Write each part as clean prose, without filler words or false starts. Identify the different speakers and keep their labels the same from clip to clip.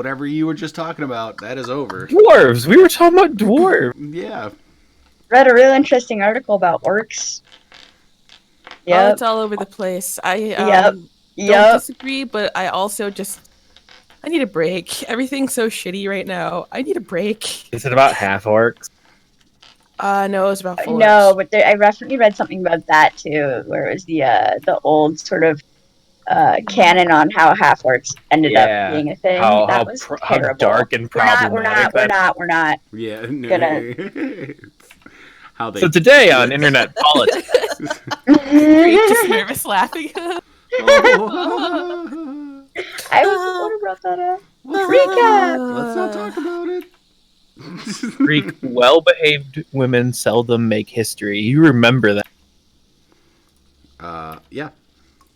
Speaker 1: whatever you were just talking about, that is over.
Speaker 2: Dwarves! We were talking about dwarves!
Speaker 1: Yeah.
Speaker 3: Read a real interesting article about orcs.
Speaker 4: Yep. Oh, it's all over the place. I don't disagree, but I also I need a break. Everything's so shitty right now. I need a break.
Speaker 2: Is it about half orcs?
Speaker 4: No, it's about full orcs.
Speaker 3: No, but I recently read something about that too, where it was the old sort of canon on how half orcs ended up being a thing. That was terrible.
Speaker 2: How dark and problematic.
Speaker 3: We're not.
Speaker 1: Yeah. How they...
Speaker 2: So today on Internet Politics.
Speaker 4: Great, just nervous laughing.
Speaker 3: I was the one who brought that up.
Speaker 1: Recap! Let's not talk about it.
Speaker 2: Greek, well-behaved women seldom make history. You remember that.
Speaker 1: Yeah.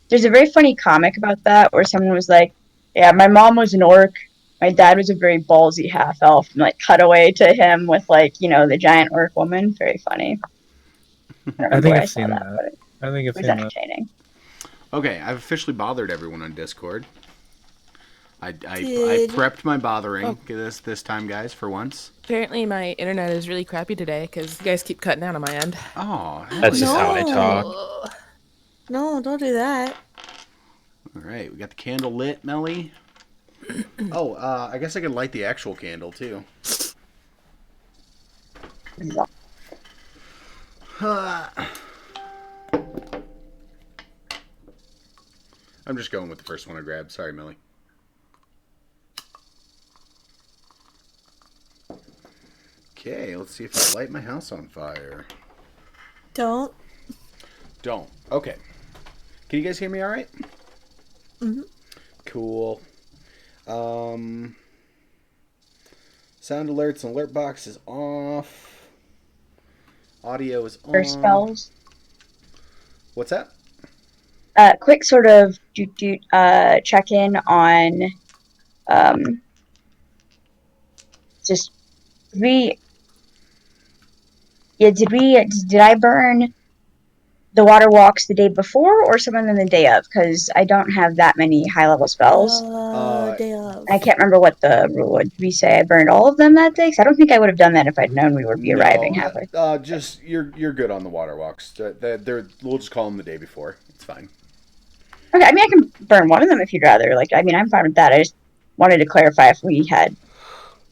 Speaker 3: There's a very funny comic about that where someone was like, yeah, my mom was an orc. My dad was a very ballsy half-elf. And like cut away to him with like, the giant orc woman. Very funny.
Speaker 2: I think I've seen that. I think I've seen that. It was
Speaker 3: entertaining.
Speaker 1: Okay, I've officially bothered everyone on Discord. I prepped my bothering this time, guys, for once.
Speaker 4: Apparently my internet is really crappy today because you guys keep cutting out on my end.
Speaker 1: Oh,
Speaker 2: that's just how I talk.
Speaker 5: No, don't do that.
Speaker 1: All right, we got the candle lit, Melly. Oh, I guess I could light the actual candle, too. I'm just going with the first one I grabbed. Sorry, Millie. Okay, let's see if I light my house on fire.
Speaker 5: Don't.
Speaker 1: Okay. Can you guys hear me all right?
Speaker 5: Mm-hmm.
Speaker 1: Cool. Sound alerts and alert box is off. Audio is on.
Speaker 3: First spells.
Speaker 1: What's that?
Speaker 3: Quick sort of check in on just did I burn the water walks the day before or some of them the day of? Because I don't have that many high level spells.
Speaker 5: Day of.
Speaker 3: I can't remember what the rule would. Did we say I burned all of them that day? Because I don't think I would have done that if I'd known we would be arriving halfway.
Speaker 1: Just you're good on the water walks. We'll just call them the day before. It's fine.
Speaker 3: Okay, I mean I can burn one of them if you'd rather. I'm fine with that. I just wanted to clarify if we had.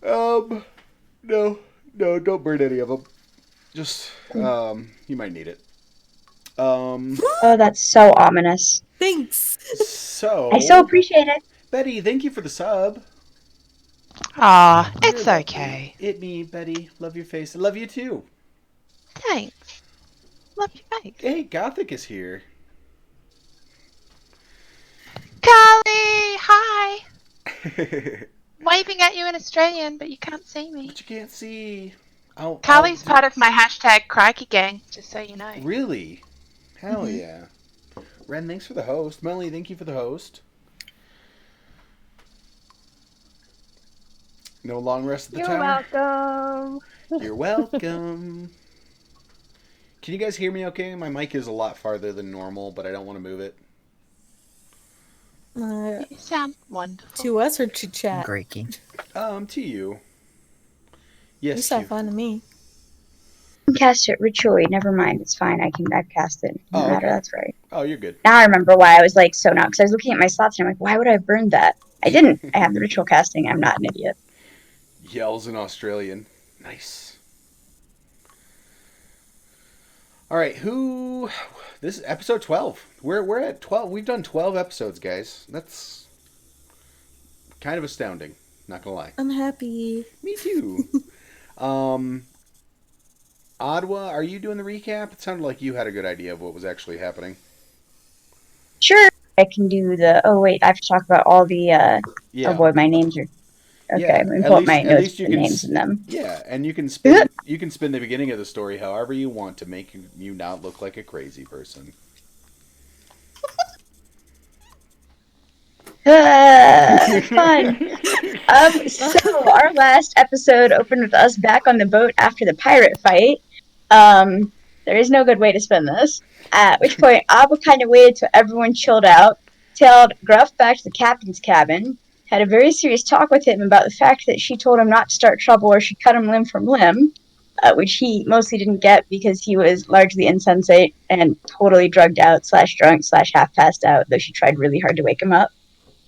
Speaker 1: No, don't burn any of them. Just you might need it.
Speaker 3: Oh, that's so ominous.
Speaker 5: Thanks.
Speaker 3: I so appreciate it.
Speaker 1: Betty, thank you for the sub.
Speaker 6: Aw, it's okay.
Speaker 1: It me, Betty. Love your face. I love you too.
Speaker 6: Thanks. Love your face.
Speaker 1: Hey, Gothic is here.
Speaker 6: Carly, hi. Waving at you in Australian, but you can't see me.
Speaker 1: But you can't see.
Speaker 6: Carly's part of my hashtag Crikey gang, just so you know.
Speaker 1: Really? Hell yeah. Ren, thanks for the host. Melanie, thank you for the host. No long rest of the tower.
Speaker 7: Welcome.
Speaker 1: You're welcome. Can you guys hear me okay? My mic is a lot farther than normal, but I don't want to move it.
Speaker 6: You sound wonderful.
Speaker 5: To us or to chat?
Speaker 8: Breaking.
Speaker 1: To you. Yes,
Speaker 5: you sound fine to me.
Speaker 3: Cast it ritually. Never mind. It's fine. I've cast it. No matter. Okay. That's right.
Speaker 1: Oh, you're good.
Speaker 3: Now I remember why I was so not. Because I was looking at my slots and I'm like, why would I have burned that? I didn't. I have the ritual casting. I'm not an idiot.
Speaker 1: Yells in Australian. Nice. All right. This is episode 12. We're at 12. We've done 12 episodes, guys. That's kind of astounding. Not gonna lie.
Speaker 5: I'm happy.
Speaker 1: Me too. Adwa, are you doing the recap? It sounded like you had a good idea of what was actually happening.
Speaker 3: Sure. I can do the... Oh, wait. I have to talk about all the... Oh, boy. My names are... Okay.
Speaker 1: Yeah,
Speaker 3: I'm going to pull up my notes with the names in them.
Speaker 1: Yeah, and you can spin the beginning of the story however you want to make you not look like a crazy person.
Speaker 3: Fun. So our last episode opened with us back on the boat after the pirate fight. There is no good way to spend this. At which point, Abba kind of waited till everyone chilled out, tailed Gruff back to the captain's cabin, had a very serious talk with him about the fact that she told him not to start trouble or she'd cut him limb from limb, which he mostly didn't get because he was largely insensate and totally drugged out / drunk / half passed out, though she tried really hard to wake him up.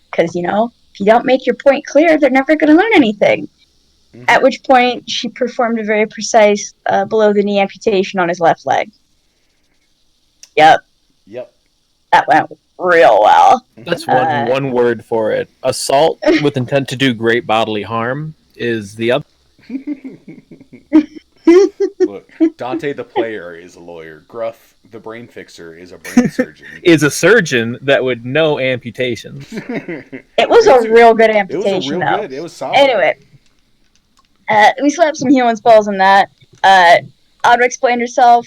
Speaker 3: Because, if you don't make your point clear, they're never going to learn anything. Mm-hmm. At which point, she performed a very precise below-the-knee amputation on his left leg. Yep. That went real well.
Speaker 2: That's one word for it. Assault with intent to do great bodily harm is the other.
Speaker 1: Look, Dante the player is a lawyer. Gruff the brain fixer is a brain surgeon.
Speaker 2: Is a surgeon that would know amputations.
Speaker 3: It was a real good amputation, though.
Speaker 1: Good. It was solid.
Speaker 3: Anyway, we slapped some humans' balls on that. Audra explained herself.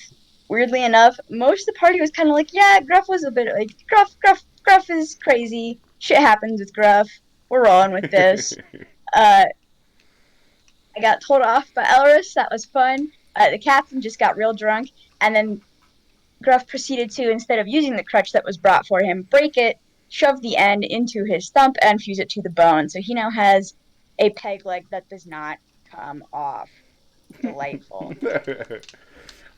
Speaker 3: Weirdly enough, most of the party was kind of like, yeah, Gruff was a bit like, Gruff is crazy. Shit happens with Gruff. We're rolling with this. I got told off by Elris. That was fun. The captain just got real drunk, and then Gruff proceeded to, instead of using the crutch that was brought for him, break it, shove the end into his thumb, and fuse it to the bone. So he now has a peg leg that does not come off. Delightful.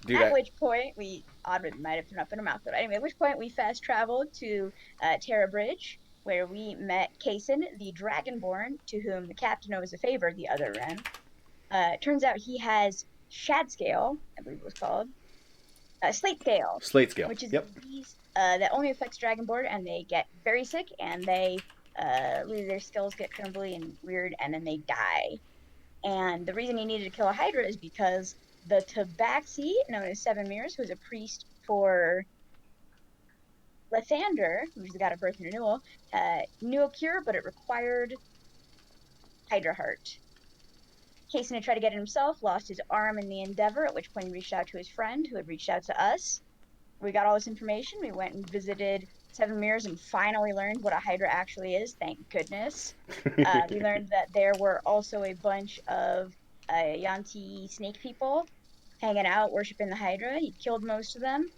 Speaker 3: At which point, Audra might have thrown up in her mouth, but anyway, at which point we fast traveled to Terra Bridge, where we met Kaysen, the Dragonborn, to whom the captain owes a favor the other ran. Turns out he has Shad Scale, I believe it was called. Slate Scale.
Speaker 1: Slate Scale.
Speaker 3: Which is a disease that only affects Dragonborn, and they get very sick, and they their skills get crumbly and weird, and then they die. And the reason he needed to kill a Hydra is because the Tabaxi, known as Seven Mirrors, who is a priest for Lathander, who's the god of birth and renewal, knew a cure, but it required Hydra Heart. Kaysen had tried to get it himself, lost his arm in the endeavor, at which point he reached out to his friend, who had reached out to us. We got all this information. We went and visited Seven Mirrors and finally learned what a Hydra actually is, thank goodness. We learned that there were also a bunch of Yanti snake people hanging out, worshiping the Hydra. He killed most of them,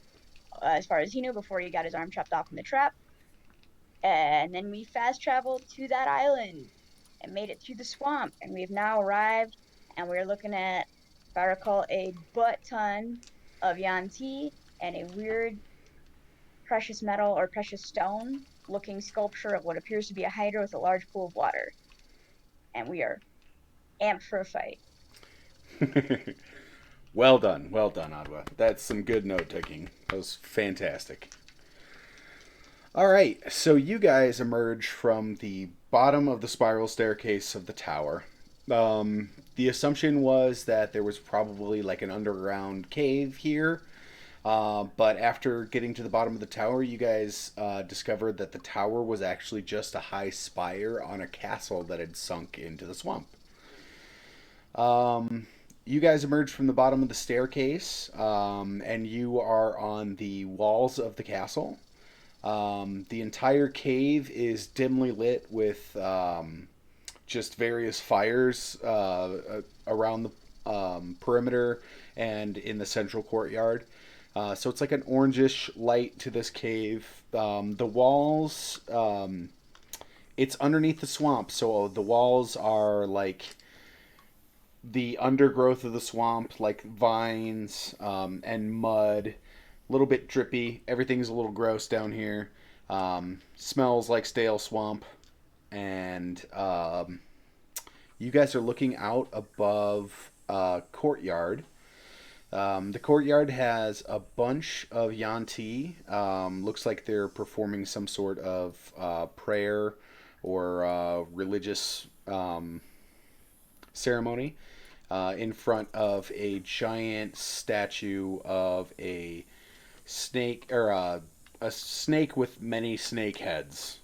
Speaker 3: as far as he knew, before he got his arm chopped off in the trap. And then we fast traveled to that island and made it through the swamp. And we have now arrived, and we're looking at, if I recall, a butt-ton of Yanti and a weird precious metal or precious stone looking sculpture of what appears to be a Hydra with a large pool of water. And we are amped for a fight.
Speaker 1: Well done, Adwa. That's some good note taking. That was fantastic. All right, so you guys emerge from the bottom of the spiral staircase of the tower. The assumption was that there was probably like an underground cave here. But after getting to the bottom of the tower, you guys discovered that the tower was actually just a high spire on a castle that had sunk into the swamp. You guys emerged from the bottom of the staircase, and you are on the walls of the castle. The entire cave is dimly lit with just various fires around the perimeter and in the central courtyard. So it's like an orangish light to this cave. The walls, it's underneath the swamp, so the walls are like the undergrowth of the swamp, like vines and mud, a little bit drippy. Everything's a little gross down here. Smells like stale swamp. And you guys are looking out above a courtyard. The courtyard has a bunch of Yanti. Looks like they're performing some sort of prayer or religious ceremony in front of a giant statue of a snake, or a snake with many snake heads.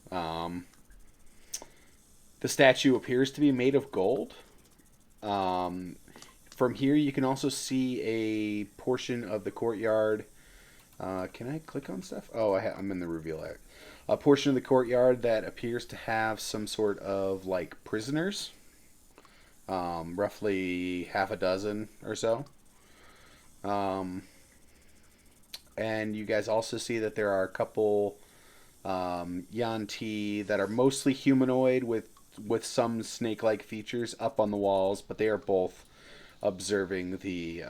Speaker 1: The statue appears to be made of gold. From here, you can also see a portion of the courtyard. Can I click on stuff? Oh, I'm in the reveal area. A portion of the courtyard that appears to have some sort of like prisoners. Roughly half a dozen or so. And you guys also see that there are a couple Yanti that are mostly humanoid with with some snake-like features up on the walls, but they are both observing the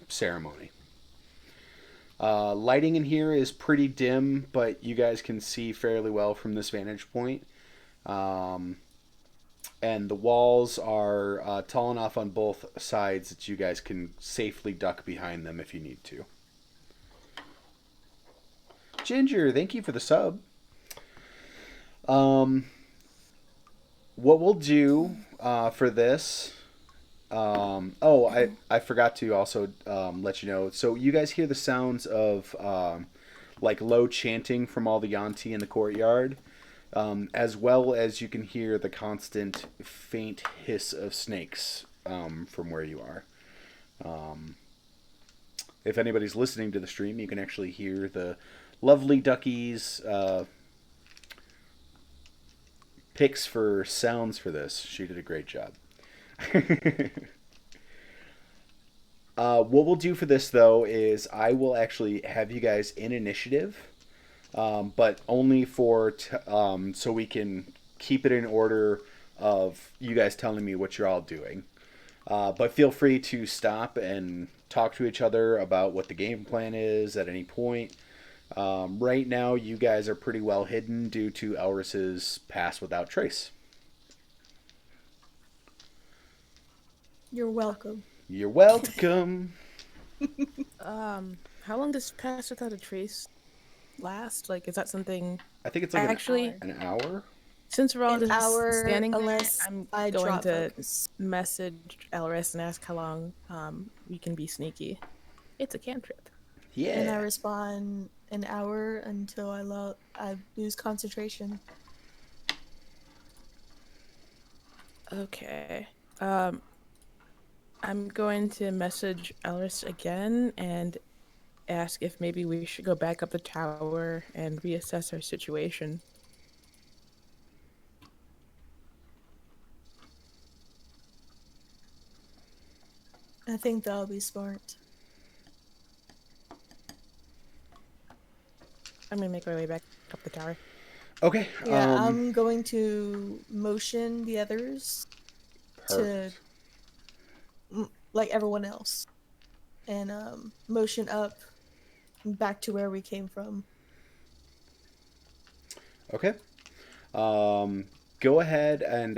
Speaker 1: ceremony. Lighting in here is pretty dim, but you guys can see fairly well from this vantage point. And the walls are tall enough on both sides that you guys can safely duck behind them if you need to. Ginger, thank you for the sub. What we'll do for this... I forgot to also let you know. So you guys hear the sounds of like low chanting from all the Yanti in the courtyard, as well as you can hear the constant faint hiss of snakes from where you are. If anybody's listening to the stream, you can actually hear the lovely Ducky's picks for sounds for this. She did a great job. What we'll do for this, though, is I will actually have you guys in initiative, but only for so we can keep it in order of you guys telling me what you're all doing. But feel free to stop and talk to each other about what the game plan is at any point. Right now, you guys are pretty well hidden due to Elris's pass without trace.
Speaker 5: You're welcome.
Speaker 1: You're welcome.
Speaker 4: How long does Pass Without a Trace last? Like, is that something...
Speaker 1: I think it's like
Speaker 4: actually
Speaker 1: an hour.
Speaker 4: Since we're all just standing there,
Speaker 5: unless
Speaker 4: I'm
Speaker 5: I
Speaker 4: going
Speaker 5: drop
Speaker 4: to
Speaker 5: focus.
Speaker 4: message Elris and ask how long we can be sneaky. It's a cantrip.
Speaker 1: Yeah.
Speaker 5: And I respond an hour until I lose concentration.
Speaker 4: Okay. I'm going to message Elris again and ask if maybe we should go back up the tower and reassess our situation.
Speaker 5: I think that'll be smart.
Speaker 4: I'm gonna make my way back up the tower.
Speaker 1: Okay.
Speaker 5: Yeah, I'm going to motion the others
Speaker 1: Perfect.
Speaker 5: to, like everyone else, and motion up back to where we came from.
Speaker 1: Okay. Go ahead and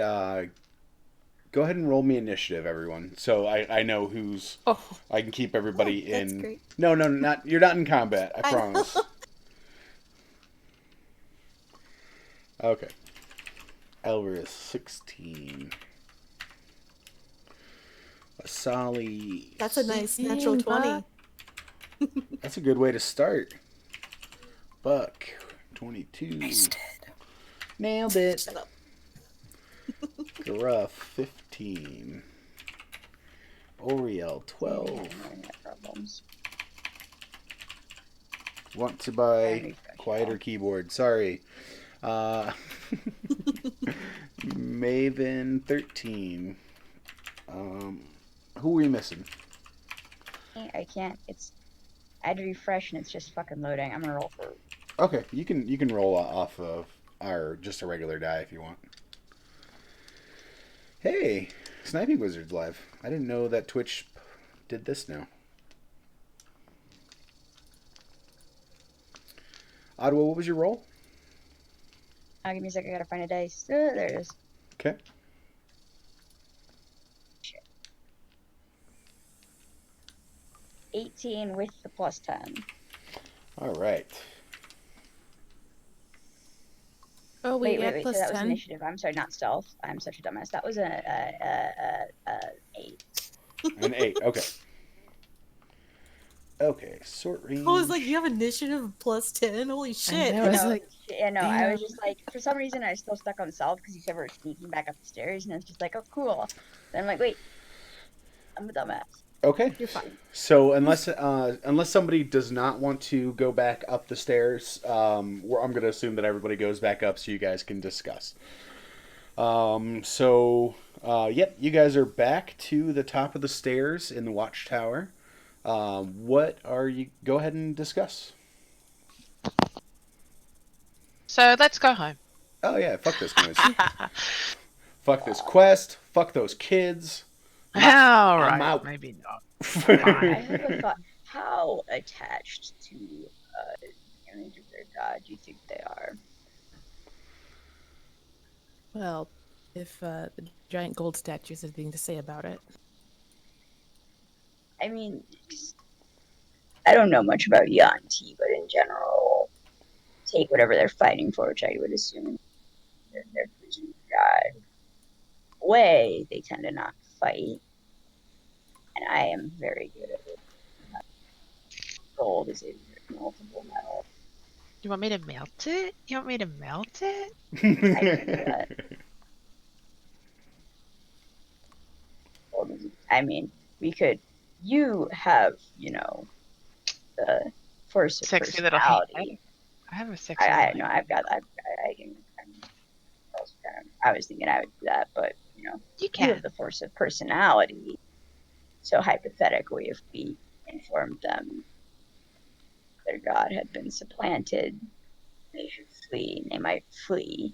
Speaker 1: roll me initiative, everyone. So I know who's.
Speaker 4: Oh.
Speaker 1: I can keep everybody
Speaker 5: that's
Speaker 1: in.
Speaker 5: great.
Speaker 1: No, not you're not in combat. I promise. Okay. Elris 16. Asali.
Speaker 5: That's a nice natural 20.
Speaker 1: That's a good way to start. Buck 22. Nailed it.
Speaker 5: Shut up.
Speaker 1: Gruff 15. Oriel 12. Want to buy quieter keyboard. Sorry. Maven 13. Who are we missing?
Speaker 3: I can't. I had to refresh and it's just fucking loading. I'm gonna roll for.
Speaker 1: Okay, you can roll off of just a regular die if you want. Hey, Sniping Wizard's live. I didn't know that Twitch did this now. Ottawa, what was your roll?
Speaker 3: Give me a second. I gotta find a dice. There it is.
Speaker 1: Okay.
Speaker 3: Shit. 18 with the plus 10.
Speaker 1: All right.
Speaker 4: Oh, we
Speaker 3: Wait. So
Speaker 4: plus
Speaker 3: that was
Speaker 4: 10?
Speaker 3: initiative. I'm sorry, not stealth. I'm such a dumbass. That was an 8.
Speaker 1: An 8. Okay. Okay. Sort range.
Speaker 5: I was like, you have initiative plus 10? Holy shit.
Speaker 4: know. I was
Speaker 3: No,
Speaker 4: like,
Speaker 3: yeah, no, I
Speaker 4: damn.
Speaker 3: was just like, for some reason, I was still stuck on stealth because you said we were sneaking back up the stairs, and it's just like, oh, cool. Then I'm like, wait, I'm a dumbass.
Speaker 1: Okay.
Speaker 4: You're fine.
Speaker 1: So unless somebody does not want to go back up the stairs, I'm going to assume that everybody goes back up so you guys can discuss. Yep, you guys are back to the top of the stairs in the watchtower. What are you? Go ahead and discuss.
Speaker 6: So let's go home.
Speaker 1: Oh yeah, fuck this noise. Fuck this quest. Fuck those kids.
Speaker 6: All
Speaker 1: I'm
Speaker 6: right,
Speaker 1: out.
Speaker 6: maybe not.
Speaker 3: I have a thought. How attached to the image of their god do you think they are?
Speaker 4: Well, if the giant gold statue has anything to say about it.
Speaker 3: I mean, I don't know much about Yanti, but in general, take whatever they're fighting for, which I would assume their presumed god, away. They tend to not fight, and I am very good at it. Gold is a multiple metal.
Speaker 6: You want me to melt it? You want me to melt it?
Speaker 3: I can do that. I mean, we could. You have, the force of
Speaker 6: Sexy little hand.
Speaker 3: personality.
Speaker 6: I have a sexy.
Speaker 3: I know. I can. I was thinking I would do that, but
Speaker 6: you
Speaker 3: you
Speaker 6: can.
Speaker 3: have the force of personality. So hypothetically, if we informed them their god had been supplanted, they should flee. They might flee.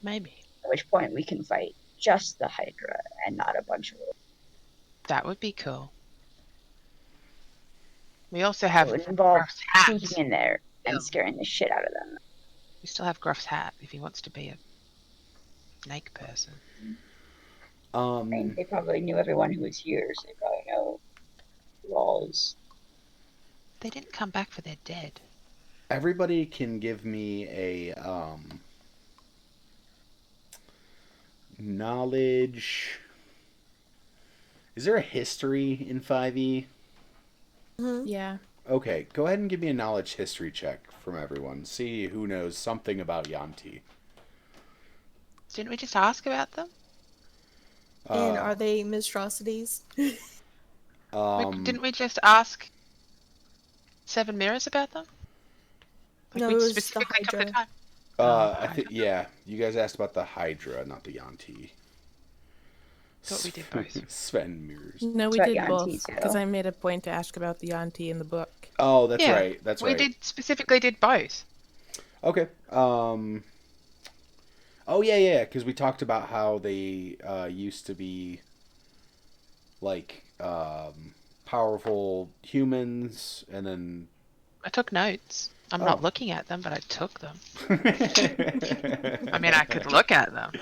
Speaker 6: Maybe.
Speaker 3: At which point we can fight just the Hydra and not a bunch of.
Speaker 6: That would be cool. We also have
Speaker 3: It would involve
Speaker 6: Gruff's hat.
Speaker 3: sneaking in there and scaring the shit out of them.
Speaker 6: We still have Gruff's hat if he wants to be a snake person.
Speaker 3: I mean, they probably knew everyone who was here, so they probably know who all is.
Speaker 6: They didn't come back for their dead.
Speaker 1: Everybody can give me a knowledge. Is there a history in 5e?
Speaker 5: Mm-hmm.
Speaker 4: Yeah.
Speaker 1: Okay, go ahead and give me a knowledge history check from everyone. See who knows something about Yanti.
Speaker 6: Didn't we just ask about them?
Speaker 5: And are they monstrosities?
Speaker 6: Didn't we just ask Seven Mirrors about them?
Speaker 5: No,
Speaker 6: we
Speaker 5: it was
Speaker 6: specifically
Speaker 5: the
Speaker 6: took the
Speaker 5: Hydra.
Speaker 6: time.
Speaker 1: I think you guys asked about the Hydra, not the Yanti.
Speaker 6: Thought we did both.
Speaker 1: Sven mirrors.
Speaker 4: No, we
Speaker 3: That's
Speaker 4: did
Speaker 3: right,
Speaker 4: both
Speaker 3: Yanti, too.
Speaker 4: because I made a point to ask about the auntie in the book.
Speaker 1: Oh, that's
Speaker 6: Yeah,
Speaker 1: right. That's right.
Speaker 6: We specifically did both.
Speaker 1: Okay. Oh yeah, because we talked about how they used to be like powerful humans, and then
Speaker 6: I took notes. I'm not looking at them, but I took them. I mean, I could look at them.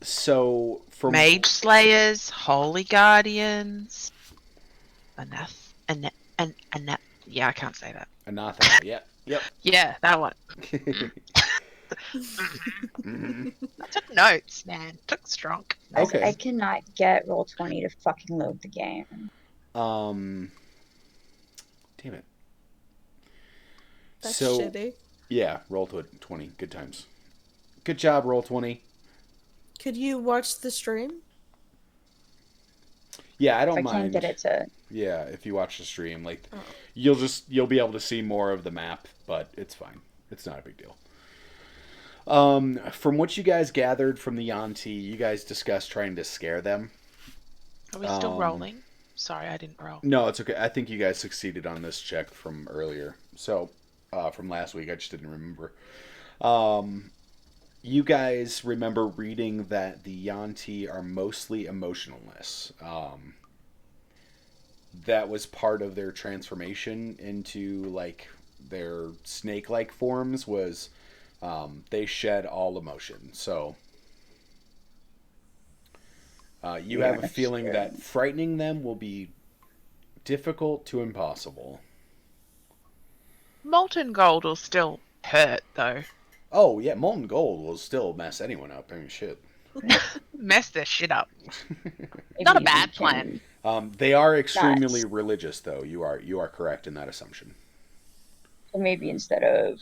Speaker 1: So from
Speaker 6: Mage Slayers, Holy Guardians, yeah, I can't say that.
Speaker 1: Anathema, yep.
Speaker 6: Yeah, that one. I took notes, man. Took strong.
Speaker 1: Okay.
Speaker 3: I cannot get Roll20 to fucking load the game.
Speaker 1: Damn it.
Speaker 5: That's
Speaker 1: so,
Speaker 5: shitty.
Speaker 1: Yeah, Roll20. Good times. Good job, Roll20.
Speaker 5: Could you watch the stream?
Speaker 1: Yeah, I don't
Speaker 3: I
Speaker 1: mind.
Speaker 3: can't get it to.
Speaker 1: Yeah, if you watch the stream, you'll be able to see more of the map, but it's fine. It's not a big deal. From what you guys gathered from the Yanti, you guys discussed trying to scare them.
Speaker 6: Are we still rolling? Sorry, I didn't roll.
Speaker 1: No, it's okay. I think you guys succeeded on this check from earlier. So, from last week, I just didn't remember. You guys remember reading that the Yanti are mostly emotionless. That was part of their transformation into, their snake-like forms was... they shed all emotion. So you have a feeling that frightening them will be difficult to impossible.
Speaker 6: Molten Gold will still hurt, though.
Speaker 1: Oh, yeah, Molten Gold will still mess anyone up. I mean, shit.
Speaker 6: Mess this shit up. Not a bad plan.
Speaker 1: They are extremely religious, though. You are correct in that assumption.
Speaker 3: So maybe instead of...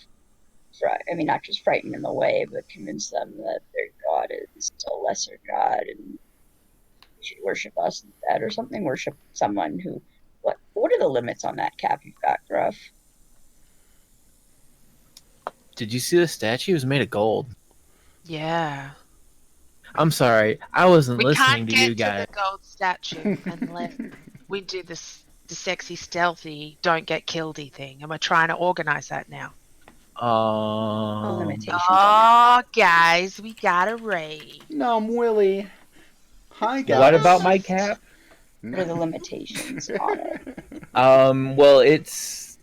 Speaker 3: not just frighten them away, but convince them that their god is a lesser god and they should worship us instead or something. Worship someone who... What are the limits on that cap you've got, Gruff?
Speaker 2: Did you see the statue? It was made of gold.
Speaker 6: Yeah.
Speaker 2: I'm sorry. I wasn't listening to you
Speaker 6: We
Speaker 2: guys.
Speaker 6: can't get to the gold statue unless we do the sexy, stealthy, don't get killedy thing. And we're trying to organize that now.
Speaker 3: limitations
Speaker 6: Oh, guys, we got a raid.
Speaker 1: No, I'm Willie. Hi, guys.
Speaker 2: What about my cap?
Speaker 3: What are the limitations on it?
Speaker 2: Well, it's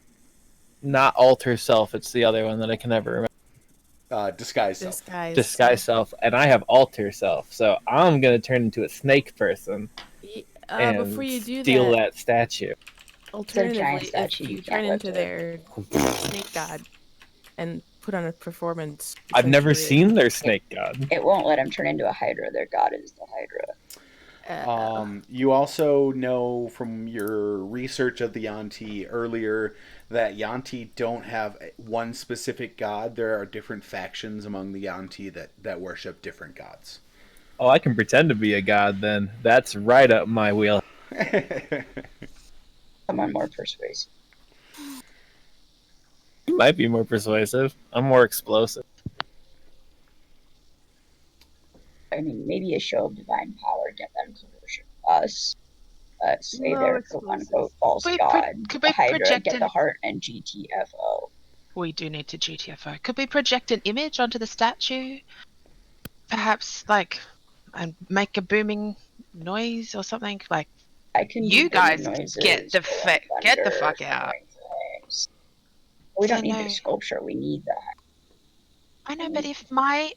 Speaker 2: not alter self. It's the other one that I can never remember.
Speaker 1: Disguise self.
Speaker 2: Disguise self, and I have alter self. So I'm gonna turn into a snake person and
Speaker 4: Before you do
Speaker 2: steal that statue.
Speaker 4: Alternatively,
Speaker 3: statue,
Speaker 4: if
Speaker 3: you
Speaker 4: you
Speaker 3: can't
Speaker 4: turn
Speaker 3: live
Speaker 4: into
Speaker 3: there.
Speaker 4: their snake god and put on a performance,
Speaker 2: I've never
Speaker 4: essentially-
Speaker 2: seen their snake god.
Speaker 3: It won't let him turn into a Hydra. Their god is the Hydra.
Speaker 1: You also know from your research of the Yanti earlier that Yanti don't have one specific god. There are different factions among the Yanti that worship different gods.
Speaker 2: Oh, I can pretend to be a god then. That's right up my wheel.
Speaker 3: Someone more persuasive.
Speaker 2: You might be more persuasive. I'm more explosive.
Speaker 3: I mean, maybe a show of divine power, get them to worship us. Slay their quote-unquote false god.
Speaker 6: Could
Speaker 3: The
Speaker 6: we
Speaker 3: Hydra,
Speaker 6: project
Speaker 3: get
Speaker 6: an...
Speaker 3: the heart, and GTFO.
Speaker 6: We do need to GTFO. Could we project an image onto the statue? Perhaps, like, and make a booming noise or something? Like,
Speaker 3: I can
Speaker 6: you
Speaker 3: do
Speaker 6: guys
Speaker 3: noises,
Speaker 6: get the
Speaker 3: thunder,
Speaker 6: fuck out.
Speaker 3: We don't need their sculpture. We need the Hydra.
Speaker 6: I know, but if my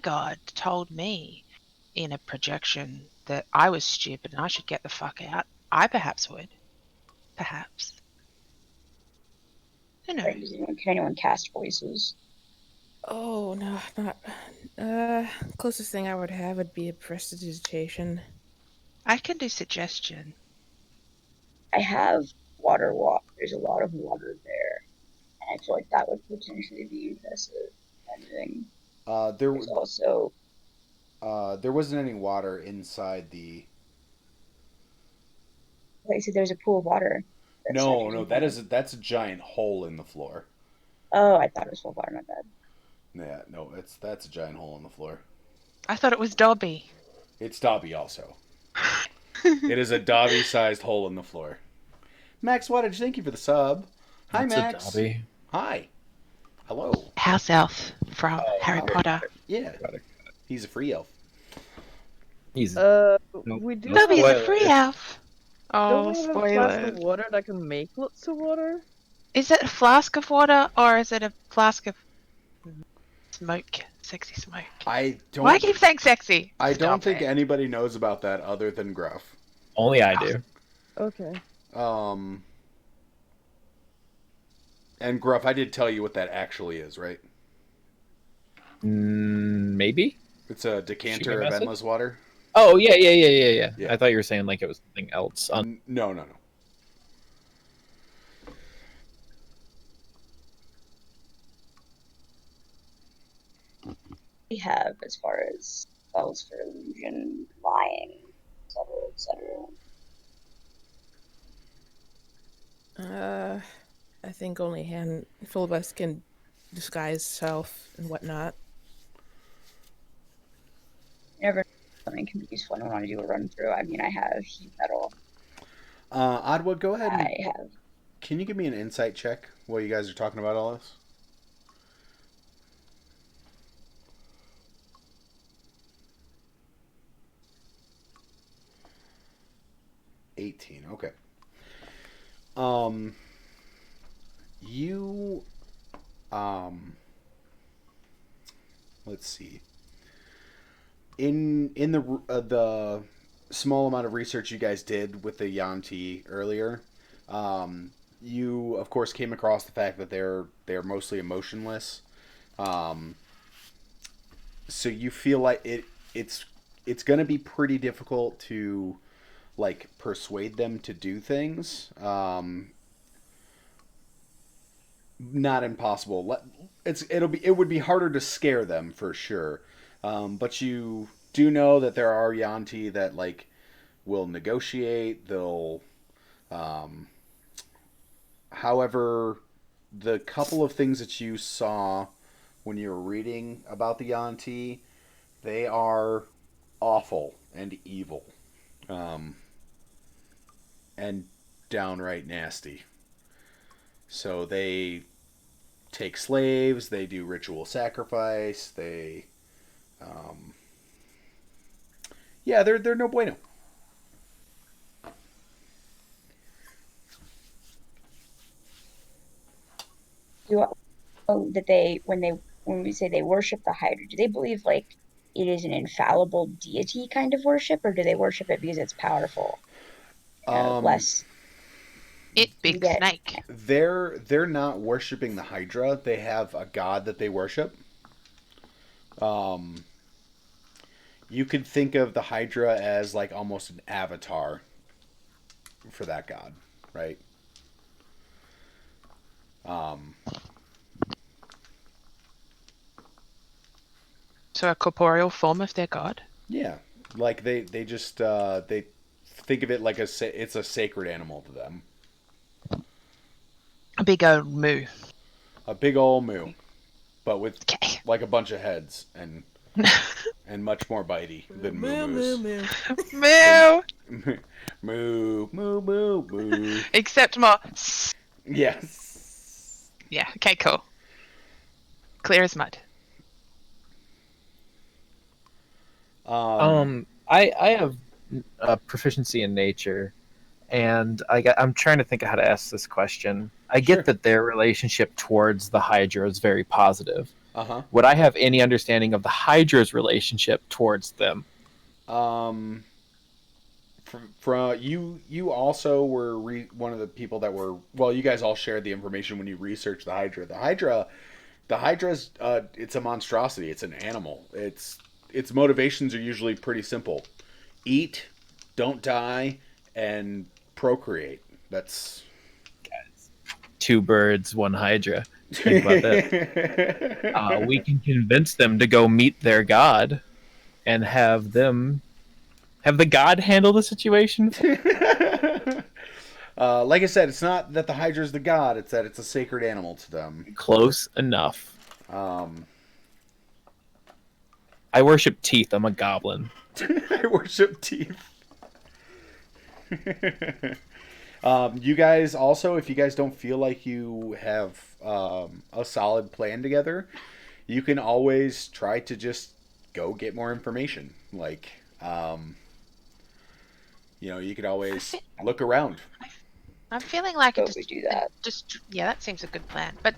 Speaker 6: god told me in a projection that I was stupid and I should get the fuck out, I perhaps would. Perhaps. Who knows?
Speaker 3: Can anyone cast voices?
Speaker 4: Oh no, not. Closest thing I would have would be a prestidigitation.
Speaker 6: I can do suggestion.
Speaker 3: I have water. There's a lot of water there, and I feel like that would potentially be impressive.
Speaker 1: There
Speaker 3: was also.
Speaker 1: There wasn't any water inside the.
Speaker 3: Like, so there's a pool of water.
Speaker 1: No, that's a giant hole in the floor.
Speaker 3: Oh, I thought it was full of water. My bad.
Speaker 1: Yeah, no, that's a giant hole in the floor.
Speaker 6: I thought it was Dobby.
Speaker 1: It's Dobby also. It is a Dobby-sized hole in the floor. Max Wattage, thank you for the sub. Hi,
Speaker 2: That's
Speaker 1: Max.
Speaker 2: a Dobby.
Speaker 1: Hi. Hello.
Speaker 6: House elf from Harry Potter.
Speaker 1: Yeah. He's a free elf.
Speaker 2: He's
Speaker 7: we do.
Speaker 6: Dobby's a free elf.
Speaker 7: Don't
Speaker 6: Oh,
Speaker 7: we have a flask
Speaker 6: spoiler.
Speaker 7: of water that can make lots of water?
Speaker 6: Is it a flask of water or is it a flask of smoke? Sexy smoke.
Speaker 1: I don't.
Speaker 6: Why do you keep saying sexy?
Speaker 1: I don't
Speaker 6: Stop
Speaker 1: think
Speaker 6: it.
Speaker 1: anybody knows about that other than Gruff.
Speaker 2: only I do.
Speaker 7: Okay.
Speaker 1: And Gruff, I did tell you what that actually is, right?
Speaker 2: Maybe.
Speaker 1: It's a decanter
Speaker 2: Shoot a
Speaker 1: of
Speaker 2: message?
Speaker 1: endless water.
Speaker 2: Oh yeah.
Speaker 1: Yeah.
Speaker 2: I thought you were saying like it was something else.
Speaker 1: No.
Speaker 3: We have as far as spells for illusion, lying, etc.
Speaker 4: I think only a handful of us can disguise self and whatnot.
Speaker 3: Never something can be useful. I don't want to do a run through. I mean, I have heat metal.
Speaker 1: Oddwood, go ahead.
Speaker 3: I have.
Speaker 1: Can you give me an insight check while you guys are talking about all this? Okay. You let's see. In the small amount of research you guys did with the Yanti earlier, you of course came across the fact that they're mostly emotionless. So you feel like it's going to be pretty difficult to like persuade them to do things. Not impossible. It would be harder to scare them for sure. But you do know that there are Yanti that like will negotiate. They'll, however, the couple of things that you saw when you were reading about the Yanti, they are awful and evil, and downright nasty. So they take slaves. They do ritual sacrifice. Yeah, they're no bueno.
Speaker 3: That when we say they worship the Hydra, do they believe like it is an infallible deity kind of worship, or do they worship it because it's powerful? Less.
Speaker 6: It big snake.
Speaker 1: They're not worshiping the Hydra. They have a god that they worship. You could think of the Hydra as like almost an avatar for that god, right?
Speaker 6: So a corporeal form of their god?
Speaker 1: Yeah, like they just they think of it like it's a sacred animal to them.
Speaker 6: A big old moo.
Speaker 1: A big old moo, but with
Speaker 6: Okay.
Speaker 1: like a bunch of heads and much more bitey than moo moos.
Speaker 6: Moo.
Speaker 1: Moo moo moo moo.
Speaker 6: Except more.
Speaker 1: Yes.
Speaker 6: Yeah. Okay. Cool. Clear as mud.
Speaker 2: I have a proficiency in nature, and I'm trying to think of how to ask this question. I get that their relationship towards the Hydra is very positive.
Speaker 1: Uh-huh.
Speaker 2: Would I have any understanding of the Hydra's relationship towards them?
Speaker 1: From you also were one of the people that were, well, you guys all shared the information when you researched the Hydra. The Hydra's it's a monstrosity. It's an animal. Its motivations are usually pretty simple: eat, don't die, and procreate. That's
Speaker 2: two birds, one Hydra. Think about that. We can convince them to go meet their god and have the god handle the situation.
Speaker 1: Like I said, it's not that the Hydra is the god, it's that it's a sacred animal to them.
Speaker 2: Close enough. I worship teeth. I'm a goblin.
Speaker 1: I worship teeth. You guys also, if you guys don't feel like you have a solid plan together, you can always try to just go get more information. Like, you could always look around.
Speaker 6: I'm feeling like
Speaker 3: we do that.
Speaker 6: Yeah, that seems a good plan. But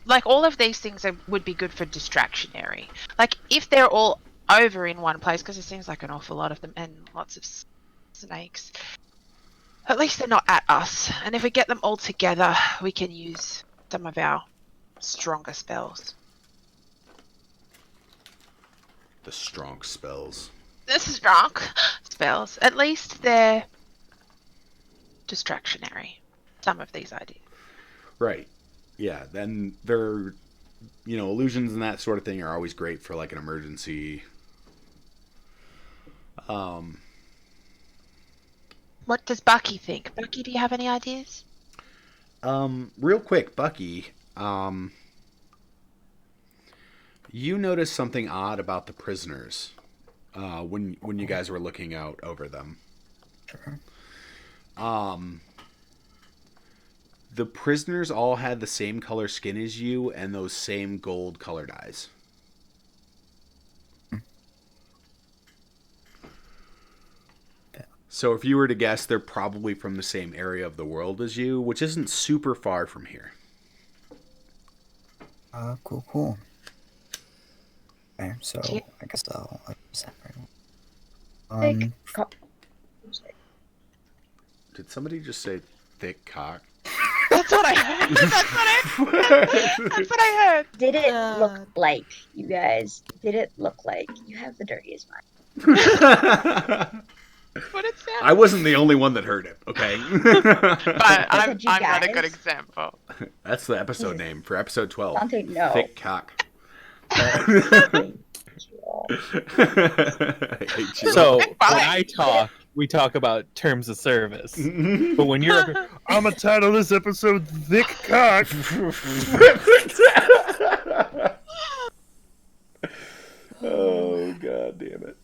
Speaker 6: like all of these things would be good for distractionary. Like if they're all over in one place, because it seems like an awful lot of them and lots of snakes. At least they're not at us. And if we get them all together, we can use some of our stronger spells.
Speaker 1: The strong spells.
Speaker 6: The strong spells. At least they're distractionary. Some of these ideas.
Speaker 1: Right. Yeah, then they're, illusions and that sort of thing are always great for like an emergency.
Speaker 6: What does Bucky think? Bucky, do you have any ideas?
Speaker 1: Real quick, Bucky, you noticed something odd about the prisoners when you guys were looking out over them.
Speaker 8: Sure.
Speaker 1: The prisoners all had the same color skin as you and those same gold colored eyes. So if you were to guess, they're probably from the same area of the world as you, which isn't super far from here.
Speaker 8: Cool. Okay, so I guess I'll separate them.
Speaker 1: Did somebody just say thick cock?
Speaker 6: That's what I heard. That's what I heard.
Speaker 3: Did it look like, you guys? Did it look like you have the dirtiest mind?
Speaker 6: What it sound?
Speaker 1: I wasn't the only one that heard it, okay?
Speaker 6: But I'm not a good example.
Speaker 1: That's the episode name for episode 12.
Speaker 3: Dante, no.
Speaker 1: Thick cock.
Speaker 3: I
Speaker 1: hate you.
Speaker 2: So when I talk, we talk about terms of service. But when you're, I'm gonna title this episode "Thick Cock."
Speaker 1: Oh god damn it!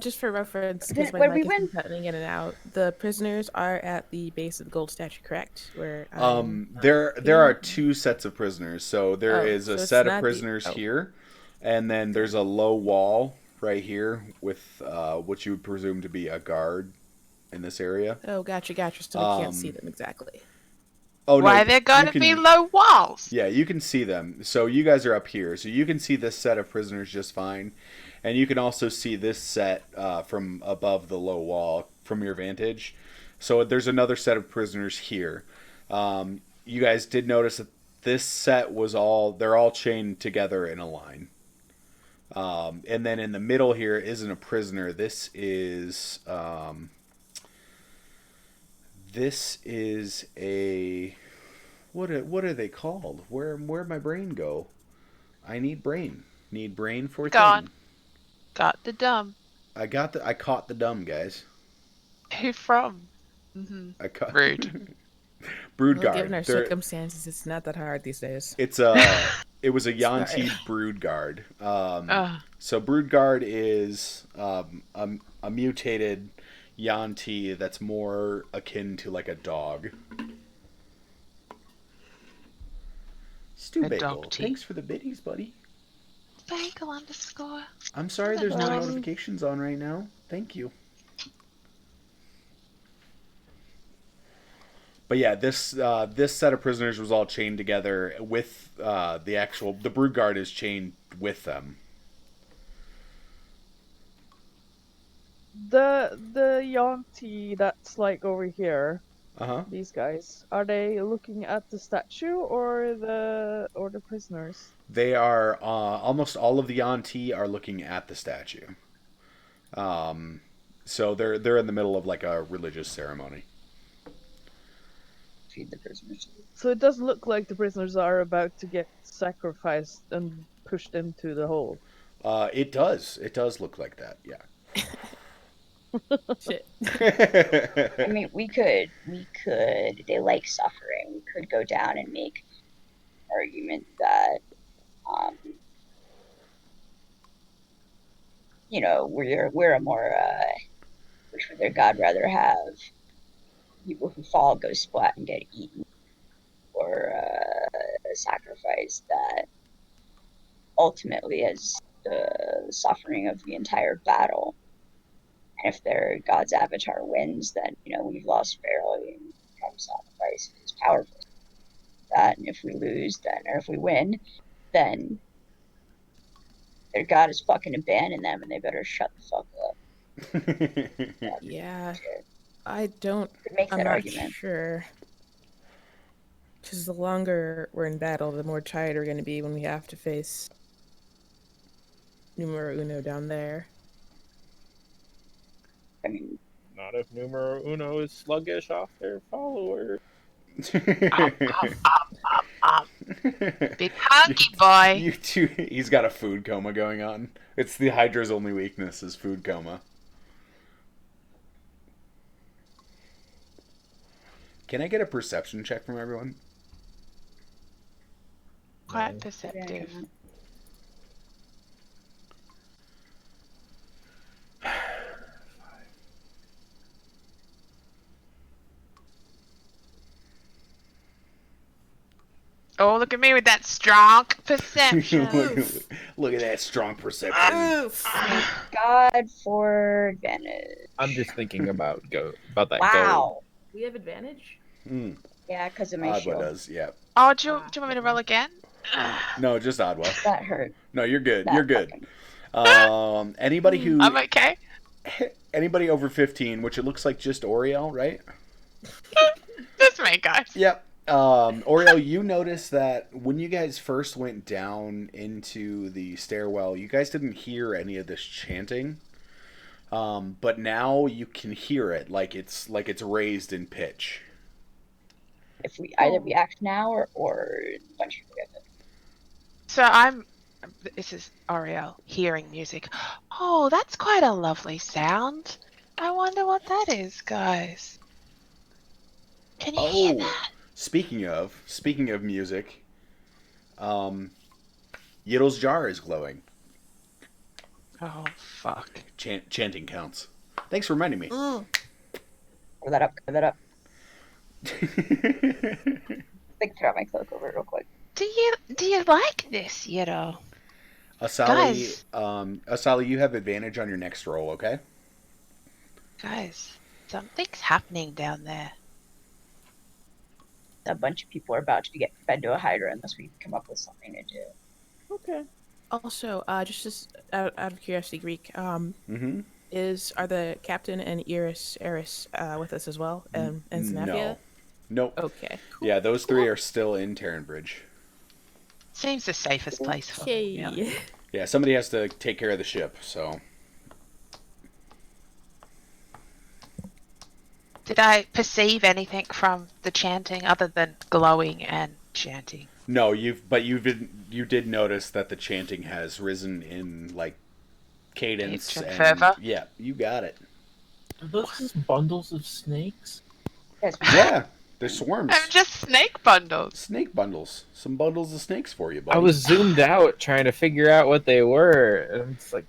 Speaker 4: Just for reference, because my
Speaker 3: Where we
Speaker 4: mic has been
Speaker 3: went?
Speaker 4: cutting in and out, the prisoners are at the base of the gold statue, correct? Where I'm
Speaker 1: There are two sets of prisoners. So there
Speaker 4: Oh,
Speaker 1: is a
Speaker 4: so it's
Speaker 1: set of
Speaker 4: not
Speaker 1: prisoners
Speaker 4: the
Speaker 1: here, and then there's a low wall right here with what you would presume to be a guard in this area.
Speaker 4: Oh, gotcha. So we can't see them exactly.
Speaker 1: Oh
Speaker 6: Why
Speaker 1: no,
Speaker 6: they're gonna be low walls?
Speaker 1: Yeah, you can see them. So you guys are up here, so you can see this set of prisoners just fine, and you can also see this set from above the low wall from your vantage. So there's another set of prisoners here. You guys did notice that this set was they're all chained together in a line. And then in the middle here isn't a prisoner. This is a what are they called? Where'd my brain go? I need brain. Need brain for
Speaker 6: Gone.
Speaker 1: thing.
Speaker 6: Got the dumb.
Speaker 1: I caught the dumb, guys.
Speaker 6: Who from?
Speaker 1: I caught
Speaker 6: Rude.
Speaker 1: Brood
Speaker 4: Well,
Speaker 1: guard.
Speaker 4: given our circumstances, it's not that hard these days.
Speaker 1: It was a Yanti brood guard. So brood guard is a mutated Yanti that's more akin to like a dog. Stu Bagel, thanks for the biddies, buddy.
Speaker 6: Bagel _
Speaker 1: I'm sorry there's no notifications on right now. Thank you. But yeah, this set of prisoners was all chained together with the brood guard is chained with them.
Speaker 7: The Yanti that's like over here. These guys, are they looking at the statue or the prisoners?
Speaker 1: They are almost all of the Yanti are looking at the statue. So they're in the middle of like a religious ceremony.
Speaker 3: Feed the prisoners.
Speaker 7: So it does look like the prisoners are about to get sacrificed and pushed into the hole.
Speaker 1: It does look like that. Yeah.
Speaker 4: Shit.
Speaker 3: I mean, we could. They like suffering. We could go down and make an argument that, we're a more, which would their god rather have people who fall, go splat, and get eaten, or a sacrifice that ultimately is the suffering of the entire battle. And if their god's avatar wins, then we've lost fairly, and sacrifice is powerful. That, and if we lose, or if we win, then their god is fucking abandoned them, and they better shut the fuck up.
Speaker 4: Yeah, I don't.
Speaker 3: Make that
Speaker 4: I'm not
Speaker 3: argument.
Speaker 4: sure. Because the longer we're in battle, the more tired we're going to be when we have to face Numero Uno down there.
Speaker 3: I mean,
Speaker 2: not if Numero Uno is sluggish off their follower.
Speaker 6: Big hunky boy.
Speaker 1: You too. He's got a food coma going on. It's the Hydra's only weakness is food coma. Can I get a perception check from everyone?
Speaker 6: Quite perceptive. Oh, look at me with that strong perception.
Speaker 1: look at that strong perception.
Speaker 3: God for advantage.
Speaker 2: I'm just thinking about that
Speaker 3: Wow.
Speaker 4: We have advantage?
Speaker 3: Yeah, because of my
Speaker 1: Oddwa
Speaker 3: shield.
Speaker 1: does, yeah.
Speaker 6: Oh, do you want me to roll again?
Speaker 1: No, just Oddwa.
Speaker 3: That hurt.
Speaker 1: No, you're good.
Speaker 3: That
Speaker 1: You're good. Anybody who...
Speaker 6: I'm okay.
Speaker 1: Anybody over 15, which it looks like just Oriel, right?
Speaker 6: That's me, guys.
Speaker 1: Yep. Oriel, you noticed that when you guys first went down into the stairwell, you guys didn't hear any of this chanting. But now you can hear it, like it's raised in pitch.
Speaker 3: If we either react now or once you forget it.
Speaker 6: So this is Ariel hearing music. Oh, that's quite a lovely sound. I wonder what that is, guys. Can you hear that?
Speaker 1: Speaking of music, Yiddel's jar is glowing.
Speaker 6: Oh, fuck.
Speaker 1: Chanting counts. Thanks for reminding me.
Speaker 3: Cover that up. Cover that up. I throw my cloak over real quick.
Speaker 6: Do you like this, Yiddo?
Speaker 1: Asali,
Speaker 6: Guys.
Speaker 1: Asali, you have advantage on your next roll, okay?
Speaker 6: Guys, something's happening down there.
Speaker 3: A bunch of people are about to get fed to a Hydra unless we come up with something to do.
Speaker 7: Okay.
Speaker 4: Also, just out of curiosity, Greek, are the captain and Eris with us as well? And Zanavia?
Speaker 1: No. Nope.
Speaker 4: Okay. Cool.
Speaker 1: Yeah, those three are still in Terranbridge.
Speaker 6: Seems the safest place for them. Yeah.
Speaker 1: Yeah, somebody has to take care of the ship, so.
Speaker 6: Did I perceive anything from the chanting other than glowing and chanting?
Speaker 1: No, you did notice that the chanting has risen in like cadence and
Speaker 6: fervor.
Speaker 1: Yeah, you got it.
Speaker 2: Are those just bundles of snakes?
Speaker 1: Yeah, they're swarms.
Speaker 6: I'm just snake bundles.
Speaker 1: Snake bundles. Some bundles of snakes for you, buddy.
Speaker 2: I was zoomed out trying to figure out what they were, and it's like.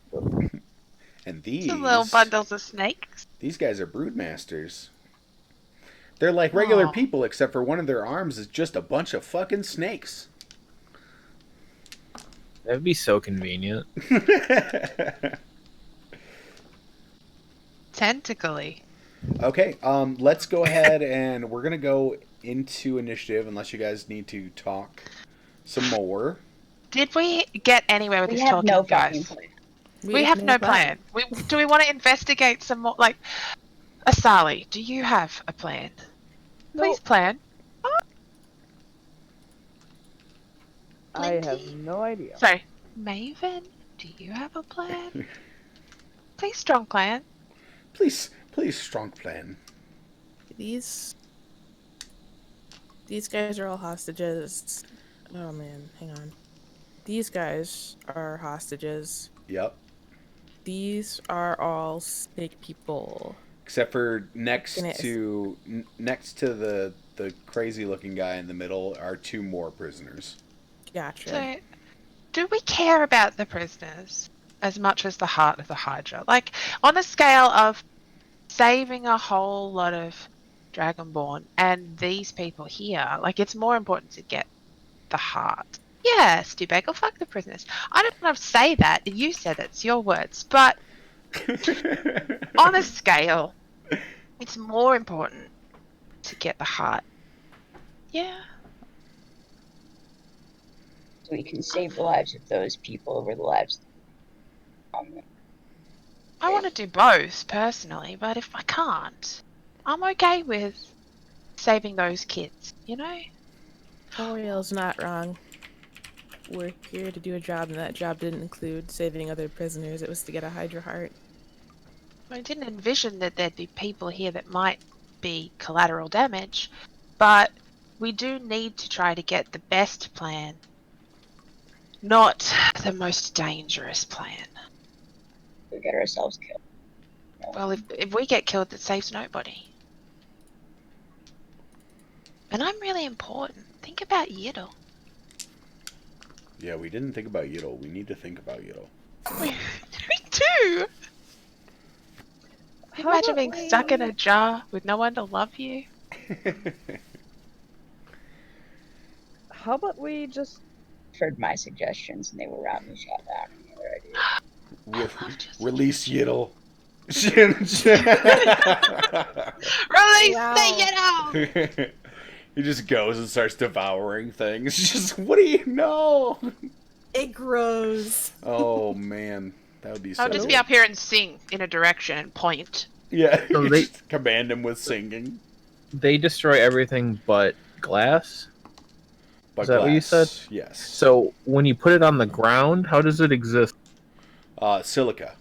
Speaker 1: And these
Speaker 6: Some little bundles of snakes.
Speaker 1: These guys are broodmasters. They're like regular people, except for one of their arms is just a bunch of fucking snakes.
Speaker 2: That'd be so convenient.
Speaker 6: Tentacly.
Speaker 1: Okay, let's go ahead and we're gonna go into initiative unless you guys need to talk some more.
Speaker 6: Did we get anywhere with
Speaker 3: We
Speaker 6: this
Speaker 3: have
Speaker 6: talking,
Speaker 3: no
Speaker 6: guys?
Speaker 3: plan.
Speaker 6: We have no plan. Do we want to investigate some more? Like, Asali, do you have a plan? Please plan.
Speaker 7: I have no idea.
Speaker 6: Sorry. Maven, do you have a plan? Please, strong plan.
Speaker 1: Please, strong plan.
Speaker 4: These guys are all hostages. Oh man, hang on. These guys are hostages.
Speaker 1: Yep.
Speaker 4: These are all snake people.
Speaker 1: Except for next to the crazy looking guy in the middle are two more prisoners.
Speaker 4: Gotcha.
Speaker 6: So, do we care about the prisoners as much as the heart of the Hydra? Like, on a scale of saving a whole lot of Dragonborn and these people here, like, it's more important to get the heart. Yeah, Stubag, fuck the prisoners. I don't want to say that. You said it. It's your words. But on a scale, it's more important to get the heart. Yeah.
Speaker 3: So we can save the lives of those people over the lives of
Speaker 6: I want to do both, personally, but if I can't, I'm okay with saving those kids, you know?
Speaker 4: Oriel's not wrong. We're here to do a job, and that job didn't include saving other prisoners. It was to get a Hydra heart.
Speaker 6: I didn't envision that there'd be people here that might be collateral damage, but we do need to try to get the best plan, not the most dangerous plan.
Speaker 3: We get ourselves killed.
Speaker 6: Well, if we get killed, that saves nobody. And I'm really important. Think about Yiddle.
Speaker 1: Yeah, we didn't think about Yiddle. We need to think about Yiddle.
Speaker 6: We do! Imagine being stuck in a jar with no one to love you.
Speaker 7: How about we just
Speaker 3: heard my suggestions and they were roundly shot down in the other idea.
Speaker 1: Release Yiddle.
Speaker 6: Release the Yiddle!
Speaker 1: He just goes and starts devouring things. Just, what do you know?
Speaker 5: It grows.
Speaker 1: Oh, man. That would be so
Speaker 6: I'll just be up here and sing in a direction and point.
Speaker 1: Yeah,
Speaker 2: So they
Speaker 1: just command him with singing.
Speaker 2: They destroy everything but glass?
Speaker 1: But
Speaker 2: Is that what you said?
Speaker 1: Yes.
Speaker 2: So when you put it on the ground, how does it exist?
Speaker 1: Silica.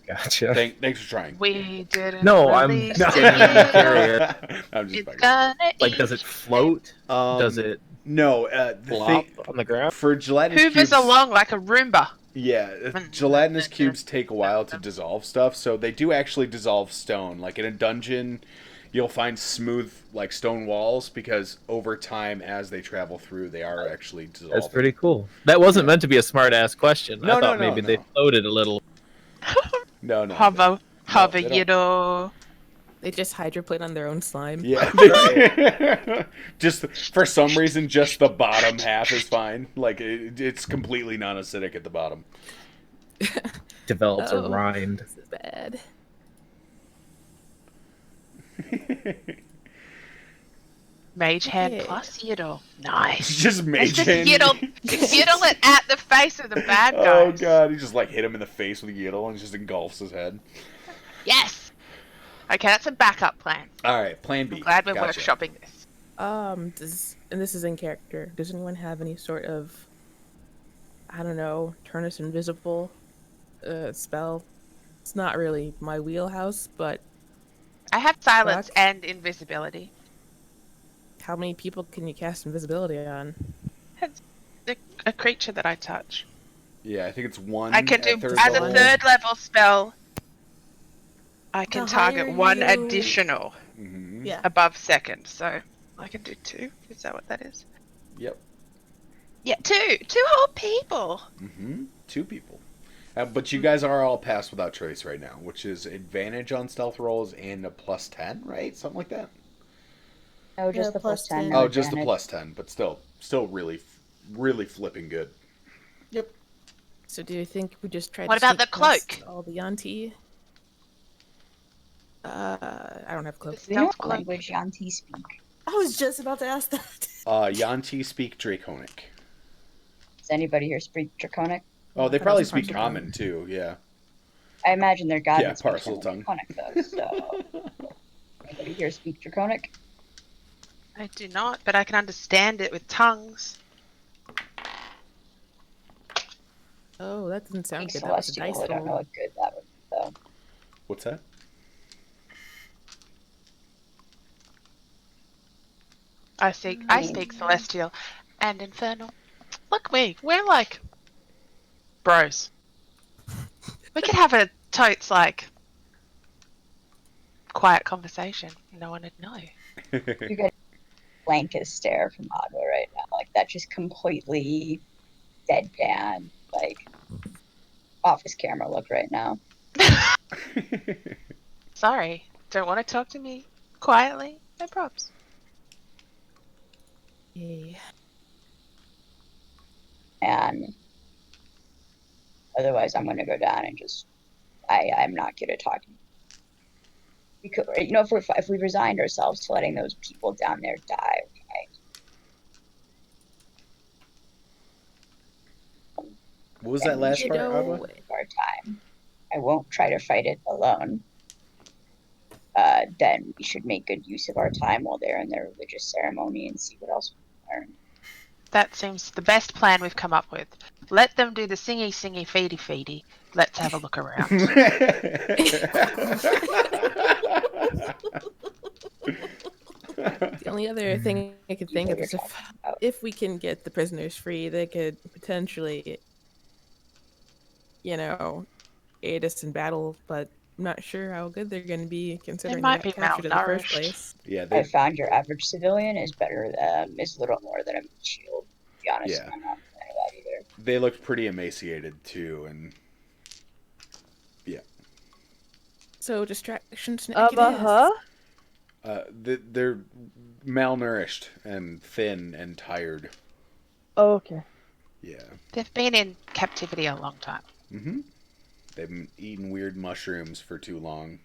Speaker 2: Gotcha.
Speaker 1: Thanks for trying.
Speaker 6: We didn't.
Speaker 2: No, I'm
Speaker 6: release
Speaker 2: genuinely
Speaker 6: it.
Speaker 2: curious.
Speaker 1: I'm just
Speaker 6: It's
Speaker 1: bugging.
Speaker 6: gonna
Speaker 2: Like, does it float? Does it
Speaker 1: No,
Speaker 2: flop on the ground?
Speaker 1: for gelatinous
Speaker 6: Hoovers
Speaker 1: cubes,
Speaker 6: along like a Roomba.
Speaker 1: Yeah, gelatinous cubes take a while to dissolve stuff, so they do actually dissolve stone. Like in a dungeon, you'll find smooth like stone walls because over time, as they travel through, they are actually dissolving.
Speaker 2: That's pretty cool. That wasn't meant to be a smart-ass question.
Speaker 1: No,
Speaker 2: I thought
Speaker 1: no,
Speaker 2: maybe
Speaker 1: no.
Speaker 2: they floated a little.
Speaker 1: No.
Speaker 6: Hover,
Speaker 1: they don't.
Speaker 6: you know.
Speaker 4: They just hydroplane on their own slime.
Speaker 1: Yeah. Just for some reason, just the bottom half is fine. Like it's completely non-acidic at the bottom.
Speaker 2: Develops a rind.
Speaker 4: This is bad.
Speaker 6: Mage hand plus Yiddle. Nice.
Speaker 1: Just mage hand.
Speaker 6: Yiddle it at the face of the bad guys.
Speaker 1: Oh god, he just like hit him in the face with a Yiddle and just engulfs his head.
Speaker 6: Yes. Okay, that's a backup plan.
Speaker 1: All right, plan B.
Speaker 6: I'm glad we're workshopping this.
Speaker 4: And this is in character. Does anyone have any sort of, I don't know, turn us invisible spell? It's not really my wheelhouse, but
Speaker 6: I have silence and invisibility.
Speaker 4: How many people can you cast invisibility on?
Speaker 6: A creature that I touch.
Speaker 1: Yeah, I think it's one.
Speaker 6: I can do as a third level spell. I can target one additional above second, so I can do 2. Is that what that is?
Speaker 1: Yep.
Speaker 6: Yeah, 2 whole people.
Speaker 1: 2 people. But you guys are all passed without trace right now, which is advantage on stealth rolls and a +10, right? Something like that.
Speaker 3: No, just the +10.
Speaker 1: Oh, just the +10, but still really flipping good.
Speaker 5: Yep.
Speaker 4: So do you think we just try?
Speaker 6: What about the cloak?
Speaker 4: All the Yanti. I don't have cloak.
Speaker 3: Do you know what language Yanti speak?
Speaker 5: I was just about to ask that.
Speaker 1: Yanti speak Draconic.
Speaker 3: Does anybody here speak Draconic?
Speaker 1: Oh, they probably speak Common too. Yeah.
Speaker 3: I imagine their god
Speaker 1: speaks parcel tongue.
Speaker 3: Draconic though. So, anybody here speak Draconic?
Speaker 6: I do not, but I can understand it with tongues.
Speaker 4: Oh, that doesn't sound good.
Speaker 3: Celestial. I don't know what good that would be though.
Speaker 1: What's that?
Speaker 6: I speak Celestial and Infernal. Look me, we're like bros. We could have a totes like quiet conversation. No one would know.
Speaker 3: You get blankest stare from Adwa right now, like that just completely deadpan, like office camera look right now.
Speaker 6: Sorry, don't want to talk to me quietly. No props.
Speaker 4: Yay.
Speaker 3: And otherwise, I'm gonna go down and just I'm not good at talking. We could, you know, if we resigned ourselves to letting those people down there die, okay.
Speaker 1: What was that last part, Adwa?
Speaker 3: Our time. I won't try to fight it alone. Then we should make good use of our time while they're in their religious ceremony and see what else we can learn.
Speaker 6: That seems the best plan we've come up with. Let them do the singy, feedy, feedy. Let's have a look around.
Speaker 4: The only other thing I could think of is if we can get the prisoners free, they could potentially, you know, aid us in battle, but I'm not sure how good they're going to be considering
Speaker 6: they might be
Speaker 4: captured in the first
Speaker 6: malnourished.
Speaker 4: place.
Speaker 1: Yeah,
Speaker 3: I found your average civilian is better, is little more than a shield. To be honest,
Speaker 1: yeah.
Speaker 3: I'm not a fan of that either.
Speaker 1: They looked pretty emaciated too, and yeah.
Speaker 4: So distractions.
Speaker 1: They're malnourished and thin and tired.
Speaker 7: Oh, okay.
Speaker 1: Yeah.
Speaker 6: They've been in captivity a long time.
Speaker 1: Mm-hmm. They've been eating weird mushrooms for too long.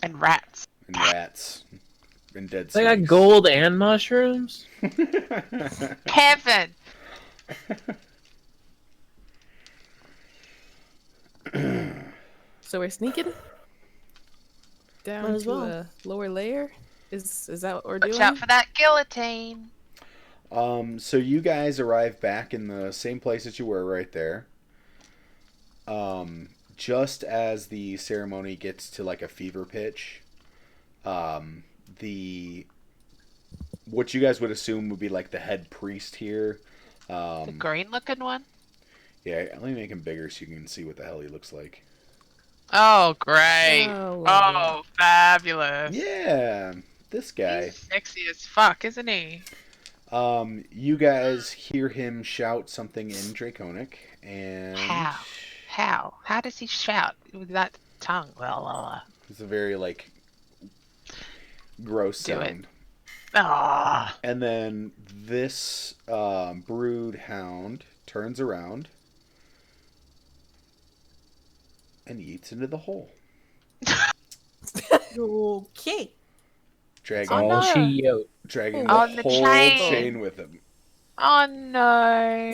Speaker 6: And rats.
Speaker 1: And rats. And dead snakes.
Speaker 2: They got gold and mushrooms?
Speaker 6: Heaven!
Speaker 4: So we're sneaking down to a lower layer? Is that what we're doing?
Speaker 6: Watch out for that guillotine!
Speaker 1: So you guys arrive back in the same place that you were right there. Just as the ceremony gets to like a fever pitch, what you guys would assume would be like the head priest here.
Speaker 6: The green looking one?
Speaker 1: Yeah, let me make him bigger so you can see what the hell he looks like.
Speaker 6: Oh, great.
Speaker 4: Oh, lovely.
Speaker 6: Oh, fabulous.
Speaker 1: Yeah, this guy.
Speaker 6: He's sexy as fuck, isn't he?
Speaker 1: You guys hear him shout something in Draconic, and
Speaker 6: How? How does he shout with that tongue? Well,
Speaker 1: it's a very gross
Speaker 6: do it.
Speaker 1: sound.
Speaker 6: Ah.
Speaker 1: And then this brood hound turns around and eats into the hole,
Speaker 5: Okay.
Speaker 1: dragging
Speaker 6: Oh,
Speaker 2: All
Speaker 6: no.
Speaker 2: she
Speaker 1: dragging
Speaker 6: On
Speaker 1: the
Speaker 6: the
Speaker 1: whole
Speaker 6: chain.
Speaker 1: chain with him.
Speaker 6: Oh no.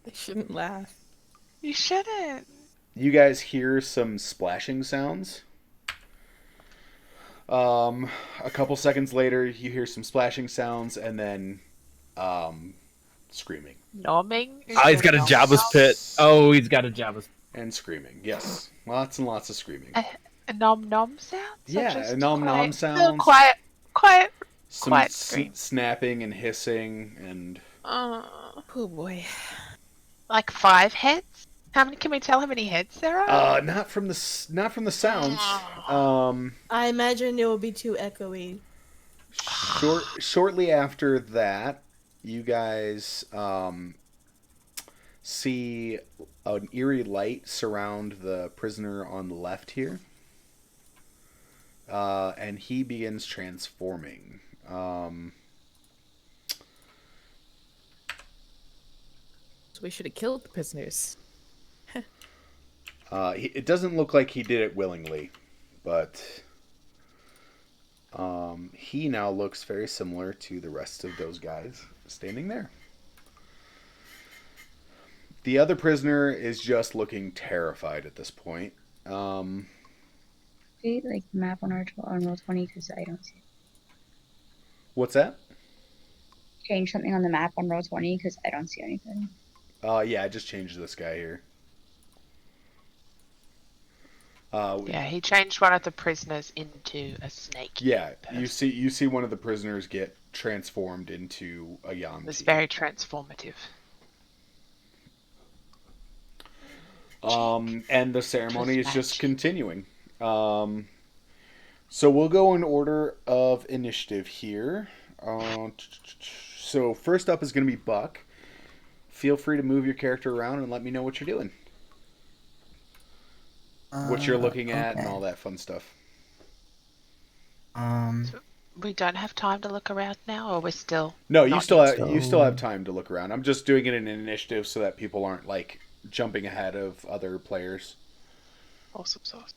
Speaker 4: They shouldn't laugh.
Speaker 6: You shouldn't.
Speaker 1: You guys hear some splashing sounds. A couple seconds later, you hear some splashing sounds, and then screaming
Speaker 6: Nomming?
Speaker 2: Oh, he's got a Jabba's pit. Oh, he's got a Jabba's.
Speaker 1: and screaming. Yes, lots and lots of screaming.
Speaker 6: A nom nom sound?
Speaker 1: Yeah, nom nom
Speaker 6: quiet,
Speaker 1: sounds.
Speaker 6: Quiet
Speaker 1: Some
Speaker 6: scream.
Speaker 1: snapping and hissing and
Speaker 6: Oh,
Speaker 4: Boy.
Speaker 6: like 5 heads? Can we tell how many heads there are?
Speaker 1: not from the sounds.
Speaker 5: I imagine it will be too echoey.
Speaker 1: Shortly after that, you guys see an eerie light surround the prisoner on the left here, and he begins transforming.
Speaker 4: So we should have killed the prisoners.
Speaker 1: It doesn't look like he did it willingly, but he now looks very similar to the rest of those guys standing there. The other prisoner is just looking terrified at this point.
Speaker 3: See, like the map on roll 20 because I don't see it.
Speaker 1: What's that?
Speaker 3: Change something on the map on roll 20 because I don't see anything.
Speaker 1: Yeah, I just changed this guy here.
Speaker 6: Yeah, he changed one of the prisoners into a snake.
Speaker 1: Yeah,
Speaker 6: person.
Speaker 1: you see one of the prisoners get transformed into a Yamti.
Speaker 6: It was very transformative.
Speaker 1: And the ceremony is just
Speaker 6: magic.
Speaker 1: continuing. So we'll go in order of initiative here. So first up is going to be Buck. Feel free to move your character around and let me know what you're doing. What you're looking at and all that fun stuff.
Speaker 6: We don't have time to look around now, or we're still.
Speaker 1: No, you
Speaker 6: not
Speaker 1: still
Speaker 6: yet?
Speaker 1: have, you still have time to look around. I'm just doing it in an initiative so that people aren't jumping ahead of other players.
Speaker 6: Awesome sauce.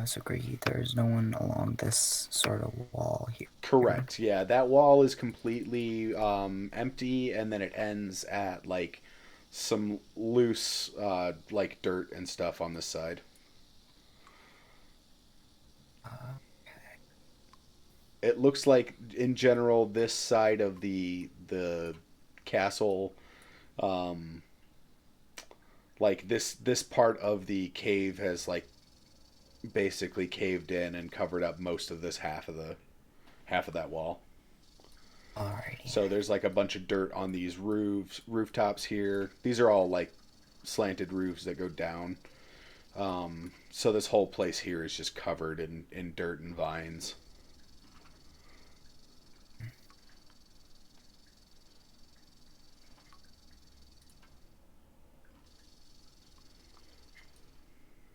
Speaker 8: So Grady, there's no one along this sort of wall here.
Speaker 1: Correct. Yeah, that wall is completely empty, and then it ends at some loose dirt and stuff on this side. It looks like, in general, this side of the castle, this part of the cave has basically caved in and covered up most of this half of that wall.
Speaker 8: Alrighty.
Speaker 1: So there's a bunch of dirt on these rooftops here. These are all slanted roofs that go down. So this whole place here is just covered in dirt and vines.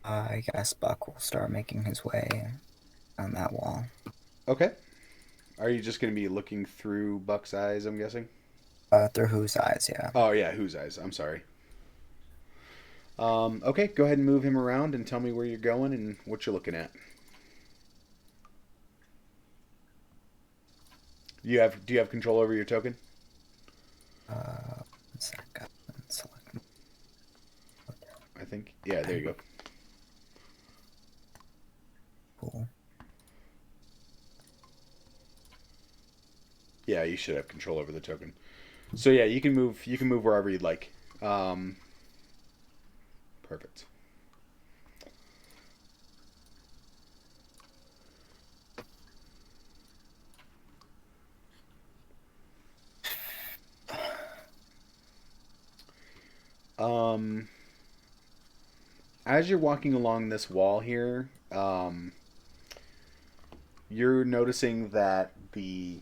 Speaker 8: I guess Buck will start making his way on that wall.
Speaker 1: Okay. Are you just going to be looking through Buck's eyes, I'm guessing?
Speaker 8: Through whose eyes, yeah.
Speaker 1: Oh, yeah, whose eyes? I'm sorry. Okay, go ahead and move him around and tell me where you're going and what you're looking at. Do you have control over your token?
Speaker 8: One sec. Select.
Speaker 1: I think. Yeah, there you go.
Speaker 8: Cool.
Speaker 1: Yeah, you should have control over the token. So yeah, you can move wherever you'd like. Perfect. as you're walking along this wall here, you're noticing that the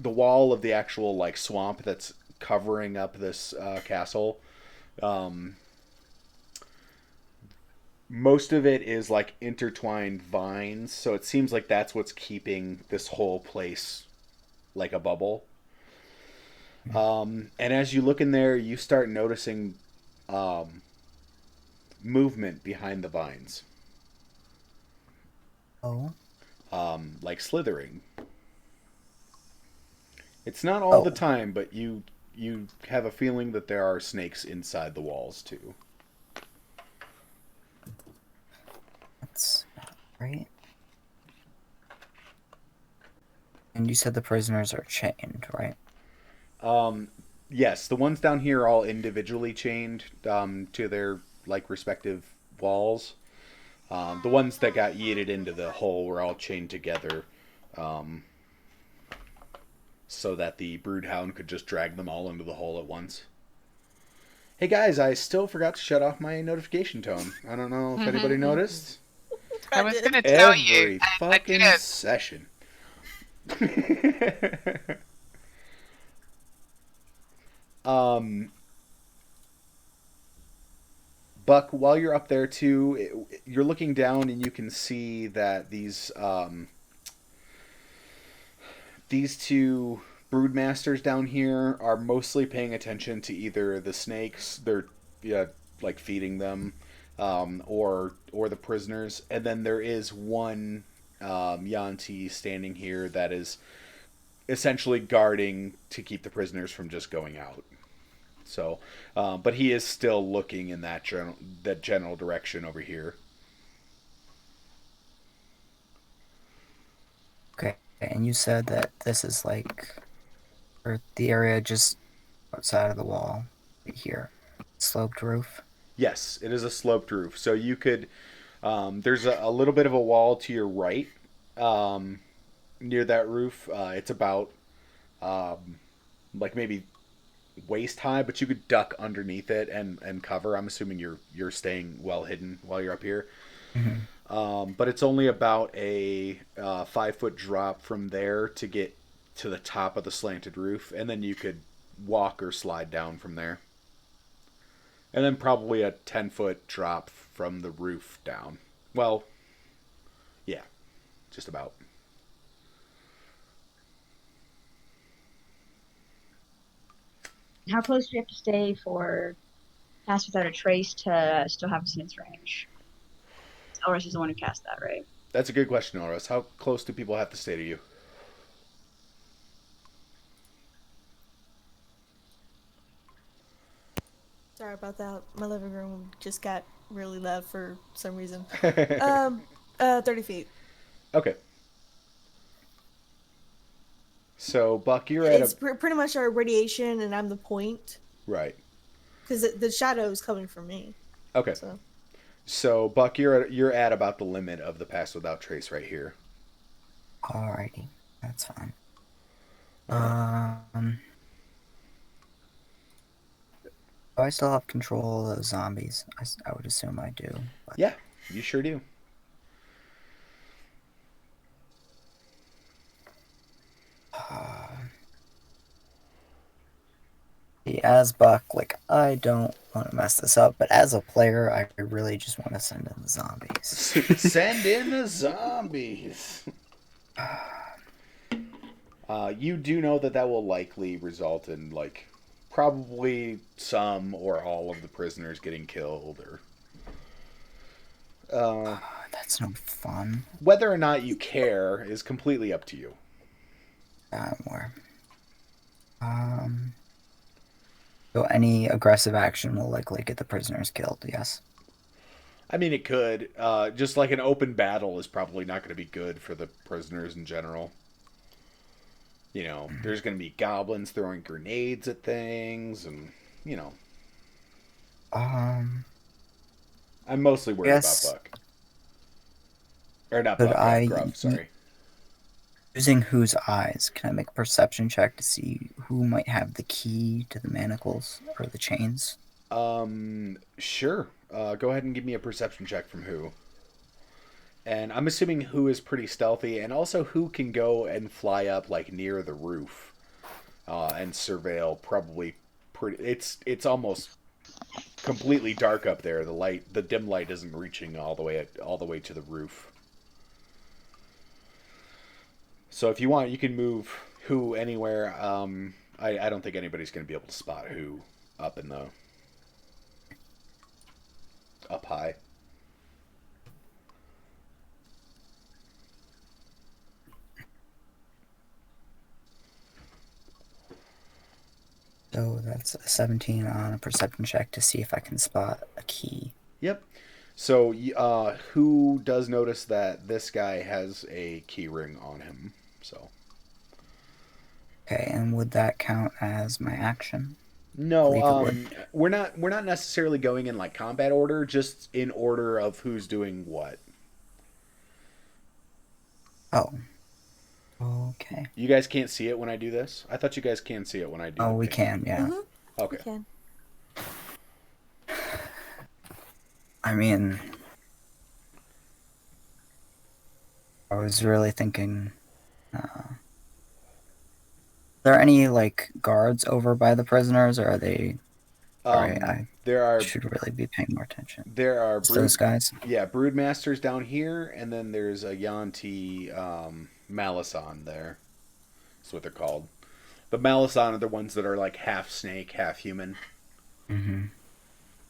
Speaker 1: wall of the actual like swamp that's covering up this castle, um, most of it is like intertwined vines, so it seems like that's what's keeping this whole place like a bubble. And as you look in there, you start noticing um, movement behind the vines,
Speaker 8: Oh.
Speaker 1: like slithering. It's not all the
Speaker 8: Oh.
Speaker 1: time, but you have a feeling that there are snakes inside the walls too.
Speaker 8: That's not right. And you said the prisoners are chained, right?
Speaker 1: Yes, the ones down here are all individually chained to their like respective walls. The ones that got yeeted into the hole were all chained together, um, so that the broodhound could just drag them all into the hole at once. Hey guys, I still forgot to shut off my notification tone. I don't know if anybody noticed.
Speaker 6: I was going to tell you.
Speaker 1: Every
Speaker 6: I
Speaker 1: fucking
Speaker 6: didn't.
Speaker 1: session. um, Buck, while you're up there too, you're looking down and you can see that these two broodmasters down here are mostly paying attention to either the snakes, they're yeah, like feeding them, or the prisoners, and then there is one Yanti standing here that is essentially guarding to keep the prisoners from just going out. So, but he is still looking in that general direction over here.
Speaker 8: Okay. And you said that this is like, or the area just outside of the wall, right here, sloped roof.
Speaker 1: Yes, it is a sloped roof, so you could. There's a little bit of a wall to your right, um, near that roof. It's about like maybe waist high, but you could duck underneath it and cover. I'm assuming you're staying well hidden while you're up here. But it's only about a 5 foot drop from there to get to the top of the slanted roof, and then you could walk or slide down from there. And then probably a 10-foot drop from the roof down. Well, yeah, just about.
Speaker 3: How close do you have to stay for Pass Without a Trace to still have us in its range? Elris is the one who cast that, right?
Speaker 1: That's a good question, Oris. How close do people have to stay to you?
Speaker 5: Sorry about that. My living room just got really loud for some reason. 30 feet.
Speaker 1: Okay. So, Buck, you're at
Speaker 5: It's pretty much our radiation, and I'm the point.
Speaker 1: Right.
Speaker 5: Because the shadow is coming from me.
Speaker 1: Okay. So, Buck, you're at about the limit of the Pass Without Trace right here.
Speaker 8: Alrighty, that's fine. Do I still have control of those zombies? I would assume I do. But...
Speaker 1: Yeah, you sure do.
Speaker 8: As Buck, like, I don't want to mess this up, but as a player, I really just want to send in the zombies.
Speaker 1: Send in the zombies. You do know that will likely result in, like, probably some or all of the prisoners getting killed, or...
Speaker 8: That's no fun.
Speaker 1: Whether or not you care is completely up to you.
Speaker 8: I'm aware. So any aggressive action will likely get the prisoners killed, yes?
Speaker 1: I mean, it could. Just like an open battle is probably not going to be good for the prisoners in general. You know, there's going to be goblins throwing grenades at things, and, you know.
Speaker 8: I'm
Speaker 1: mostly worried about Buck. Or not Buck, Gruff, sorry.
Speaker 8: Using whose eyes? Can I make a perception check to see who might have the key to the manacles or the chains?
Speaker 1: Sure. go ahead and give me a perception check from Who. And I'm assuming Who is pretty stealthy, and also Who can go and fly up like near the roof and surveil. Probably pretty. It's almost completely dark up there. The dim light isn't reaching all the way to the roof. So if you want, you can move Who anywhere. I don't think anybody's going to be able to spot Who up high.
Speaker 8: So that's a 17 on a perception check to see if I can spot a key.
Speaker 1: Yep. So Who does notice that this guy has a key ring on him. So.
Speaker 8: Okay, and would that count as my action?
Speaker 1: No, we're not necessarily going in like combat order, just in order of who's doing what.
Speaker 8: Oh. Okay.
Speaker 1: You guys can't see it when I do this? I thought you guys can see it when I do.
Speaker 8: Oh, we can, yeah.
Speaker 5: Mm-hmm.
Speaker 1: Okay.
Speaker 5: We can.
Speaker 8: I mean, I was really thinking, are there any like guards over by the prisoners, or are they? Sorry, I should really be paying more attention.
Speaker 1: There are
Speaker 8: those guys.
Speaker 1: Yeah, broodmasters down here, and then there's a Yanti Malison there. That's what they're called. The Malison are the ones that are like half snake, half human.
Speaker 8: Mm-hmm.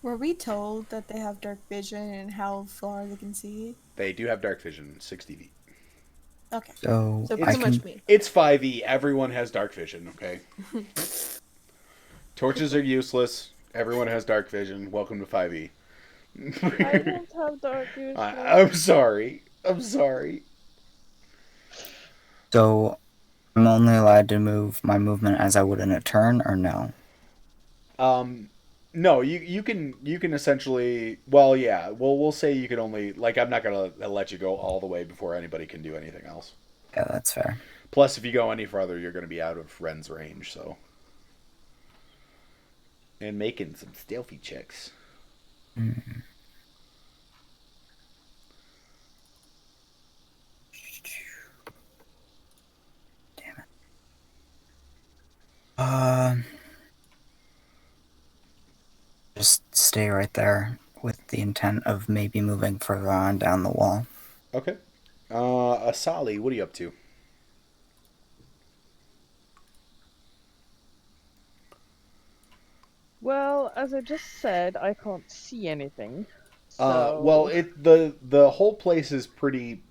Speaker 5: Were we told that they have dark vision and how far they can see?
Speaker 1: They do have dark vision, 60 feet.
Speaker 5: Okay.
Speaker 8: So
Speaker 5: pretty much me.
Speaker 1: It's 5e. Everyone has dark vision, okay? Torches are useless. Everyone has dark vision. Welcome to 5e.
Speaker 7: I don't have dark vision.
Speaker 1: I'm sorry.
Speaker 8: So I'm only allowed to move my movement as I would in a turn, or no?
Speaker 1: No, you can essentially, well, yeah, we'll say you can only, like, I'm not gonna let you go all the way before anybody can do anything else.
Speaker 8: Yeah, that's fair.
Speaker 1: Plus, if you go any further, you're gonna be out of Ren's range, so. And making some stealthy checks.
Speaker 8: Mm. Damn it. Just stay right there with the intent of maybe moving further on down the wall.
Speaker 1: Okay. Asali, what are you up to?
Speaker 7: Well, as I just said, I can't see anything. So...
Speaker 1: Well, the whole place is pretty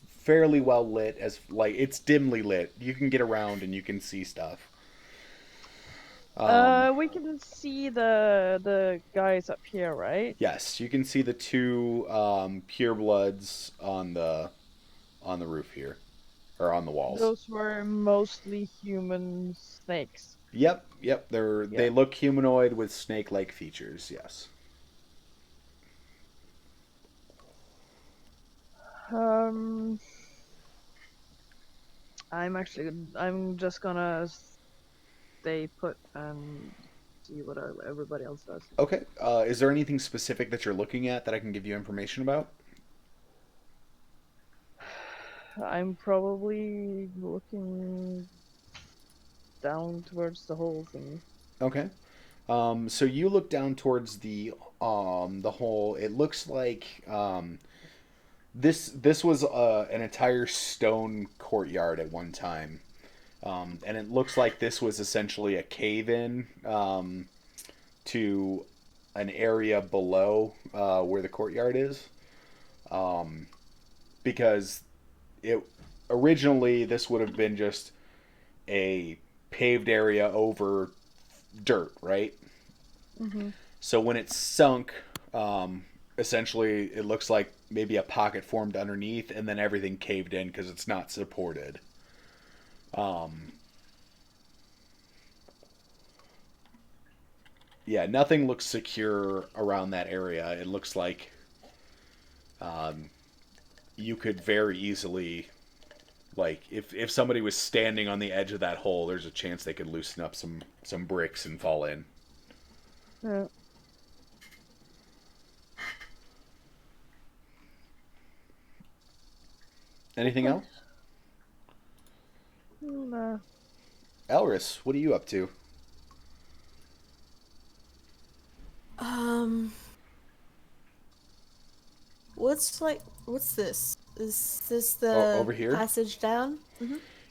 Speaker 1: fairly well lit, as like it's dimly lit. You can get around and you can see stuff.
Speaker 7: We can see the guys up here, right?
Speaker 1: Yes, you can see the two purebloods on the roof here, or on the walls.
Speaker 7: Those were mostly human snakes.
Speaker 1: Yep. They look humanoid with snake-like features. Yes.
Speaker 7: I'm just gonna stay put and see what everybody else does.
Speaker 1: Okay. Is there anything specific that you're looking at that I can give you information about?
Speaker 7: I'm probably looking down towards the whole thing.
Speaker 1: Okay. So you look down towards the hole. It looks like this was an entire stone courtyard at one time, and it looks like this was essentially a cave-in to an area below where the courtyard is, because originally this would have been just a paved area over dirt, right?
Speaker 7: Mm-hmm.
Speaker 1: So when it's sunk, essentially it looks like maybe a pocket formed underneath, and then everything caved in because it's not supported. Yeah, nothing looks secure around that area. It looks like you could very easily, like, if somebody was standing on the edge of that hole, there's a chance they could loosen up some bricks and fall in.
Speaker 7: Yeah.
Speaker 1: Anything else?
Speaker 7: Nah.
Speaker 1: Elris, what are you up to?
Speaker 5: What's this? Is this
Speaker 1: Over
Speaker 5: the
Speaker 1: here?
Speaker 5: passage down?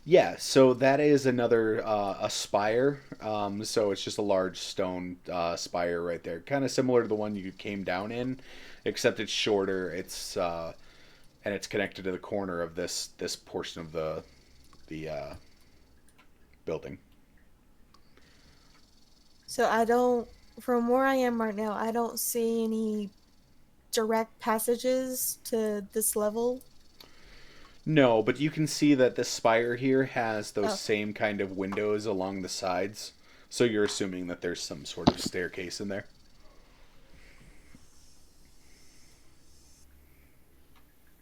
Speaker 1: Yeah, so that is another a spire. So it's just a large stone spire right there, kind of similar to the one you came down in, except it's shorter. And it's connected to the corner of this portion of the building.
Speaker 5: So from where I am right now, I don't see any direct passages to this level.
Speaker 1: No, but you can see that this spire here has those same kind of windows along the sides. So you're assuming that there's some sort of staircase in there.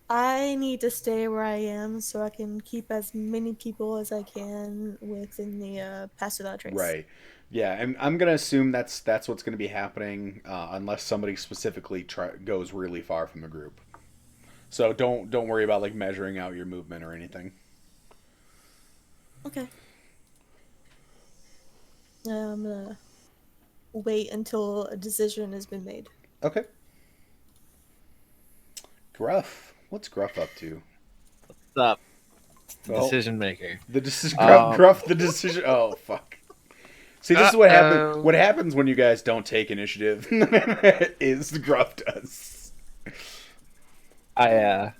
Speaker 5: I need to stay where I am so I can keep as many people as I can within the pass without trace.
Speaker 1: Right. Yeah, and I'm gonna assume that's what's gonna be happening unless somebody specifically goes really far from the group. So don't worry about like measuring out your movement or anything.
Speaker 5: Okay. I'm gonna wait until a decision has been made.
Speaker 1: Okay. Gruff, what's Gruff up to?
Speaker 2: What's up? Decision maker.
Speaker 1: Gruff, the decision. Oh fuck. See, this is what happens. What happens when you guys don't take initiative is Gruff does.
Speaker 2: I'm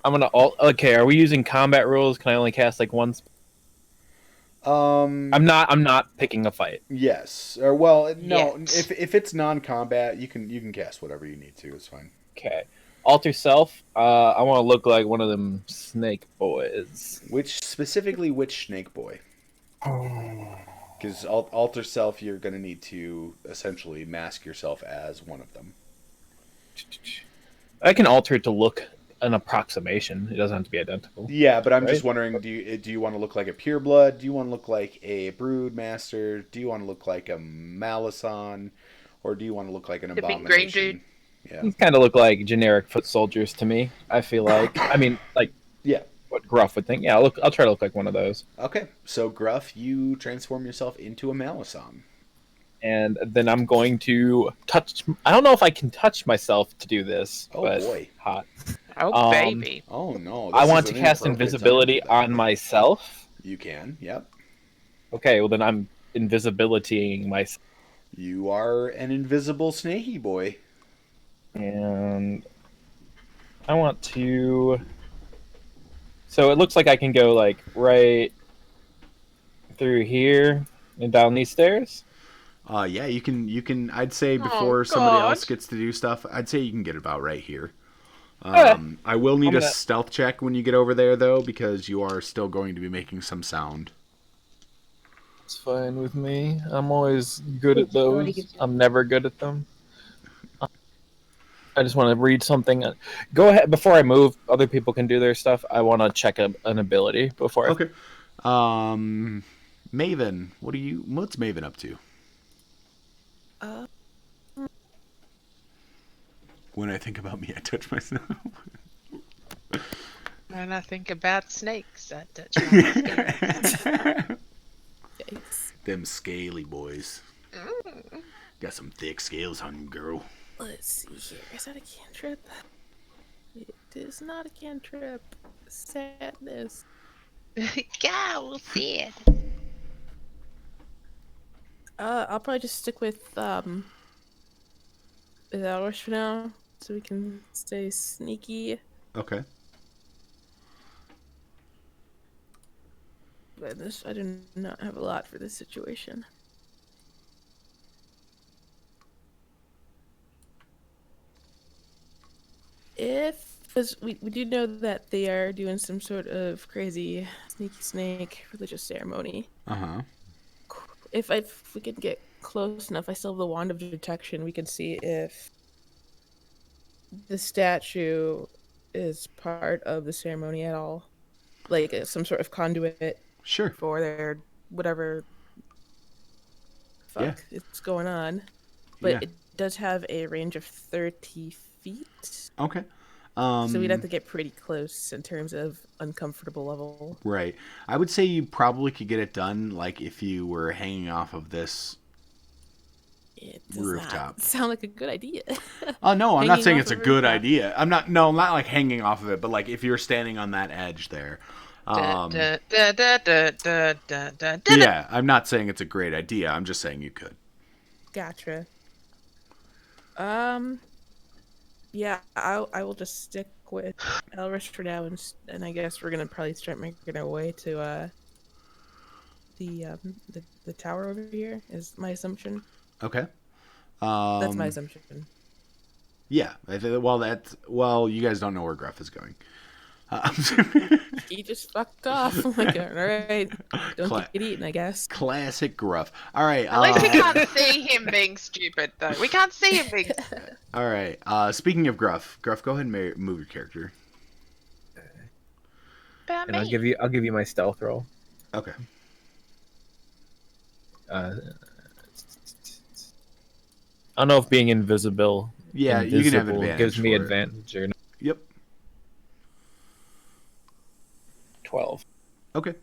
Speaker 2: gonna okay, are we using combat rules? Can I only cast like once? I'm not picking a fight.
Speaker 1: Yes. Or well, no. If it's non-combat, you can cast whatever you need to. It's fine.
Speaker 2: Okay. Alter self. I want to look like one of them snake boys.
Speaker 1: Which snake boy? Because alter self, you're gonna need to essentially mask yourself as one of them.
Speaker 2: I can alter it to look an approximation. It doesn't have to be identical.
Speaker 1: Yeah, but I'm just wondering, do you want to look like a pureblood? Do you want to look like a broodmaster? Do you want to look like a Malison? Or do you want to look like an abomination?
Speaker 6: Big green dude.
Speaker 1: Yeah.
Speaker 2: These kind of look like generic foot soldiers to me. I feel like. I mean, like,
Speaker 1: yeah,
Speaker 2: what Gruff would think. Yeah, I'll try to look like one of those.
Speaker 1: Okay, so Gruff, you transform yourself into a Malison.
Speaker 2: And then I'm going to touch. I don't know if I can touch myself to do this.
Speaker 1: Oh
Speaker 2: but
Speaker 1: boy!
Speaker 2: Hot.
Speaker 6: Oh baby!
Speaker 1: Oh no!
Speaker 2: I want to cast invisibility on myself.
Speaker 1: You can. Yep.
Speaker 2: Okay. Well, then I'm invisibilitying myself.
Speaker 1: You are an invisible snaky boy.
Speaker 2: And I want to. So it looks like I can go like right through here and down these stairs.
Speaker 1: Yeah, you can. I'd say before somebody else gets to do stuff, I'd say you can get about right here. I will need a stealth check when you get over there, though, because you are still going to be making some sound.
Speaker 2: It's fine with me. I'm always good at those. I'm never good at them. I just want to read something. Go ahead. Before I move, other people can do their stuff. I want to check an ability before.
Speaker 1: Okay. Maven, what's Maven up to? When I think about me, I touch myself.
Speaker 6: When I think about snakes, I touch myself.
Speaker 1: Them scaly boys. Got some thick scales on you, girl.
Speaker 4: Let's see here. Is that a cantrip? It is not a cantrip. Sadness.
Speaker 6: God, we'll see it.
Speaker 4: I'll probably just stick with Elris for now, so we can stay sneaky.
Speaker 1: Okay.
Speaker 4: But I do not have a lot for this situation. Because we do know that they are doing some sort of crazy sneaky snake religious ceremony.
Speaker 1: Uh-huh.
Speaker 4: If we can get close enough, I still have the wand of detection. We can see if the statue is part of the ceremony at all, like some sort of conduit.
Speaker 1: Sure.
Speaker 4: For their whatever it's going on, but it does have a range of 30 feet.
Speaker 1: Okay.
Speaker 4: So we'd have to get pretty close in terms of uncomfortable level.
Speaker 1: Right. I would say you probably could get it done, like, if you were hanging off of this
Speaker 4: It does
Speaker 1: rooftop.
Speaker 4: not sound like a good idea.
Speaker 1: Oh, no, I'm not
Speaker 4: Hanging
Speaker 1: saying
Speaker 4: off
Speaker 1: it's a
Speaker 4: a
Speaker 1: good
Speaker 4: rooftop.
Speaker 1: idea. I'm not like hanging off of it, but like if you're standing on that edge there. Yeah, I'm not saying it's a great idea. I'm just saying you could.
Speaker 4: Gotcha. Yeah, I will just stick with Elrish for now, and I guess we're gonna probably start making our way to the tower over here. Is my assumption.
Speaker 1: Okay.
Speaker 4: That's my assumption.
Speaker 1: Yeah. Well, you guys don't know where Gruff is going.
Speaker 4: He just fucked off. Like, all right, don't get eaten, I guess.
Speaker 1: Classic Gruff. All right.
Speaker 6: At least we can't see him being stupid, though. We can't see him being stupid.
Speaker 1: All right. Speaking of Gruff, go ahead and move your character.
Speaker 2: And I'll give you my stealth roll.
Speaker 1: Okay.
Speaker 2: I don't know if being invisible.
Speaker 1: Yeah, you can have advantage.
Speaker 2: Gives me advantage or not.
Speaker 1: Yep.
Speaker 2: 12.
Speaker 1: Okay.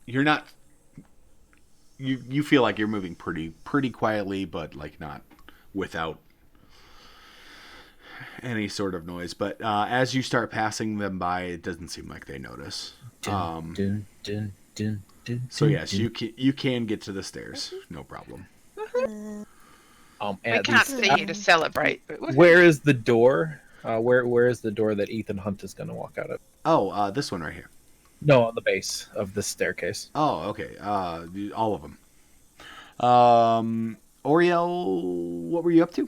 Speaker 1: You're not. You feel like you're moving pretty quietly, but like not without any sort of noise. But as you start passing them by, it doesn't seem like they notice. So yes, you can get to the stairs, no problem.
Speaker 6: We can't see you to celebrate. But
Speaker 2: where is the door? Where is the door that Ethan Hunt is going to walk out of?
Speaker 1: Oh, this one right here.
Speaker 2: No, on the base of the staircase.
Speaker 1: Oh, okay. All of them. Oriel, what were you up to?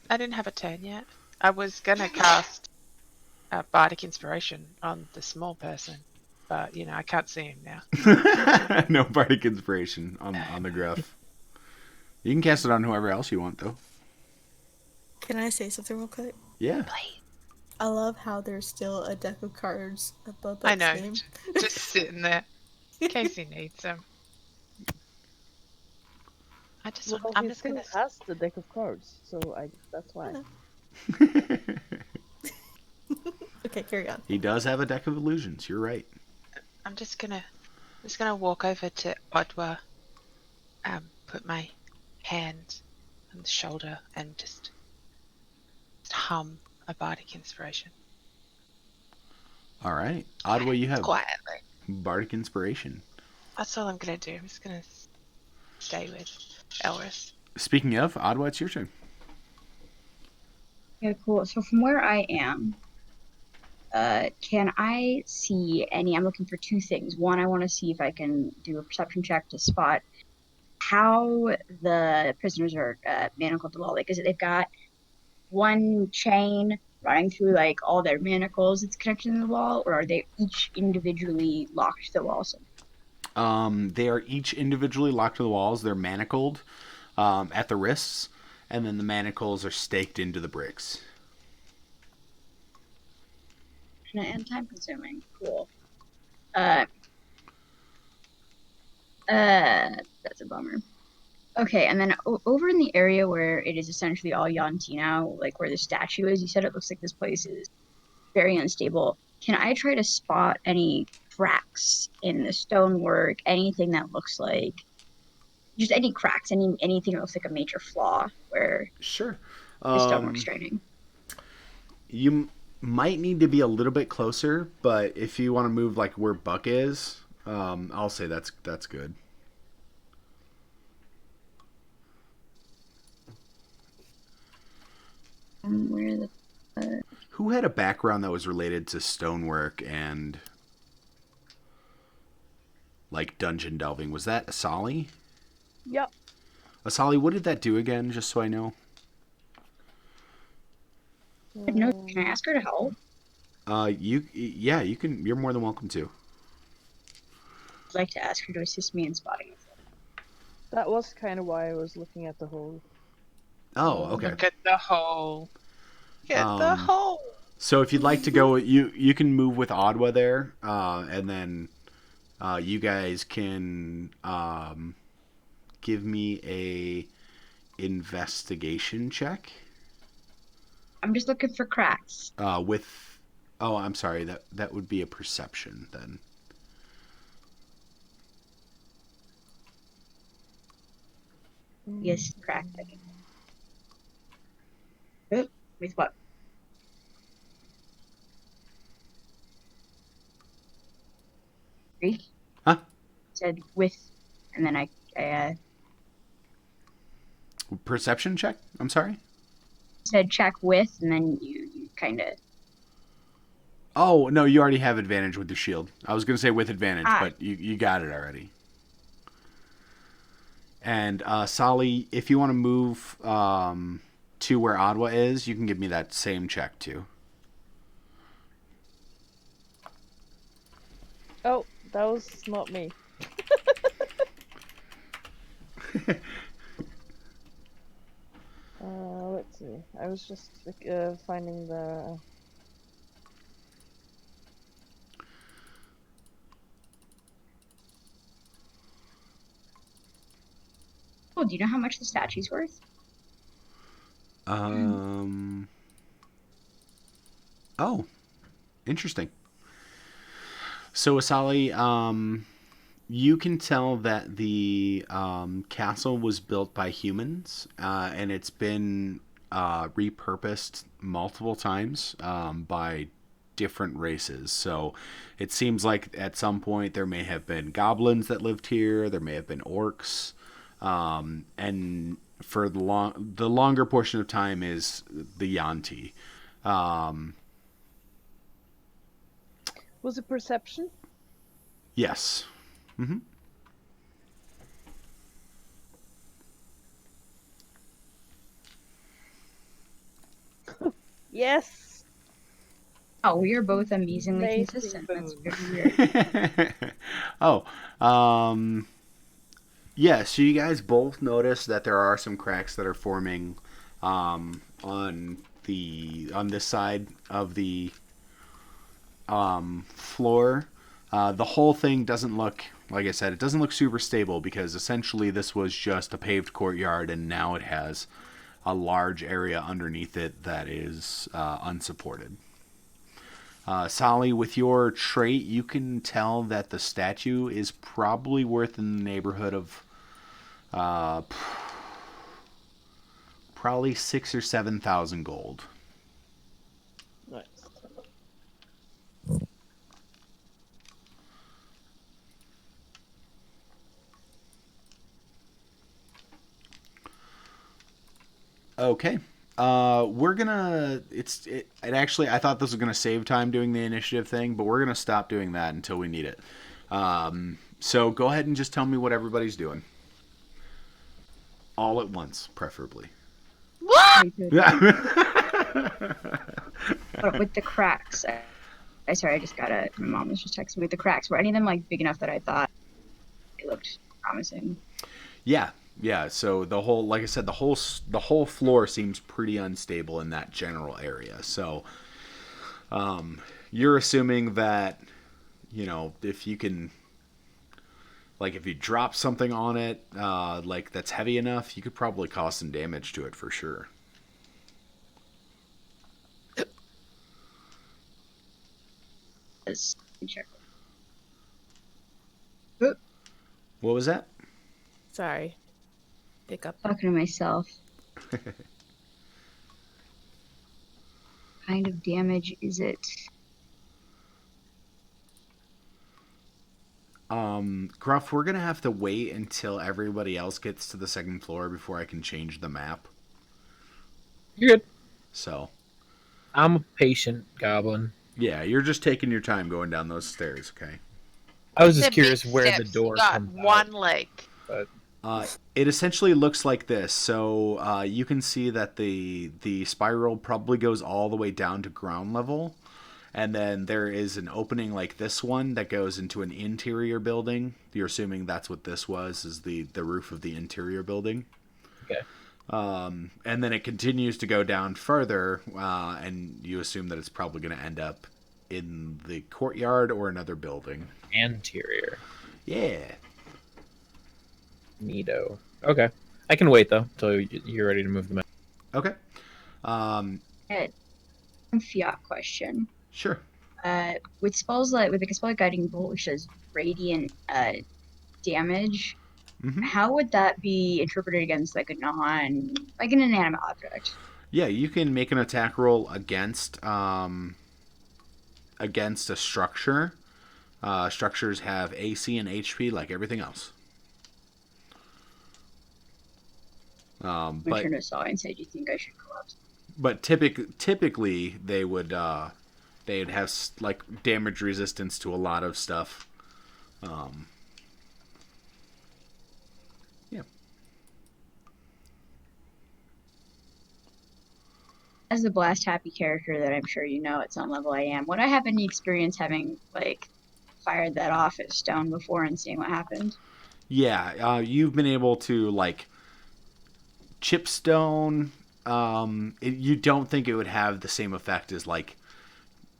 Speaker 6: I didn't have a turn yet. I was gonna cast Bardic Inspiration on the small person, but I can't see him now.
Speaker 1: No Bardic Inspiration on the Gruff. You can cast it on whoever else you want, though.
Speaker 5: Can I say something real quick?
Speaker 1: Yeah.
Speaker 6: Please.
Speaker 5: I love how there's still a deck of cards above that
Speaker 6: I know,
Speaker 5: name.
Speaker 6: just sitting there in case he needs them. I'm just gonna
Speaker 7: has the deck of cards, so that's why.
Speaker 5: Okay, carry on.
Speaker 1: He does have a deck of illusions. You're right.
Speaker 6: I'm just gonna walk over to Odwa, put my hand on the shoulder and just hum a Bardic Inspiration.
Speaker 1: All right. Odwa, you have
Speaker 6: Quietly.
Speaker 1: Bardic Inspiration.
Speaker 6: That's all I'm gonna do. I'm just gonna stay with Elris.
Speaker 1: Speaking of, Odwa, it's your turn.
Speaker 3: Yeah, cool. So from where I am, can I see any? I'm looking for two things. One, I want to see if I can do a perception check to spot how the prisoners are manacled to the wall. Like, is it they've got one chain running through like all their manacles that's connected to the wall, or are they each individually locked to the wall?
Speaker 1: They are each individually locked to the walls. They're manacled at the wrists, and then the manacles are staked into the bricks.
Speaker 3: And time consuming. Cool. That's a bummer. Okay, and then over in the area where it is essentially all Yanti now, like where the statue is, you said it looks like this place is very unstable. Can I try to spot any cracks in the stonework, anything that looks like just any cracks, anything that looks like a major flaw where
Speaker 1: sure
Speaker 3: the stonework's straining?
Speaker 1: You might need to be a little bit closer, but if you want to move like where Buck is, I'll say that's good.
Speaker 3: Where the
Speaker 1: Who had a background that was related to stonework and like dungeon delving? Was that Asali?
Speaker 7: Yep.
Speaker 1: Asali, what did that do again, just so I know?
Speaker 3: No, can I ask her to help?
Speaker 1: You can. You're more than welcome to.
Speaker 3: I'd like to ask her to assist me in spotting it.
Speaker 7: That was kind of why I was looking at the hole.
Speaker 1: Oh, okay.
Speaker 6: Look at the hole. Get the hole.
Speaker 1: So if you'd like to go, you can move with Odwa there, and then you guys can give me a investigation check.
Speaker 3: I'm just looking for cracks.
Speaker 1: I'm sorry. That would be a perception then.
Speaker 3: Yes, crack. Oh, with what? Three?
Speaker 1: Huh?
Speaker 3: Said with, and then I
Speaker 1: Perception check? I'm sorry?
Speaker 3: said check with, and then you kind of...
Speaker 1: Oh, no, you already have advantage with your shield. I was going to say with advantage, but you got it already. And, Sally, if you want to move to where Adwa is, you can give me that same check, too.
Speaker 7: Oh, that was not me. Let's see. I was just finding the...
Speaker 3: Oh, do you know how much the statue's worth?
Speaker 1: Oh, interesting. So, Asali, you can tell that the castle was built by humans, and it's been repurposed multiple times by different races. So it seems like at some point there may have been goblins that lived here, there may have been orcs, and for the longer portion of time is the Yanti.
Speaker 7: Was it perception?
Speaker 1: Yes. Mm-hmm.
Speaker 7: Yes.
Speaker 3: Oh, we are both amazingly
Speaker 7: Amazing
Speaker 3: consistent.
Speaker 7: boon.
Speaker 3: That's very weird.
Speaker 1: Yeah, so you guys both notice that there are some cracks that are forming on this side of the floor. The whole thing doesn't look, like I said, it doesn't look super stable because essentially this was just a paved courtyard and now it has a large area underneath it that is unsupported. Sally, with your trait, you can tell that the statue is probably worth in the neighborhood of probably 6,000 or 7,000 gold.
Speaker 7: Nice.
Speaker 1: Okay. We're gonna. It actually. I thought this was gonna save time doing the initiative thing, but we're gonna stop doing that until we need it. So go ahead and just tell me what everybody's doing. All at once, preferably.
Speaker 6: What?
Speaker 3: But with the cracks, sorry, I just got my mom was just texting me with the cracks. Were any of them like big enough that I thought it looked promising?
Speaker 1: Yeah. So the whole, like I said, the whole floor seems pretty unstable in that general area. So, you're assuming that, if you can, like, if you drop something on it, like that's heavy enough, you could probably cause some damage to it for sure. What was that?
Speaker 4: Sorry. Hiccup.
Speaker 3: Talking to myself. Kind of damage is it?
Speaker 1: Gruff, we're gonna have to wait until everybody else gets to the second floor before I can change the map.
Speaker 2: You're good.
Speaker 1: So,
Speaker 2: I'm a patient goblin.
Speaker 1: yeah, you're just taking your time going down those stairs, okay?
Speaker 2: I was just
Speaker 6: They're
Speaker 2: curious
Speaker 6: big
Speaker 2: where the
Speaker 6: steps.
Speaker 2: door
Speaker 6: You got
Speaker 2: comes
Speaker 6: one
Speaker 2: out.
Speaker 6: leg.
Speaker 2: But
Speaker 1: It essentially looks like this. So you can see that the spiral probably goes all the way down to ground level, and then there is an opening like this one that goes into an interior building. You're assuming that's what this was, is the roof of the interior building.
Speaker 2: okay.
Speaker 1: And then it continues to go down further, and you assume that it's probably going to end up in the courtyard or another building.
Speaker 2: Anterior.
Speaker 1: Yeah.
Speaker 2: Neato. Okay. I can wait though until you're ready to move the map.
Speaker 1: Okay.
Speaker 3: Fiat question.
Speaker 1: Sure.
Speaker 3: With spells with the spell like Guiding Bolt, which does radiant damage, how would that be interpreted against like an inanimate object?
Speaker 1: Yeah, you can make an attack roll against a structure. Structures have AC and HP like everything else.
Speaker 3: But turn to Saw and say, "Do you think I should collapse?"
Speaker 1: But typically they would they'd have like damage resistance to a lot of stuff. Yeah.
Speaker 3: As the blast happy character that I'm sure you know at some level I am, would I have any experience having like fired that off at stone before and seeing what happened?
Speaker 1: Yeah, you've been able to like chip stone. You don't think it would have the same effect as like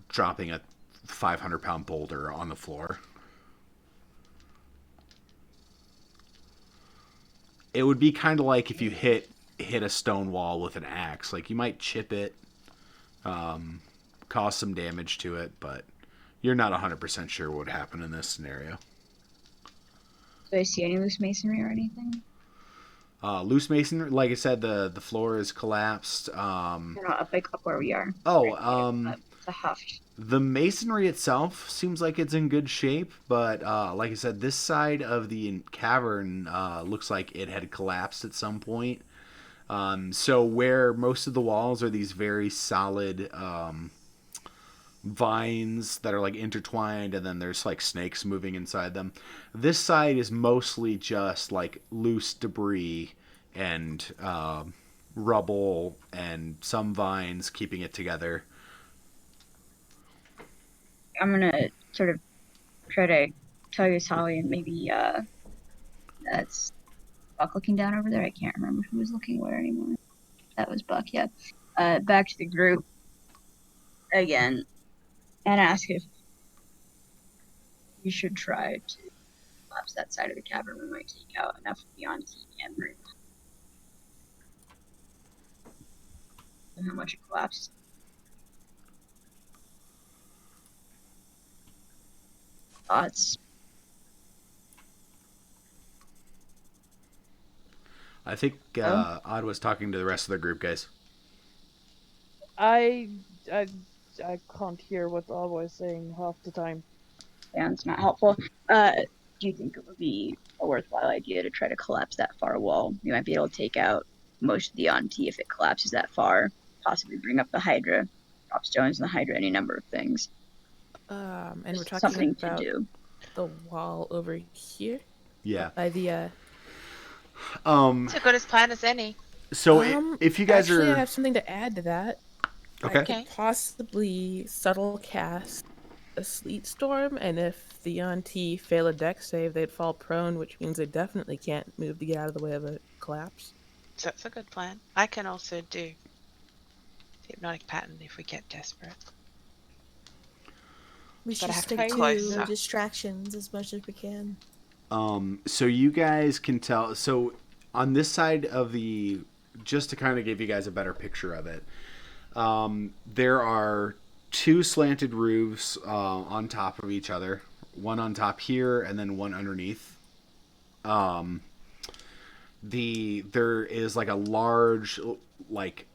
Speaker 1: dropping a 500-pound boulder on the floor. It would be kind of like if you hit a stone wall with an axe. Like you might chip it, cause some damage to it, but you're not 100% sure what would happen in this scenario.
Speaker 3: Do I see any loose masonry or anything?
Speaker 1: Loose masonry, like I said, the floor is collapsed.
Speaker 3: Up where we are. It's a huft.
Speaker 1: The masonry itself seems like it's in good shape, but like I said, this side of the cavern looks like it had collapsed at some point. So where most of the walls are these very solid vines that are like intertwined, and then there's like snakes moving inside them. This side is mostly just like loose debris and rubble and some vines keeping it together.
Speaker 3: I'm gonna sort of try to tell you, Holly, and maybe that's Buck looking down over there. I can't remember who was looking where anymore. That was Buck, yeah. Back to the group again, and ask if we should try to collapse that side of the cavern. We might take out enough beyond heat and room. And how much it collapses. Thoughts?
Speaker 1: I think Odd was talking to the rest of the group, guys.
Speaker 7: I can't hear what Odd was saying half the time.
Speaker 3: Sounds not helpful. Do you think it would be a worthwhile idea to try to collapse that far wall? You might be able to take out most of the Auntie if it collapses that far. Possibly bring up the Hydra, drop stones in the Hydra, any number of things.
Speaker 4: And we're talking
Speaker 3: something
Speaker 4: about
Speaker 3: to do.
Speaker 4: The wall over here.
Speaker 1: Yeah.
Speaker 4: By the
Speaker 6: it's as good a plan as any.
Speaker 1: So if you guys
Speaker 4: actually, I have something to add to that.
Speaker 1: Okay.
Speaker 4: I could possibly subtle cast a sleet storm, and if the Auntie fail a dex save, they'd fall prone, which means they definitely can't move to get out of the way of a collapse.
Speaker 6: So that's a good plan. I can also do hypnotic pattern if we get desperate.
Speaker 5: We should stick to distractions as much as we can.
Speaker 1: So you guys can tell. So on this side of the, just to kind of give you guys a better picture of it, there are two slanted roofs on top of each other. One on top here, and then one underneath. There is like a large, like,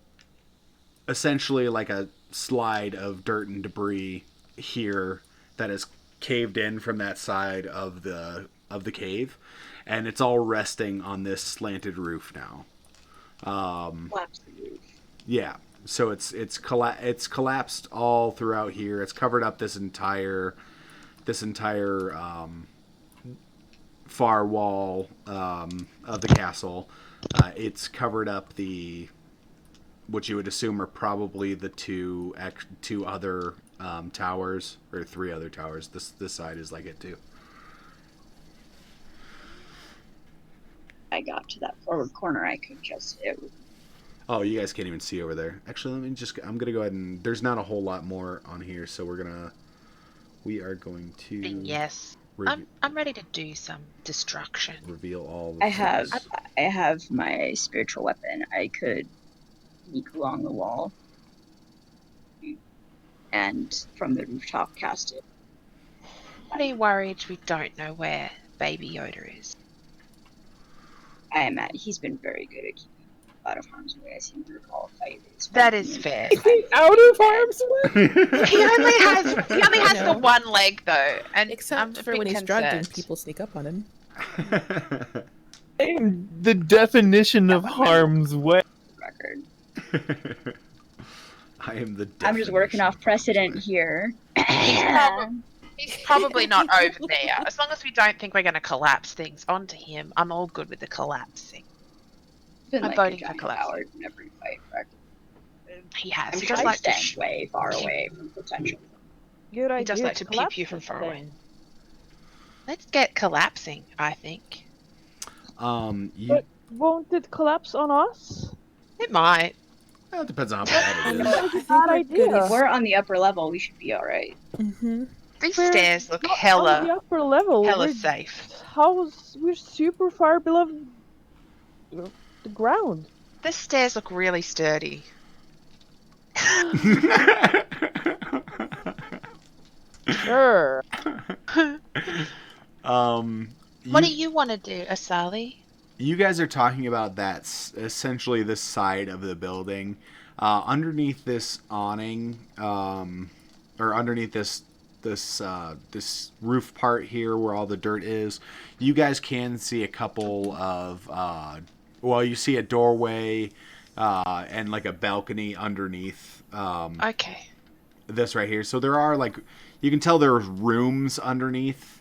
Speaker 1: essentially like a slide of dirt and debris here that is caved in from that side of the cave, and it's all resting on this slanted roof now. Yeah, so it's collapsed all throughout here. It's covered up this entire far wall of the castle. It's covered up what you would assume are probably the two other towers, or three other towers. This side is like it too.
Speaker 3: I got to that forward corner, I could just
Speaker 1: Oh, you guys can't even see over there. Actually, I'm gonna go ahead and there's not a whole lot more on here, so we are going to
Speaker 6: yes. I'm ready to do some destruction.
Speaker 1: Reveal all.
Speaker 3: I have my spiritual weapon. I could sneak along the wall and from the rooftop cast it.
Speaker 6: Are you worried we don't know where Baby Yoda is?
Speaker 3: I am at. He's been very good at keeping out of harm's way. I seem to recall a fight.
Speaker 6: That is fair.
Speaker 7: Is he out of harm's way?
Speaker 6: He only has the one leg though, and
Speaker 4: except for when he's drugged and people sneak up on him.
Speaker 2: The definition of harm's way.
Speaker 3: Record.
Speaker 1: I am the.
Speaker 3: I'm just working off precedent here.
Speaker 6: He's probably not over there. As long as we don't think we're going to collapse things onto him, I'm all good with the collapsing. I'm voting for collapsing.
Speaker 3: In every fight, correct?
Speaker 6: He has.
Speaker 3: I'm
Speaker 6: He
Speaker 3: just
Speaker 6: does like to
Speaker 3: way far away from potential.
Speaker 7: Good idea.
Speaker 6: He does like to peep
Speaker 7: collapse
Speaker 6: you from far away.
Speaker 7: thing.
Speaker 6: Let's get collapsing, I think.
Speaker 7: But won't it collapse on us?
Speaker 6: It might.
Speaker 1: Well, it depends on how bad it is.
Speaker 7: That's a bad idea.
Speaker 3: If we're on the upper level, we should be alright.
Speaker 4: Mm-hmm.
Speaker 6: These
Speaker 7: We're
Speaker 6: stairs look
Speaker 7: not on the
Speaker 6: hella
Speaker 7: upper level. We're
Speaker 6: safe.
Speaker 7: we're super far below the ground.
Speaker 6: The stairs look really sturdy.
Speaker 7: Sure.
Speaker 6: What do you want to do, Asali?
Speaker 1: You guys are talking about essentially this side of the building. Underneath this awning, or underneath this roof part here where all the dirt is, you guys can see a couple of you see a doorway and like a balcony underneath
Speaker 6: Okay.
Speaker 1: this right here. So there are you can tell there's rooms underneath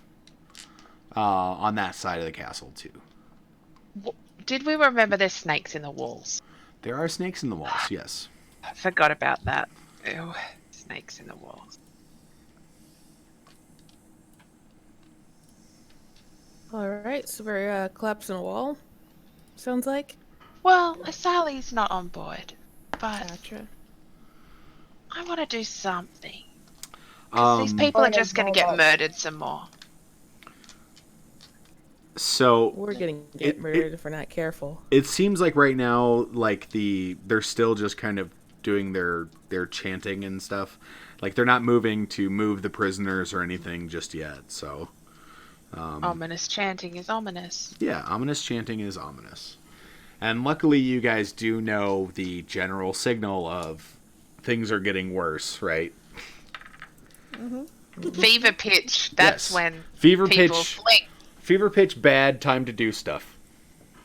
Speaker 1: on that side of the castle too.
Speaker 6: Did we remember there's snakes in the walls?
Speaker 1: There are snakes in the walls, yes.
Speaker 6: I forgot about that. Ew, snakes in the walls.
Speaker 4: Alright, so we're collapsing a wall. Sounds like.
Speaker 6: Well, Asali's not on board, but
Speaker 4: Gotcha.
Speaker 6: I want to do something. Because these people are just going to get murdered some more.
Speaker 1: So
Speaker 4: We're gonna get murdered if we're not careful.
Speaker 1: it seems like right now, they're still just kind of doing their chanting and stuff. Like they're not moving to move the prisoners or anything just yet. So
Speaker 6: Ominous chanting is ominous.
Speaker 1: yeah, ominous chanting is ominous. And luckily, you guys do know the general signal of things are getting worse, right?
Speaker 6: Mm-hmm. Fever pitch. That's
Speaker 1: Yes.
Speaker 6: when
Speaker 1: Fever
Speaker 6: people
Speaker 1: pitch.
Speaker 6: fling.
Speaker 1: Fever pitch, bad time to do stuff.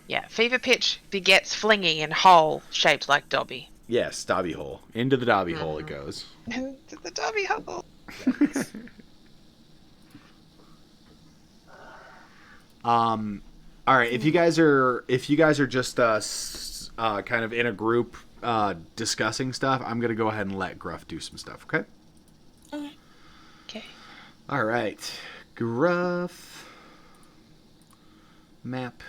Speaker 6: Yeah, fever pitch begets flinging in hole shaped like Dobby.
Speaker 1: Yes, Dobby hole. Into the Dobby hole it goes.
Speaker 6: To the Dobby hole.
Speaker 1: All right. If you guys are just kind of in a group discussing stuff, I'm gonna go ahead and let Gruff do some stuff. Okay.
Speaker 6: Okay.
Speaker 1: All right, Gruff. Map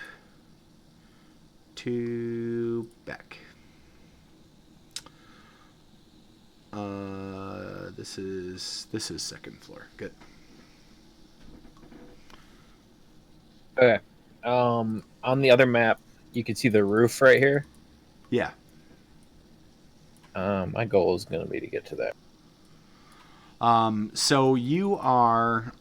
Speaker 1: to back. This is second floor. Good.
Speaker 2: Okay. On the other map, you can see the roof right here.
Speaker 1: Yeah.
Speaker 2: My goal is going to be to get to that.
Speaker 1: So you are.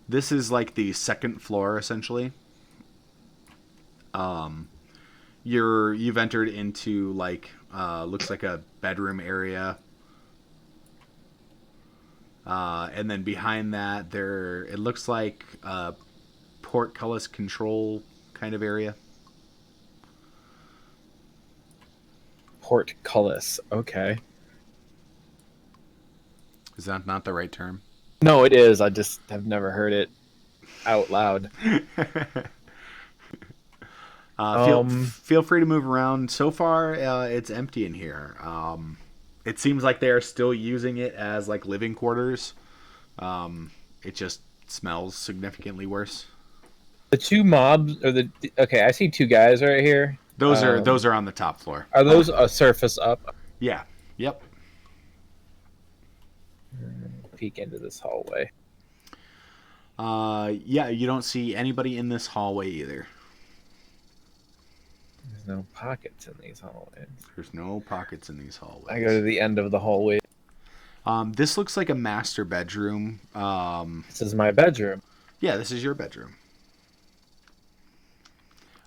Speaker 1: This is like the second floor, essentially. You've entered into looks like a bedroom area. And then behind that, it looks like a portcullis control kind of area.
Speaker 2: Portcullis, okay.
Speaker 1: Is that not the right term?
Speaker 2: No, it is. I just have never heard it out loud.
Speaker 1: Feel free to move around. So far, it's empty in here. It seems like they are still using it as living quarters. It just smells significantly worse.
Speaker 2: The two mobs, okay, I see two guys right here.
Speaker 1: Those are on the top floor.
Speaker 2: Are those a surface up?
Speaker 1: Yeah. Yep.
Speaker 2: Peek into this hallway.
Speaker 1: Yeah, you don't see anybody in this hallway either.
Speaker 2: There's no pockets in these hallways.
Speaker 1: There's no pockets in these hallways.
Speaker 2: I go to the end of the hallway.
Speaker 1: This looks like a master bedroom.
Speaker 2: This is my bedroom.
Speaker 1: Yeah, this is your bedroom.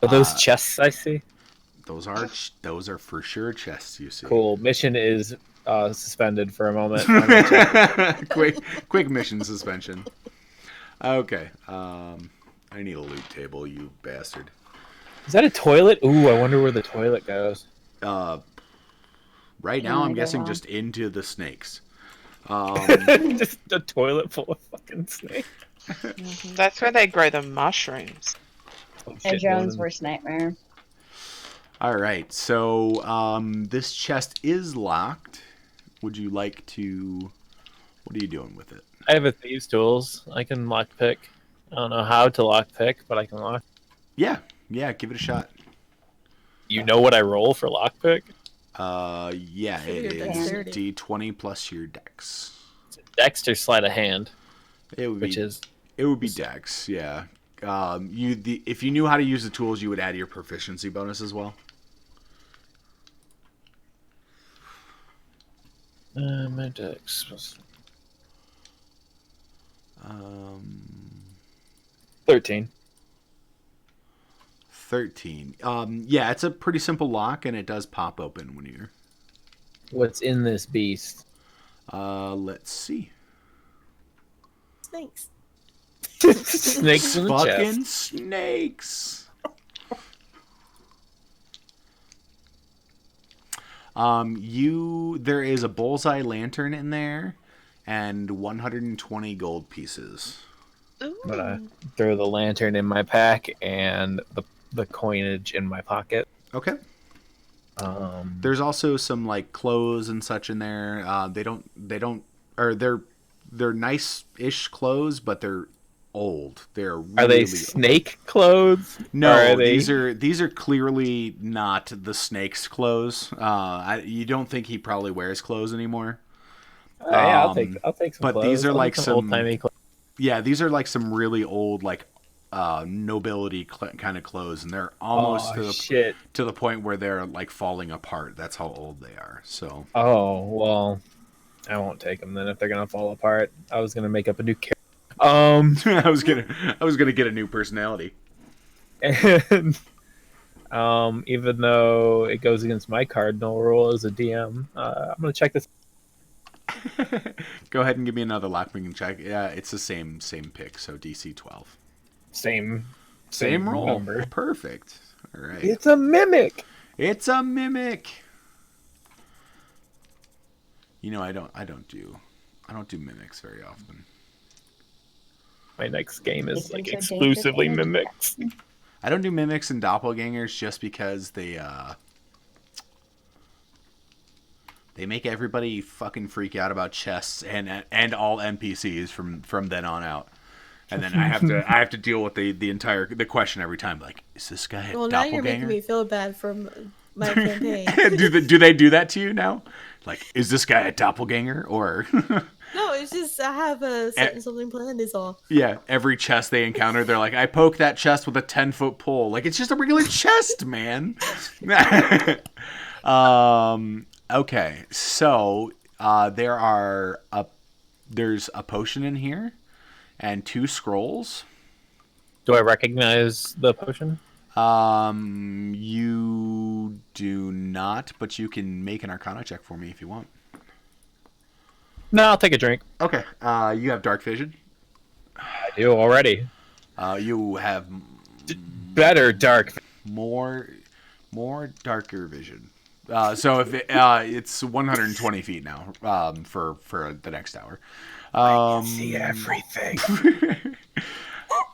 Speaker 2: Are those chests I see?
Speaker 1: Those are for sure chests you see.
Speaker 2: Cool. Mission is suspended for a moment.
Speaker 1: quick mission suspension. Okay. I need a loot table, you bastard.
Speaker 2: Is that a toilet? Ooh, I wonder where the toilet goes.
Speaker 1: Right now, I'm guessing just into the snakes.
Speaker 2: Just a toilet full of fucking snakes.
Speaker 6: That's where they grow the mushrooms.
Speaker 3: Jones' worst nightmare.
Speaker 1: All right, so this chest is locked. Would you like to? What are you doing with it?
Speaker 2: I have a thieves' tools. I can lockpick. I don't know how to lockpick, but I can lock.
Speaker 1: Yeah, give it a shot.
Speaker 2: You know what I roll for lockpick?
Speaker 1: Yeah,
Speaker 5: Sure,
Speaker 1: it
Speaker 5: your
Speaker 1: is
Speaker 5: dexterity.
Speaker 1: D20 plus your dex.
Speaker 2: Dex or sleight of hand?
Speaker 1: It would be
Speaker 2: Which is
Speaker 1: dex. Yeah. If you knew how to use the tools, you would add your proficiency bonus as well.
Speaker 2: My dex. 13.
Speaker 1: 13. Yeah, it's a pretty simple lock, and it does pop open when you're.
Speaker 2: What's in this beast?
Speaker 1: Let's see.
Speaker 5: Snakes.
Speaker 2: Snakes in the
Speaker 1: Fucking
Speaker 2: chest.
Speaker 1: snakes. There is a bullseye lantern in there, and 120 gold pieces.
Speaker 2: But I throw the lantern in my pack and the coinage in my pocket.
Speaker 1: Okay. There's also some like clothes and such in there. They're nice-ish clothes, but they're old. They're really
Speaker 2: Are they
Speaker 1: old.
Speaker 2: snake clothes?
Speaker 1: No, these are clearly not the snake's clothes. You don't think he probably wears clothes anymore?
Speaker 2: Yeah, I'll take some.
Speaker 1: But
Speaker 2: clothes.
Speaker 1: these are like some
Speaker 2: old-timey clothes.
Speaker 1: Yeah, these are like some really old like nobility kind of clothes, and they're almost to the point where they're like falling apart. That's how old they are. So.
Speaker 2: Oh well, I won't take them then if they're gonna fall apart. I was gonna make up a new character.
Speaker 1: I was gonna get a new personality.
Speaker 2: And even though it goes against my cardinal rule as a DM, I'm gonna check this.
Speaker 1: Go ahead and give me another lockpicking check. Yeah, it's the same pick, so DC 12.
Speaker 2: Same
Speaker 1: roll.
Speaker 2: Number.
Speaker 1: Perfect. All right.
Speaker 2: It's a mimic.
Speaker 1: It's a mimic. You know, I don't do mimics very often.
Speaker 2: My next game is like exclusively mimics.
Speaker 1: I don't do mimics and doppelgangers just because they make everybody fucking freak out about chests and all NPCs from then on out. And then I have to deal with the question every time, like, is this guy a doppelganger?
Speaker 5: Well, now you're making me feel bad for my campaign.
Speaker 1: do they do that to you now? Like, is this guy a doppelganger or?
Speaker 5: No, it's just I have something planned is all.
Speaker 1: Yeah, every chest they encounter, they're like, I poke that chest with a 10-foot pole. Like, it's just a regular chest, man. Okay, so there's a potion in here and 2 scrolls.
Speaker 2: Do I recognize the potion?
Speaker 1: You do not, but you can make an Arcana check for me if you want.
Speaker 2: No, I'll take a drink.
Speaker 1: Okay. You have dark vision.
Speaker 2: I do already.
Speaker 1: You have
Speaker 2: better dark.
Speaker 1: More darker vision. So if it's 120 feet now for the next hour.
Speaker 2: I can see everything.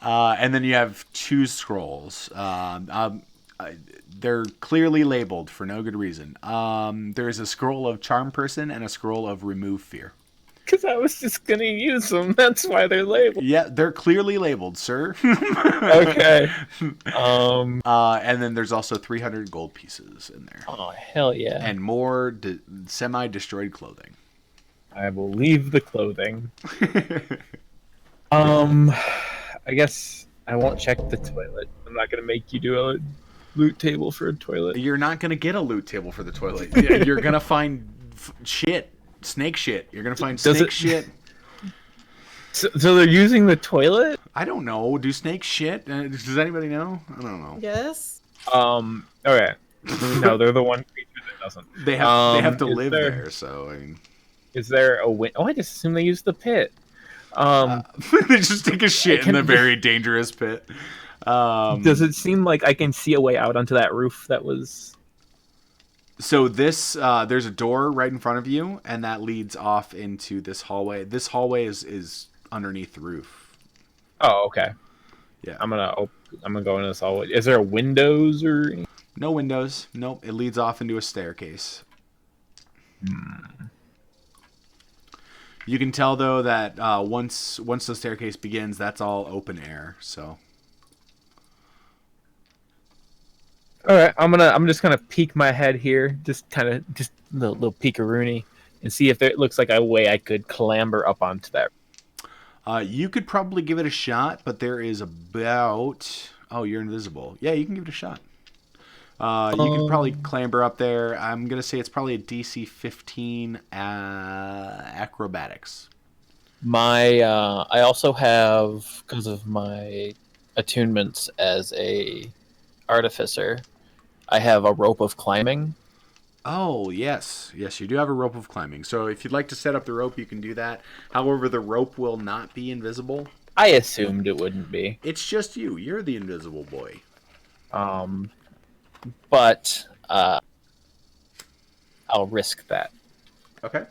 Speaker 1: And then you have 2 scrolls. They're clearly labeled for no good reason. There's a scroll of Charm Person and a scroll of Remove Fear.
Speaker 2: Because I was just going to use them. That's why they're labeled.
Speaker 1: Yeah, they're clearly labeled, sir.
Speaker 2: Okay.
Speaker 1: And then there's also 300 gold pieces in there.
Speaker 2: Oh, hell yeah.
Speaker 1: And more semi-destroyed clothing.
Speaker 2: I will leave the clothing. I guess I won't check the toilet. I'm not going to make you do it. loot table for a toilet.
Speaker 1: You're not gonna get a loot table for the toilet. You're gonna find shit, snake shit. You're gonna find snake shit.
Speaker 2: So they're using the toilet?
Speaker 1: I don't know. Do snakes shit? Does anybody know? I don't know.
Speaker 5: Yes.
Speaker 2: Okay. No, they're the one creature that doesn't.
Speaker 1: They have to live there. So I mean,
Speaker 2: is there a win? Oh, I just assume they use the pit.
Speaker 1: They just take a shit in the very dangerous pit.
Speaker 2: Does it seem like I can see a way out onto that roof that was...
Speaker 1: So this, there's a door right in front of you, and that leads off into this hallway. This hallway is underneath the roof.
Speaker 2: Oh, okay.
Speaker 1: Yeah.
Speaker 2: I'm gonna go into this hallway. Is there windows or anything?
Speaker 1: No windows. Nope. It leads off into a staircase. You can tell though that once the staircase begins, that's all open air. So.
Speaker 2: All right, I'm just gonna peek my head here, just a little peek-a-rooney, and see if it looks like a way I could clamber up onto that.
Speaker 1: You could probably give it a shot, but there is about... Oh, you're invisible. Yeah, you can give it a shot. You can probably clamber up there. I'm going to say it's probably a DC 15 acrobatics.
Speaker 2: I also have, because of my attunements as a artificer, I have a rope of climbing.
Speaker 1: Oh, yes. Yes, you do have a rope of climbing. So if you'd like to set up the rope, you can do that. However, the rope will not be invisible.
Speaker 2: I assumed it wouldn't be.
Speaker 1: It's just you. You're the invisible boy.
Speaker 2: But I'll risk that.
Speaker 1: Okay.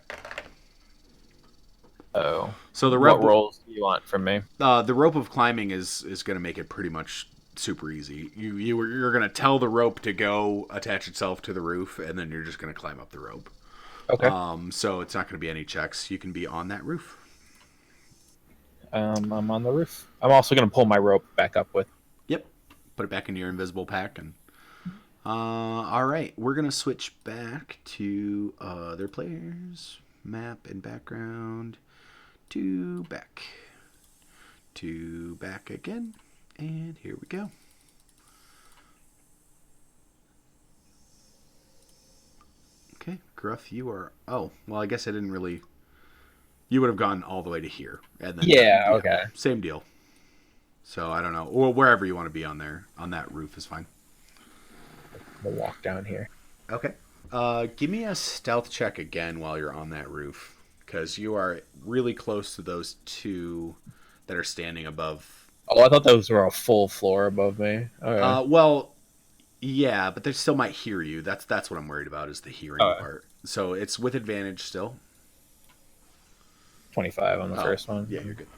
Speaker 2: Oh.
Speaker 1: So the rope...
Speaker 2: What rolls do you want from me?
Speaker 1: The rope of climbing is going to make it pretty much super easy. You're going to tell the rope to go attach itself to the roof, and then you're just going to climb up the rope.
Speaker 2: Okay.
Speaker 1: So it's not going to be any checks. You can be on that roof.
Speaker 2: I'm on the roof. I'm also going to pull my rope back up with.
Speaker 1: Yep. Put it back into your invisible pack. And all right. We're going to switch back to other players. Map and background. To back. To back again. And here we go. Okay, Gruff, you are... Oh, well, I guess I didn't really... You would have gone all the way to here. And then,
Speaker 2: yeah, okay.
Speaker 1: Same deal. So, I don't know. Or wherever you want to be on there. On that roof is fine.
Speaker 2: We'll walk down here.
Speaker 1: Okay. Give me a stealth check again while you're on that roof. Because you are really close to those two that are standing above...
Speaker 2: Oh, I thought those were a full floor above me. Okay.
Speaker 1: Well, yeah, but they still might hear you. That's what I'm worried about is the hearing part. So it's with advantage still.
Speaker 2: 25 on the first one.
Speaker 1: Yeah, you're good.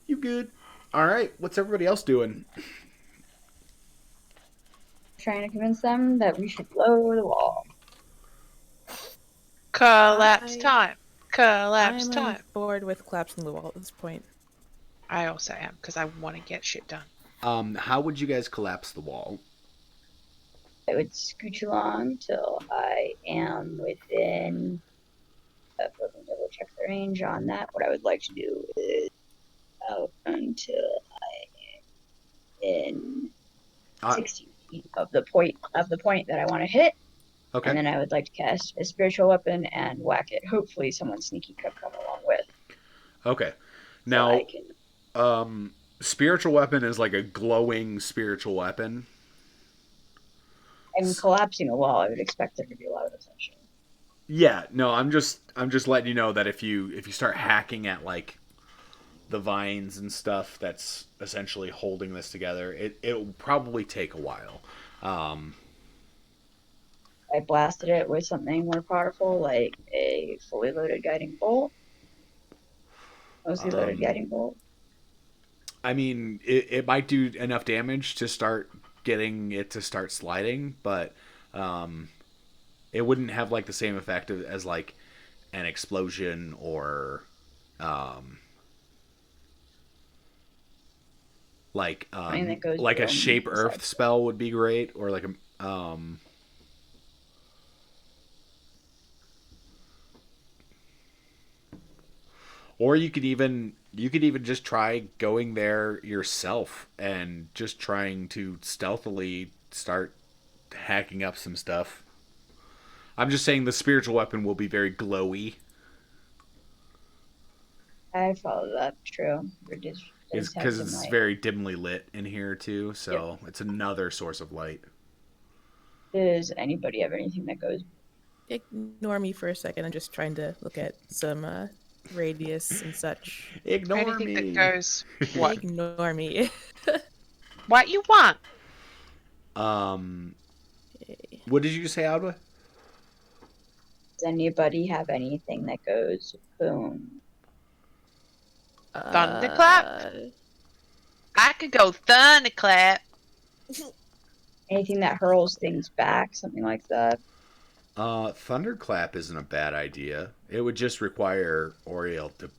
Speaker 1: You good? All right. What's everybody else doing?
Speaker 3: Trying to convince them that we should blow the wall.
Speaker 6: Collapse time. Collapse
Speaker 4: I'm
Speaker 6: time.
Speaker 4: bored with collapsing the wall at this point.
Speaker 6: I also am, because I want to get shit done.
Speaker 1: How would you guys collapse the wall?
Speaker 3: I would scooch along till I am within... Let me double check the range on that. What I would like to do is out until I am in 60 feet of the point that I want to hit.
Speaker 1: Okay.
Speaker 3: And then I would like to cast a spiritual weapon and whack it. Hopefully someone sneaky could come along with.
Speaker 1: Okay. Now...
Speaker 3: So I can...
Speaker 1: spiritual weapon is like a glowing spiritual weapon.
Speaker 3: I'm collapsing a wall. I would expect there to be a lot of attention.
Speaker 1: Yeah, no, I'm just letting you know that if you start hacking at like the vines and stuff that's essentially holding this together, it'll probably take a while.
Speaker 3: I blasted it with something more powerful, like a fully loaded guiding bolt. Mostly loaded guiding bolt.
Speaker 1: I mean, it might do enough damage to start getting it to start sliding, but it wouldn't have like the same effect as like an explosion or like a shape earth spell would be great, or like a or you could even just try going there yourself and just trying to stealthily start hacking up some stuff. I'm just saying the spiritual weapon will be very glowy.
Speaker 3: I follow that. True.
Speaker 1: Is because it's very dimly lit in here too, so it's another source of light.
Speaker 3: Does anybody have anything that goes?
Speaker 4: Ignore me for a second. I'm just trying to look at some radius and such.
Speaker 1: Ignore
Speaker 6: Anything
Speaker 1: me.
Speaker 6: that goes. What?
Speaker 4: Ignore me.
Speaker 6: What you want?
Speaker 1: What did you say, Adwa?
Speaker 3: Does anybody have anything that goes boom?
Speaker 6: Thunderclap. I could go thunderclap.
Speaker 3: Anything that hurls things back, something like that.
Speaker 1: Thunderclap isn't a bad idea. It would just require Oriel to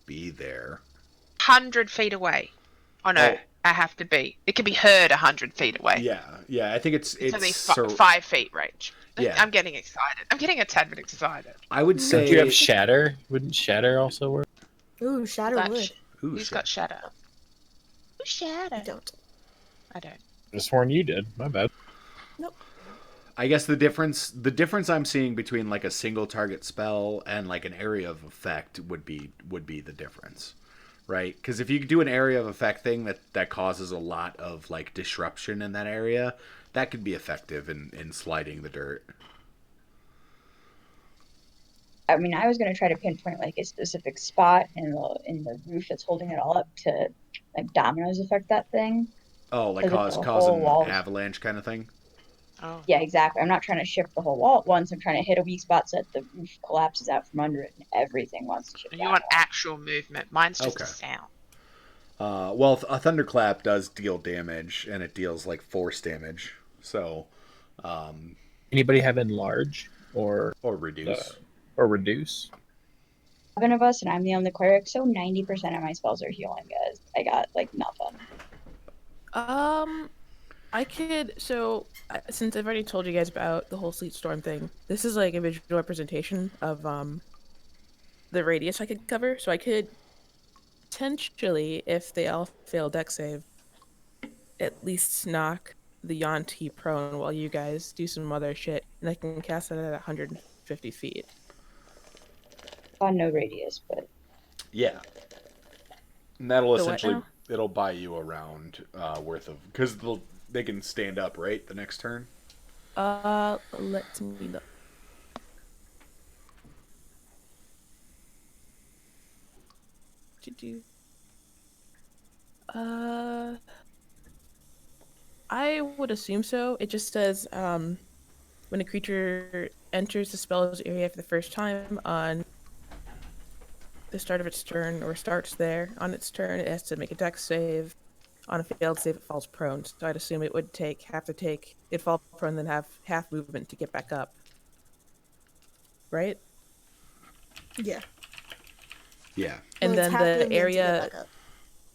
Speaker 1: be there.
Speaker 6: 100 feet away. Oh no, I have to be. It can be heard 100 feet away.
Speaker 1: Yeah. I think it's
Speaker 6: only 5 feet range.
Speaker 1: Yeah.
Speaker 6: I'm getting excited. I'm getting a tad bit excited.
Speaker 1: I would say.
Speaker 2: Don't you have Shatter? Wouldn't Shatter also work?
Speaker 5: Ooh, Shatter would.
Speaker 6: Who's got Shatter? Who's Shatter?
Speaker 5: I don't.
Speaker 6: I don't.
Speaker 2: I just sworn you did. My bad.
Speaker 5: Nope.
Speaker 1: I guess the difference I'm seeing between like a single target spell and like an area of effect would be the difference, right? Because if you do an area of effect thing that causes a lot of like disruption in that area, that could be effective in sliding the dirt.
Speaker 3: I mean, I was gonna try to pinpoint like a specific spot in the roof that's holding it all up to like dominoes affect that thing.
Speaker 1: Oh, like causing avalanche kind of thing?
Speaker 6: Oh.
Speaker 3: Yeah, exactly. I'm not trying to shift the whole wall at once. I'm trying to hit a weak spot so that the roof collapses out from under it and everything wants to shift
Speaker 6: You want actual movement. Mine's just a sound.
Speaker 1: Well, a thunderclap does deal damage, and it deals like force damage. So,
Speaker 2: anybody have enlarge or
Speaker 1: reduce?
Speaker 2: Or reduce?
Speaker 3: 7 of us, and I'm the only cleric, so 90% of my spells are healing, guys. I got like nothing.
Speaker 4: I could. So, since I've already told you guys about the whole sleet storm thing, this is like a visual representation of the radius I could cover. So I could potentially, if they all fail deck save, at least knock the Yanti prone while you guys do some other shit, and I can cast it at 150 feet.
Speaker 3: On no radius, but
Speaker 1: yeah, and that'll essentially it'll buy you a round worth of because they can stand up right the next turn.
Speaker 4: Let me look. I would assume so. It just says when a creature enters the spell's area for the first time on the start of its turn or starts there on its turn, it has to make a dex save. On a failed save, it falls prone. So I'd assume it would it'd fall prone, then have half movement to get back up. Right?
Speaker 5: Yeah.
Speaker 1: Yeah.
Speaker 4: And then the area,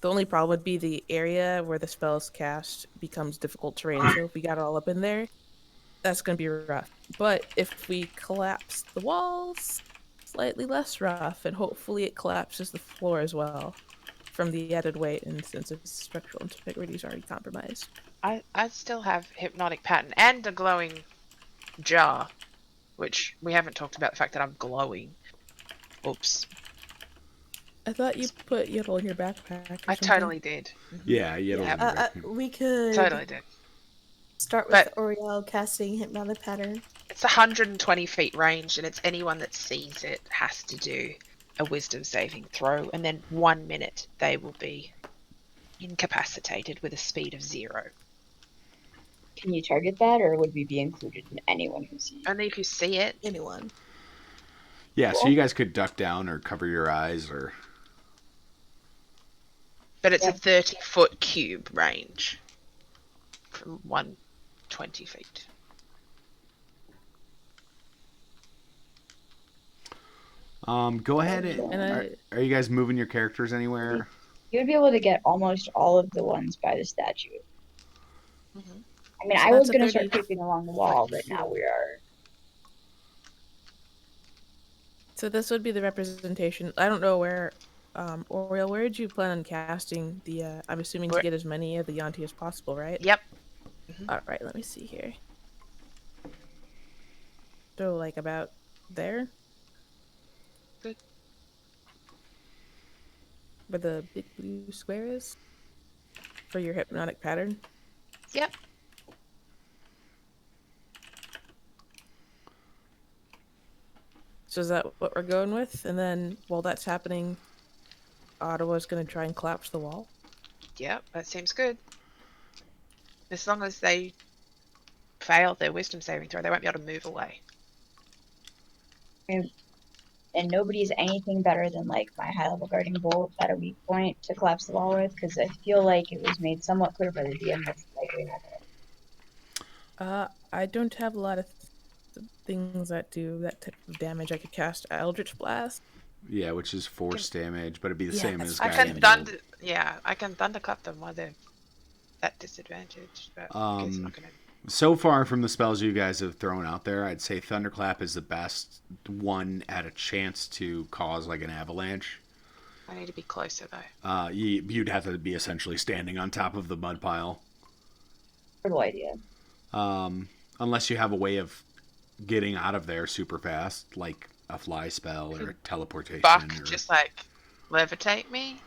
Speaker 4: the only problem would be the area where the spell's cast becomes difficult terrain. So if we got all up in there, that's going to be rough. But if we collapse the walls, slightly less rough, and hopefully it collapses the floor as well from the added weight, and since its structural integrity is already compromised.
Speaker 6: I still have hypnotic pattern and a glowing jar, which we haven't talked about the fact that I'm glowing. Oops.
Speaker 4: I thought you put Yiddle in your backpack.
Speaker 6: I totally did.
Speaker 1: Yeah, Yiddle.
Speaker 5: We could
Speaker 6: totally did.
Speaker 5: Start with Oriel casting hypnotic pattern.
Speaker 6: It's 120 feet range, and it's anyone that sees it has to do a wisdom saving throw, and then 1 minute they will be incapacitated with a speed of 0.
Speaker 3: Can you target that, or would we be included in anyone who sees it?
Speaker 6: Only if you see it.
Speaker 5: Anyone.
Speaker 1: Yeah, so you guys could duck down or cover your eyes or...
Speaker 6: But it's a 30-foot cube range from 120 feet.
Speaker 1: Go ahead. Are you guys moving your characters anywhere?
Speaker 3: You would be able to get almost all of the ones by the statue.
Speaker 6: Mm-hmm.
Speaker 3: I mean, I was going to start creeping along the wall, but now we are...
Speaker 4: So this would be the representation. I don't know where... Oriel, where did you plan on casting the... I'm assuming to get as many of the Yanti as possible, right?
Speaker 6: Yep.
Speaker 4: All right, let me see here. So, like, about there?
Speaker 6: Good.
Speaker 4: Where the big blue square is? For your hypnotic pattern?
Speaker 6: Yep.
Speaker 4: So is that what we're going with? And then, while that's happening, Ottawa's going to try and collapse the wall?
Speaker 6: Yep, that seems good. As long as they fail their wisdom saving throw, they won't be able to move away.
Speaker 3: And nobody's anything better than like my high level guarding bolt at a weak point to collapse the wall with, because I feel like it was made somewhat clear by the DM that's likely not gonna.
Speaker 4: I don't have a lot of things that do that type of damage. I could cast Eldritch Blast.
Speaker 1: Yeah, which is force damage, but it'd be the same as
Speaker 6: I
Speaker 1: guiding
Speaker 6: can
Speaker 1: bolt.
Speaker 6: I can thunderclap them while they're at disadvantage, but I guess not gonna.
Speaker 1: So far from the spells you guys have thrown out there, I'd say Thunderclap is the best one at a chance to cause like an avalanche.
Speaker 6: I need to be closer though.
Speaker 1: You'd have to be essentially standing on top of the mud pile.
Speaker 3: Horrible idea.
Speaker 1: Unless you have a way of getting out of there super fast, like a fly spell or a teleportation.
Speaker 6: Buck
Speaker 1: or...
Speaker 6: just like levitate me.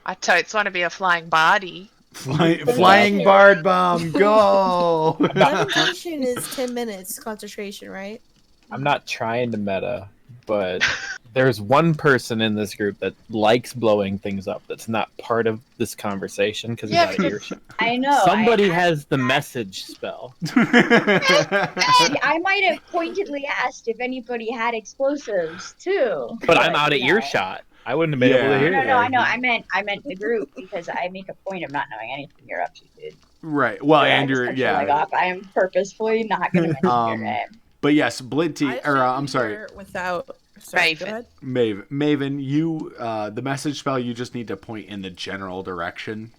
Speaker 6: I totes want to be a flying body.
Speaker 1: Flying bard bomb, go!
Speaker 5: Levitation is 10 minutes concentration, right?
Speaker 2: I'm not trying to meta, but there's one person in this group that likes blowing things up that's not part of this conversation because he's out of earshot.
Speaker 3: I know.
Speaker 2: Somebody has the message spell.
Speaker 3: I might have pointedly asked if anybody had explosives too.
Speaker 2: But I'm out of earshot. I wouldn't have been able to hear you.
Speaker 3: No, I know. I meant the group because I make a point of not knowing anything you're up to, dude.
Speaker 1: Right. Well,
Speaker 3: Yeah,
Speaker 1: and you're
Speaker 3: I am purposefully not going to mention your name.
Speaker 1: But yes, Blinty, or I'm sorry.
Speaker 4: Without
Speaker 6: Maven,
Speaker 1: you the message spell, you just need to point in the general direction.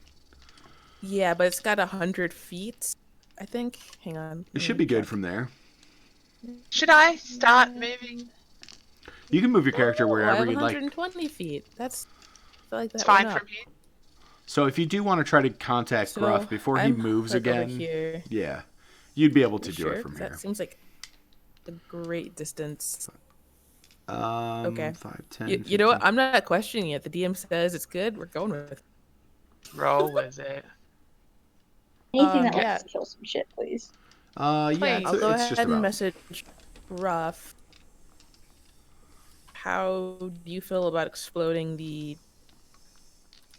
Speaker 4: Yeah, but it's got 100 feet, I think. Hang on.
Speaker 1: It should be good from there.
Speaker 6: Should I start moving?
Speaker 1: You can move your character wherever you'd like.
Speaker 4: 120 feet. That's I feel like that's
Speaker 6: fine from here.
Speaker 1: So if you do want to try to contact Gruff before he moves
Speaker 4: like
Speaker 1: again, yeah, you'd be able to do it from here.
Speaker 4: That seems like a great distance.
Speaker 1: Okay. 5, 10,
Speaker 4: you know what? I'm not questioning it. The DM says it's good. We're going with it.
Speaker 6: Roll with it.
Speaker 3: Anything that lets us kill some shit, please.
Speaker 1: Yeah,
Speaker 4: I'll go ahead and message Ruff. How do you feel about exploding the?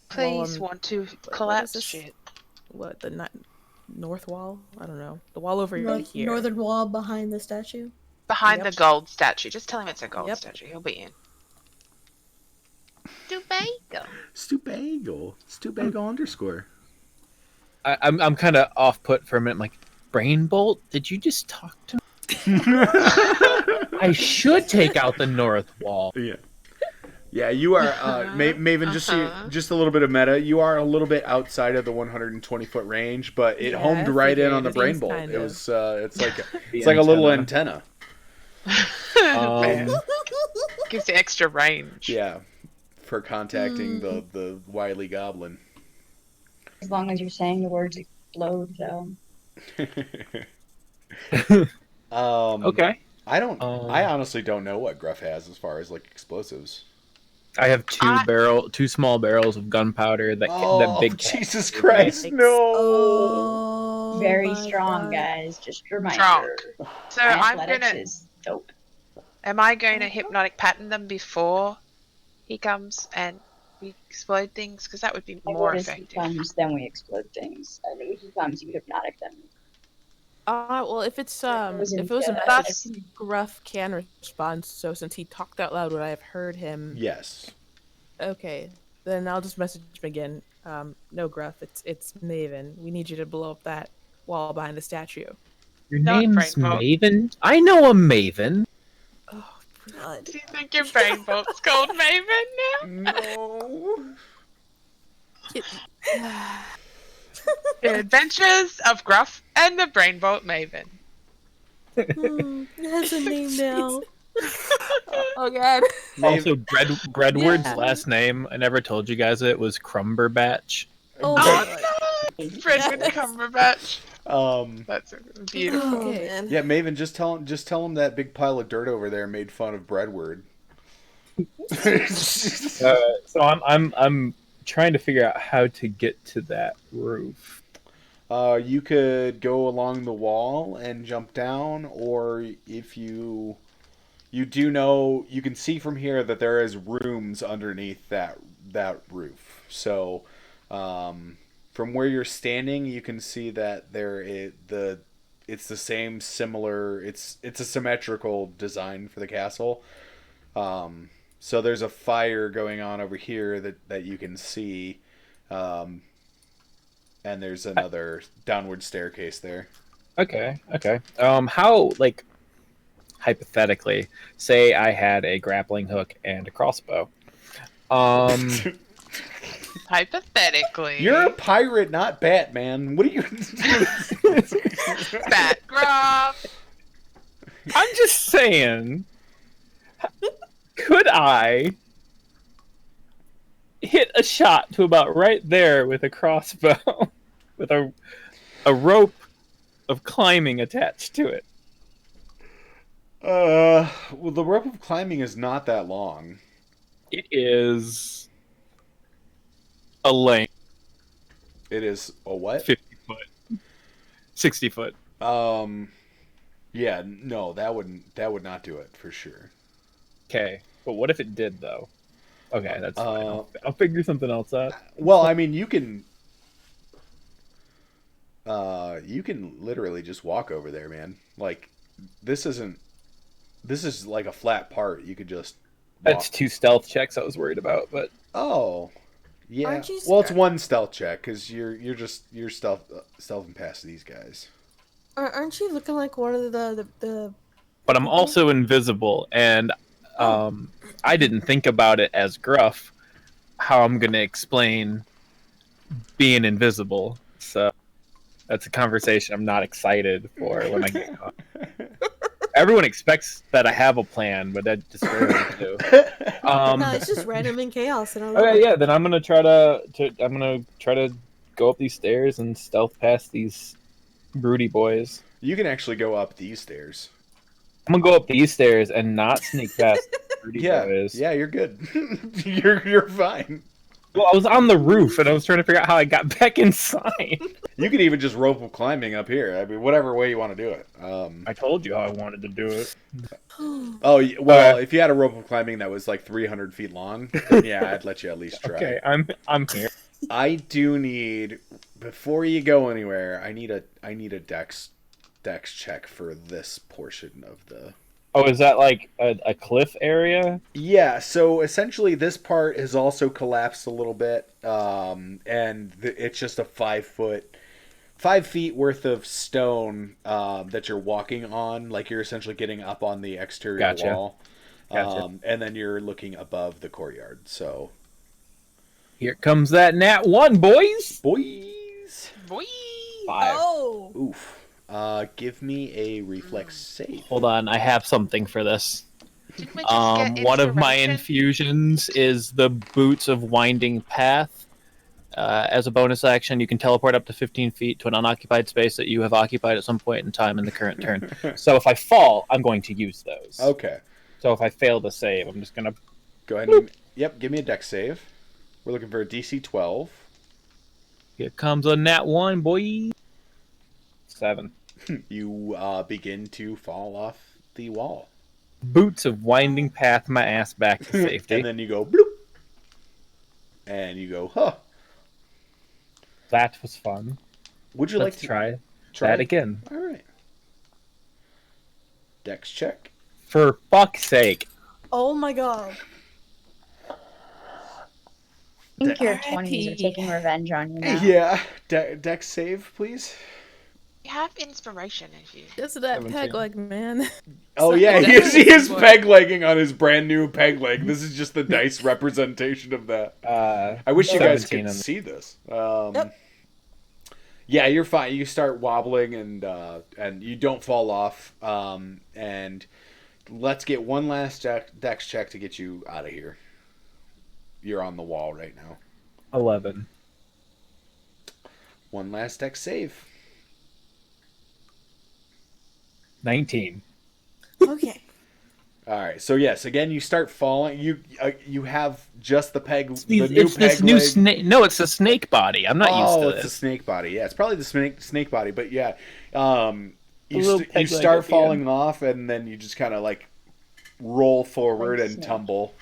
Speaker 6: Please want to collapse shit.
Speaker 4: What, the north wall? I don't know. The wall over here.
Speaker 5: Northern wall behind the statue.
Speaker 6: Behind the gold statue. Just tell him it's a gold statue. He'll be in.
Speaker 1: Stubago underscore.
Speaker 2: I'm kind of off put for a minute. I'm like, Brain Bolt? Did you just talk to me? I should take out the north wall.
Speaker 1: Yeah, you are Maven. Just a little bit of meta. You are a little bit outside of the 120-foot range, but it homed right in on the Brain Bolt. It was it's like a little antenna.
Speaker 6: Gives you extra range.
Speaker 1: Yeah, for contacting the wily goblin.
Speaker 3: As long as you're saying the words explode, though.
Speaker 2: Okay.
Speaker 1: I honestly don't know what Gruff has as far as like explosives.
Speaker 2: I have two small barrels of gunpowder that big.
Speaker 1: Jesus Christ, no!
Speaker 5: Oh,
Speaker 3: very strong, guys. Just a reminder.
Speaker 6: Strong. So
Speaker 3: Is dope.
Speaker 6: Am I going to hypnotic pattern them before he comes and we explode things? Because that would be more effective.
Speaker 3: He comes, then we explode things. I think if he comes, you hypnotic them.
Speaker 4: Well, if it was a message, Gruff can respond. So since he talked out loud, would I have heard him?
Speaker 1: Yes.
Speaker 4: Okay, then I'll just message him again. No, Gruff, it's Maven. We need you to blow up that wall behind the statue.
Speaker 2: Your name's Maven? I know a Maven.
Speaker 4: Oh, blood.
Speaker 6: Do you think your brain bolt's called Maven now?
Speaker 1: No.
Speaker 6: The Adventures of Gruff and the Brain Bolt Maven.
Speaker 5: It has a name now.
Speaker 4: Oh god.
Speaker 2: Also, Breadward's last name, I never told you guys it, was Crumberbatch.
Speaker 5: Oh,
Speaker 6: no! Fred with Cumberbatch. That's beautiful.
Speaker 5: Oh, man.
Speaker 1: Yeah, Maven, just tell him that big pile of dirt over there made fun of Breadward.
Speaker 2: So I'm trying to figure out how to get to that roof.
Speaker 1: You could go along the wall and jump down, or if you do know, you can see from here that there is rooms underneath that roof. So, from where you're standing, you can see that it's the same similar. It's a symmetrical design for the castle. So there's a fire going on over here that you can see. And there's another downward staircase there.
Speaker 2: Okay. How, like, hypothetically, say I had a grappling hook and a crossbow.
Speaker 6: Hypothetically.
Speaker 1: You're a pirate, not Batman. What are you...
Speaker 6: Batgraph.
Speaker 2: I'm just saying, could I hit a shot to about right there with a crossbow with a rope of climbing attached to it?
Speaker 1: Well, the rope of climbing is not that long.
Speaker 2: It is a length.
Speaker 1: It is a what?
Speaker 2: 50 foot. 60 foot.
Speaker 1: Yeah, no, that would not do it for sure.
Speaker 2: Okay, but what if it did though? Okay, that's fine. I'll figure something else out.
Speaker 1: Well, I mean, you can literally just walk over there, man. Like, this is like a flat part. You could just walk.
Speaker 2: That's 2 stealth checks I was worried about, but
Speaker 1: oh, yeah.
Speaker 5: Aren't you
Speaker 1: Well, it's 1 stealth check because you're stealthing past these guys.
Speaker 5: Aren't you looking like one of the
Speaker 2: But I'm also invisible, and I didn't think about it as Gruff, how I'm going to explain being invisible. So that's a conversation I'm not excited for when I get on. Everyone expects that I have a plan, but that just rarely do.
Speaker 5: No, it's just random and chaos. And I love
Speaker 2: Okay,
Speaker 5: it.
Speaker 2: yeah, then I'm gonna try to go up these stairs and stealth past these broody boys.
Speaker 1: You can actually go up these stairs.
Speaker 2: I'm gonna go up these stairs and not sneak past the broody boys.
Speaker 1: Yeah, you're good. you're fine.
Speaker 2: Well, I was on the roof and I was trying to figure out how I got back inside.
Speaker 1: You could even just rope climbing up here. I mean, whatever way you want to do it.
Speaker 2: I told you how I wanted to do it.
Speaker 1: Oh, well, if you had a rope of climbing that was like 300 feet long, then yeah, I'd let you at least try.
Speaker 2: Okay, I'm here.
Speaker 1: I do need, before you go anywhere, I need a dex check for this portion of the...
Speaker 2: Oh, is that like a cliff area?
Speaker 1: Yeah, so essentially this part has also collapsed a little bit, and it's just a 5 feet worth of stone that you're walking on, like you're essentially getting up on the exterior wall.
Speaker 2: Gotcha.
Speaker 1: And then you're looking above the courtyard. So
Speaker 2: here comes that nat 1, boys.
Speaker 1: Boys.
Speaker 2: 5.
Speaker 5: Oh.
Speaker 1: Oof. Give me a reflex save.
Speaker 2: Hold on, I have something for this.
Speaker 6: Didn't we just get
Speaker 2: One of my
Speaker 6: inspiration?
Speaker 2: infusions is the Boots of Winding Path. As a bonus action, you can teleport up to 15 feet to an unoccupied space that you have occupied at some point in time in the current turn. So if I fall, I'm going to use those.
Speaker 1: Okay.
Speaker 2: So if I fail to save, I'm just going to...
Speaker 1: Go ahead and... Yep, give me a dex save. We're looking for a DC 12.
Speaker 2: Here comes a nat 1, boy. 7.
Speaker 1: You begin to fall off the wall.
Speaker 2: Boots of Winding Path my ass back to safety.
Speaker 1: And then you go bloop. And you go, huh.
Speaker 2: That was fun.
Speaker 1: Would you
Speaker 2: Let's
Speaker 1: like to
Speaker 2: try that again?
Speaker 1: All right. Dex check.
Speaker 2: For fuck's sake.
Speaker 5: Oh my god.
Speaker 3: I think your 20s are taking revenge on you now.
Speaker 1: Yeah. Dex save, please.
Speaker 6: You have inspiration if you.
Speaker 4: Just that peg leg, man.
Speaker 1: Oh yeah, he is peg legging on his brand new peg leg. This is just the dice representation of that. I wish you guys could see this.
Speaker 5: Yep.
Speaker 1: Yeah, you're fine. You start wobbling and you don't fall off. And let's get one last dex check to get you out of here. You're on the wall right now.
Speaker 2: 11.
Speaker 1: One last dex save.
Speaker 2: 19.
Speaker 5: Okay.
Speaker 1: All right. So yes, again, you start falling. You have just the peg.
Speaker 2: It's
Speaker 1: the
Speaker 2: this new snake. No, it's a snake body. I'm not used to this.
Speaker 1: Oh, it's a snake body. Yeah, it's probably the snake body. But yeah, you
Speaker 2: peg-leg
Speaker 1: start
Speaker 2: at the
Speaker 1: falling off, and then you just kind of like roll forward and tumble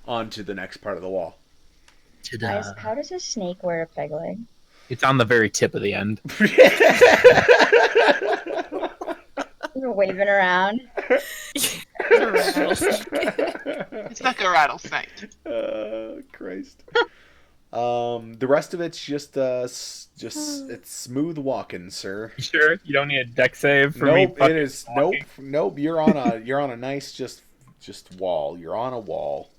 Speaker 1: onto the next part of the wall.
Speaker 3: Guys, how does a snake wear a peg leg?
Speaker 2: It's on the very tip of the end.
Speaker 3: You're waving around.
Speaker 6: It's like a rattlesnake.
Speaker 1: Christ. The rest of it's just it's smooth walking, sir.
Speaker 2: Sure, you don't need a deck save for
Speaker 1: me. Nope, it is
Speaker 2: walking.
Speaker 1: nope. You're on a nice just wall. You're on a wall.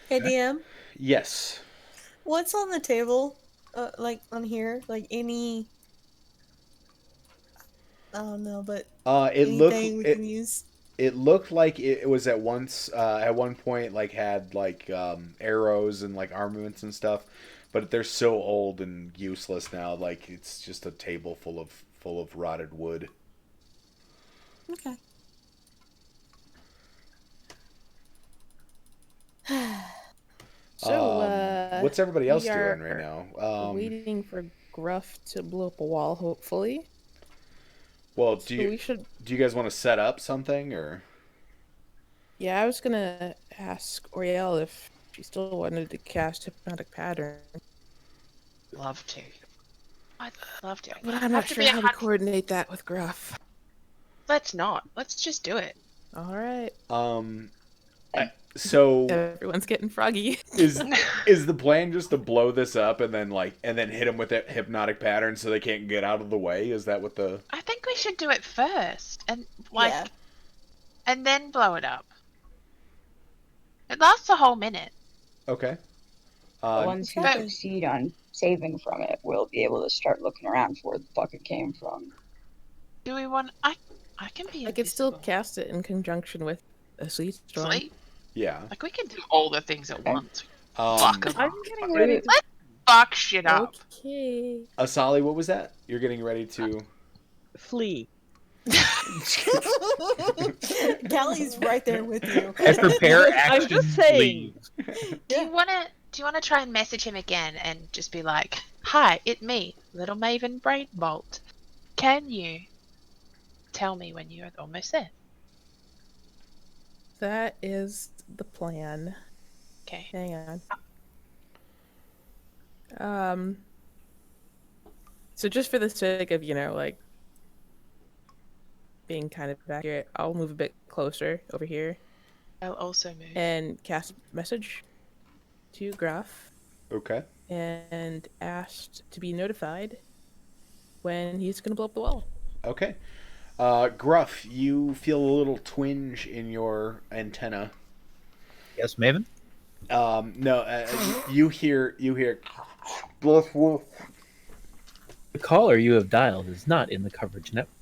Speaker 5: Hey, DM.
Speaker 1: Yes.
Speaker 5: What's on the table? Like on here, like any. I don't know, but anything we can use.
Speaker 1: It looked like it was at one point like had like arrows and like armaments and stuff, but they're so old and useless now. Like it's just a table full of rotted wood.
Speaker 5: Okay.
Speaker 4: So,
Speaker 1: what's everybody else doing right now?
Speaker 4: Waiting for Gruff to blow up a wall, hopefully.
Speaker 1: Well, do you guys want to set up something or?
Speaker 4: Yeah, I was gonna ask Oriel if she still wanted to cast Hypnotic Pattern.
Speaker 6: Love to. I'd love to.
Speaker 4: But I'm not sure how to coordinate that with Gruff.
Speaker 6: Let's not. Let's just do it.
Speaker 4: All right.
Speaker 1: So
Speaker 4: everyone's getting froggy.
Speaker 1: Is the plan just to blow this up and then hit them with that hypnotic pattern so they can't get out of the way? Is that what the?
Speaker 6: I think we should do it first and then blow it up. It lasts a whole minute.
Speaker 1: Okay.
Speaker 3: The ones who succeed on saving from it will be able to start looking around for where the fuck it came from.
Speaker 6: Do we want? I can be.
Speaker 4: I could still cast it in conjunction with a sleep storm.
Speaker 6: Sleep?
Speaker 1: Yeah.
Speaker 6: Like we can do all the things at once.
Speaker 7: I'm getting ready to
Speaker 6: Let's fuck shit up.
Speaker 4: Okay.
Speaker 1: Asali, what was that? You're getting ready to
Speaker 7: flee.
Speaker 5: Galley's right there with you.
Speaker 2: I prepare action.
Speaker 7: I'm just saying.
Speaker 6: Do you wanna try and message him again and just be like, "Hi, it's me, Little Maven Brainbolt. Can you tell me when you're almost there?"
Speaker 4: That is the plan.
Speaker 6: Okay.
Speaker 4: Hang on. So just for the sake of, being kind of accurate, I'll move a bit closer over here.
Speaker 6: I'll also move.
Speaker 4: And cast a message to Gruff.
Speaker 1: Okay.
Speaker 4: And asked to be notified when he's going to blow up the wall.
Speaker 1: Okay. Gruff, you feel a little twinge in your antenna.
Speaker 2: Yes, Maven?
Speaker 1: No, you hear BrosPort.
Speaker 2: The caller you have dialed is not in the coverage network.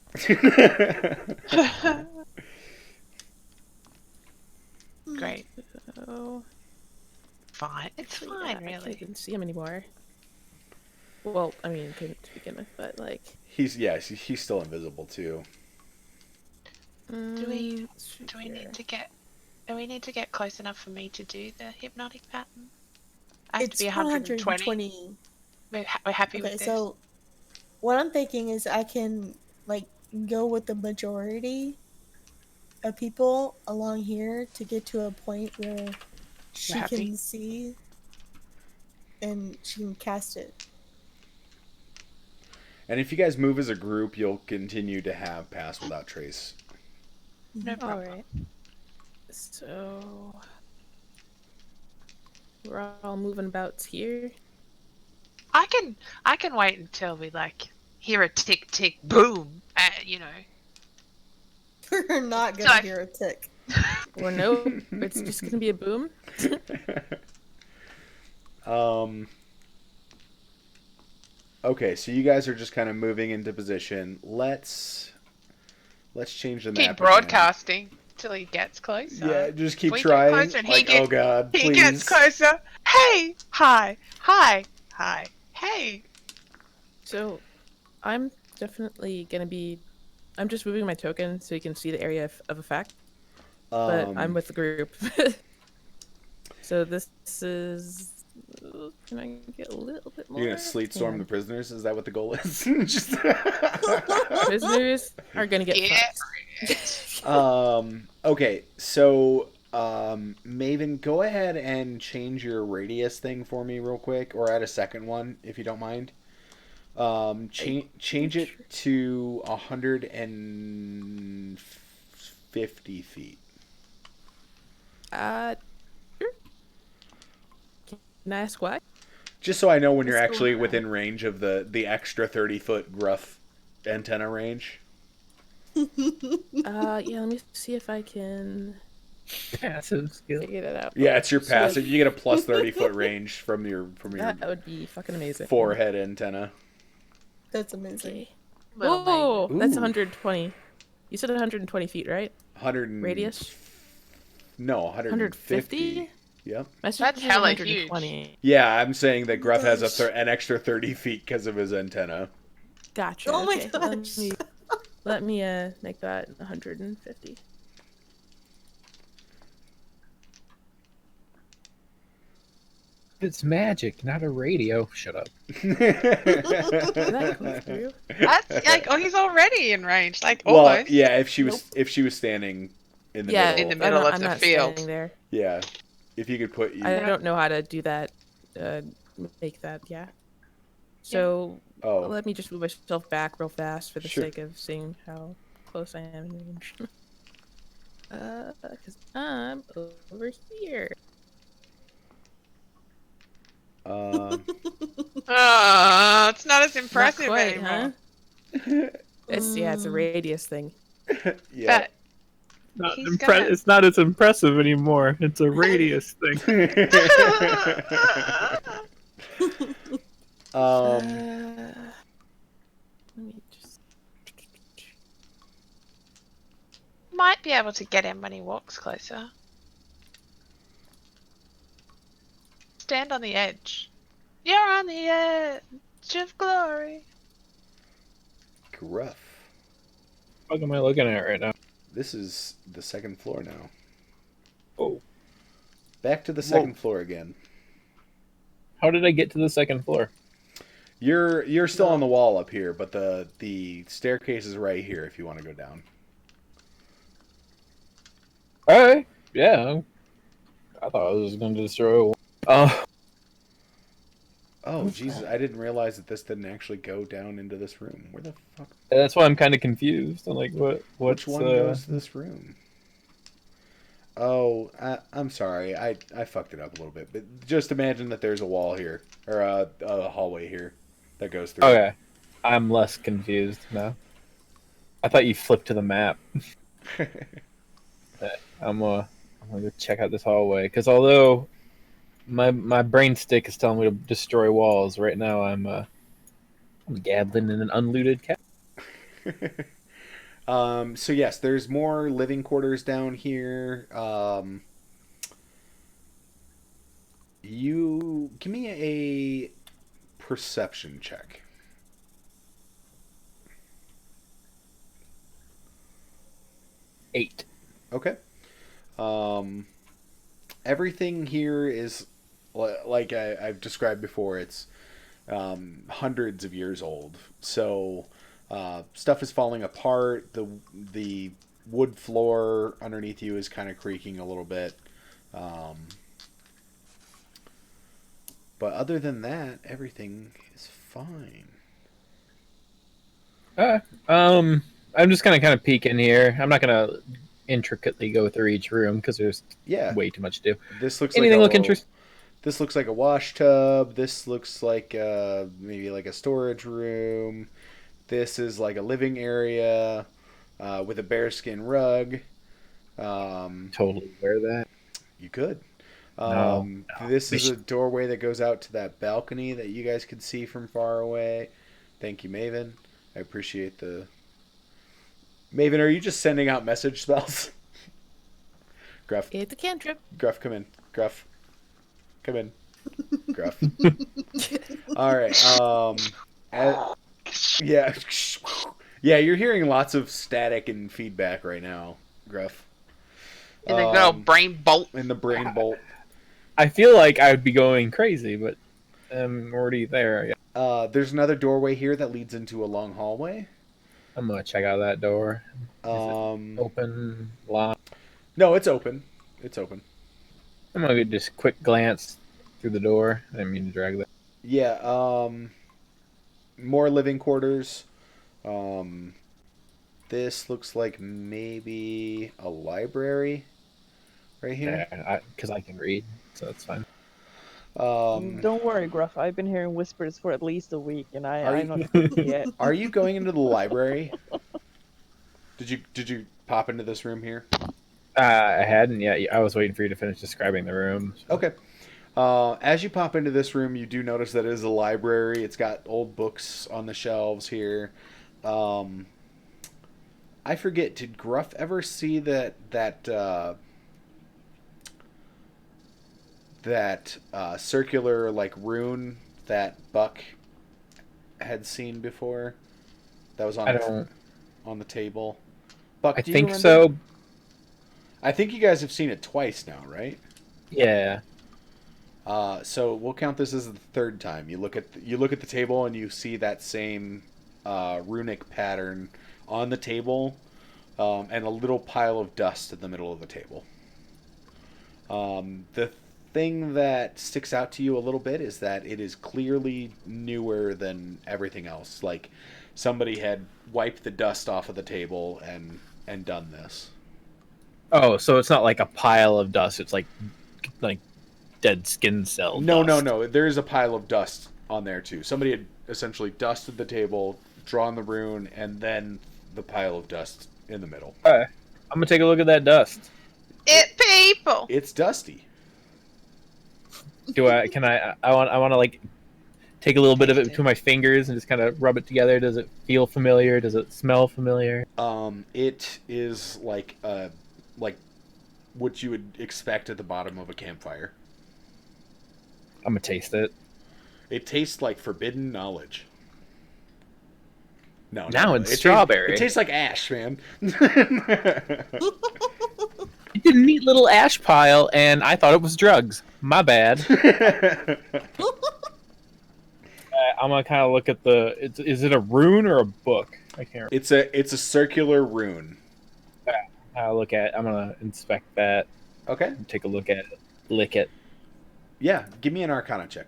Speaker 6: Great.
Speaker 4: So,
Speaker 6: fine. It's fine, really.
Speaker 4: I can't see him anymore. Well, I mean, couldn't to begin with, but like...
Speaker 1: He's still invisible too.
Speaker 6: Do we need to get close enough for me to do the hypnotic pattern? I have to be 120. We're happy with this.
Speaker 5: So what I'm thinking is I can go with the majority of people along here to get to a point where she can see and she can cast it.
Speaker 1: And if you guys move as a group, you'll continue to have Pass Without Trace.
Speaker 6: No problem.
Speaker 4: Alright. So... we're all moving about here.
Speaker 6: I can wait until we hear a tick tick boom.
Speaker 5: We're not gonna hear a tick.
Speaker 4: Or no, it's just gonna be a boom.
Speaker 1: Okay, so you guys are just kind of moving into position. Let's change the map.
Speaker 6: Keep broadcasting till he gets closer.
Speaker 1: Yeah, just keep trying. Oh god, please.
Speaker 6: He gets closer. Hey, hi, hey.
Speaker 4: So, I'm definitely gonna be. I'm just moving my token so you can see the area of effect. But I'm with the group. So this is. Can I get a little bit more?
Speaker 1: You're gonna sleet storm the prisoners? Is that what the goal is? Just...
Speaker 4: Prisoners are gonna get fucked.
Speaker 1: Okay, so Maven, go ahead and change your radius thing for me real quick, or add a second one if you don't mind. Change it to 150 feet.
Speaker 4: Sure. Can I ask why?
Speaker 1: Just so I know when you're actually within range of the extra 30-foot gruff antenna range.
Speaker 4: Yeah, let me see if I can
Speaker 2: passive skill.
Speaker 4: figure that out.
Speaker 1: Yeah, it's your passive. You get a plus 30-foot range from your
Speaker 4: That would be fucking amazing.
Speaker 1: Forehead antenna.
Speaker 5: That's amazing.
Speaker 4: Okay. Whoa, that's 120. You said 120 feet, right?
Speaker 1: 100
Speaker 4: radius.
Speaker 1: No, 150. Yep.
Speaker 6: That's hella huge.
Speaker 1: Yeah, I'm saying that Gruff has an extra 30 feet because of his antenna.
Speaker 4: Gotcha.
Speaker 5: Oh
Speaker 4: okay.
Speaker 5: my gosh.
Speaker 4: Let me make that 150.
Speaker 2: It's magic, not a radio. Shut up.
Speaker 4: Did that go through?
Speaker 6: That's like, oh, he's already in range. Like,
Speaker 1: well,
Speaker 6: almost.
Speaker 1: yeah, if she was standing in the middle.
Speaker 6: In the middle of the field.
Speaker 4: There.
Speaker 1: Yeah, if you could put.
Speaker 4: I don't know how to do that. Make that. Yeah. So let me just move myself back real fast for the sake of seeing how close I am in range. Because I'm over here.
Speaker 6: It's not as impressive
Speaker 4: not quite,
Speaker 6: anymore.
Speaker 4: Huh? It's a radius thing.
Speaker 1: Yeah.
Speaker 2: It's not as impressive anymore. It's a radius thing.
Speaker 4: Let me just.
Speaker 6: Might be able to get him when he walks closer. Stand on the edge. You're on the edge of glory.
Speaker 1: Gruff.
Speaker 2: What am I looking at right now?
Speaker 1: This is the second floor now.
Speaker 2: Oh.
Speaker 1: Back to the second floor again.
Speaker 2: How did I get to the second floor?
Speaker 1: You're still on the wall up here, but the staircase is right here if you want to go down.
Speaker 2: Alright. Yeah. I thought I was going to destroy
Speaker 1: Oh, Jesus, I didn't realize that this didn't actually go down into this room. Where the fuck?
Speaker 2: That's why I'm kind of confused. I'm like,
Speaker 1: which one goes to this room? Oh, I'm sorry. I fucked it up a little bit. But just imagine that there's a wall here, or a hallway here that goes through.
Speaker 2: Okay. I'm less confused now. I thought you flipped to the map. I'm gonna go check out this hallway, because although my brain stick is telling me to destroy walls, right now I'm gabbling in an unlooted cat.
Speaker 1: So yes, there's more living quarters down here. You give me a perception check.
Speaker 2: Eight.
Speaker 1: Okay. Everything here is like I've described before. It's hundreds of years old. So stuff is falling apart. The wood floor underneath you is kind of creaking a little bit. But other than that, everything is fine.
Speaker 2: I'm just gonna kind of peek in here. I'm not gonna intricately go through each room because there's way too much to do.
Speaker 1: This looks
Speaker 2: anything
Speaker 1: like
Speaker 2: look interesting.
Speaker 1: This looks like a wash tub. This looks like maybe like a storage room. This is like a living area with a bearskin rug.
Speaker 2: Totally wear that.
Speaker 1: You could.
Speaker 2: No.
Speaker 1: This is a doorway that goes out to that balcony that you guys could see from far away. Thank you, Maven. I appreciate the... Maven, are you just sending out message spells? Gruff.
Speaker 4: It's a cantrip.
Speaker 1: Gruff, come in. Gruff. Come in. Gruff. All right. Yeah. Yeah, you're hearing lots of static and feedback right now, Gruff.
Speaker 6: In the good old brain bolt.
Speaker 1: In the brain bolt.
Speaker 2: I feel like I would be going crazy, but I'm already there.
Speaker 1: There's another doorway here that leads into a long hallway.
Speaker 2: I'm gonna check out that door. Is it open, locked?
Speaker 1: No, it's open. It's open.
Speaker 2: I'm gonna just quick glance through the door. I didn't mean to drag that.
Speaker 1: Yeah. More living quarters. This looks like maybe a library right here.
Speaker 2: Yeah, because I can read, so that's fine.
Speaker 7: Don't worry, Gruff. I've been hearing whispers for at least a week, and I'm not yet.
Speaker 1: Are you going into the library? Did you pop into this room here?
Speaker 2: I hadn't yet. I was waiting for you to finish describing the room.
Speaker 1: So. Okay. As you pop into this room, you do notice that it is a library. It's got old books on the shelves here. I forget. Did Gruff ever see that circular like rune that Buck had seen before? That was on the table. Buck,
Speaker 2: I
Speaker 1: do you
Speaker 2: think
Speaker 1: remember?
Speaker 2: so.
Speaker 1: I think you guys have seen it twice now, right?
Speaker 2: Yeah.
Speaker 1: So we'll count this as the third time. You look at the table and you see that same runic pattern on the table, and a little pile of dust in the middle of the table. The thing that sticks out to you a little bit is that it is clearly newer than everything else. Like somebody had wiped the dust off of the table and done this.
Speaker 2: Oh, so it's not like a pile of dust. It's like dead skin cell.
Speaker 1: No,
Speaker 2: dust.
Speaker 1: no. There is a pile of dust on there too. Somebody had essentially dusted the table, drawn the rune, and then the pile of dust in the middle.
Speaker 2: All right. I'm gonna take a look at that dust.
Speaker 6: People.
Speaker 1: It's dusty.
Speaker 2: I want to like take a little bit of it between my fingers and just kind of rub it together. Does it feel familiar? Does it smell familiar?
Speaker 1: It is like what you would expect at the bottom of a campfire.
Speaker 2: I'm gonna taste it.
Speaker 1: It tastes like forbidden knowledge. No.
Speaker 2: It's strawberry.
Speaker 1: It tastes like ash, man.
Speaker 2: It did a neat little ash pile, and I thought it was drugs. My bad. I'm gonna kind of look at is it a rune or a book? I can't remember.
Speaker 1: It's a circular rune.
Speaker 2: I'm gonna inspect that.
Speaker 1: Okay.
Speaker 2: Take a look at it. Lick it.
Speaker 1: Yeah, give me an Arcana check.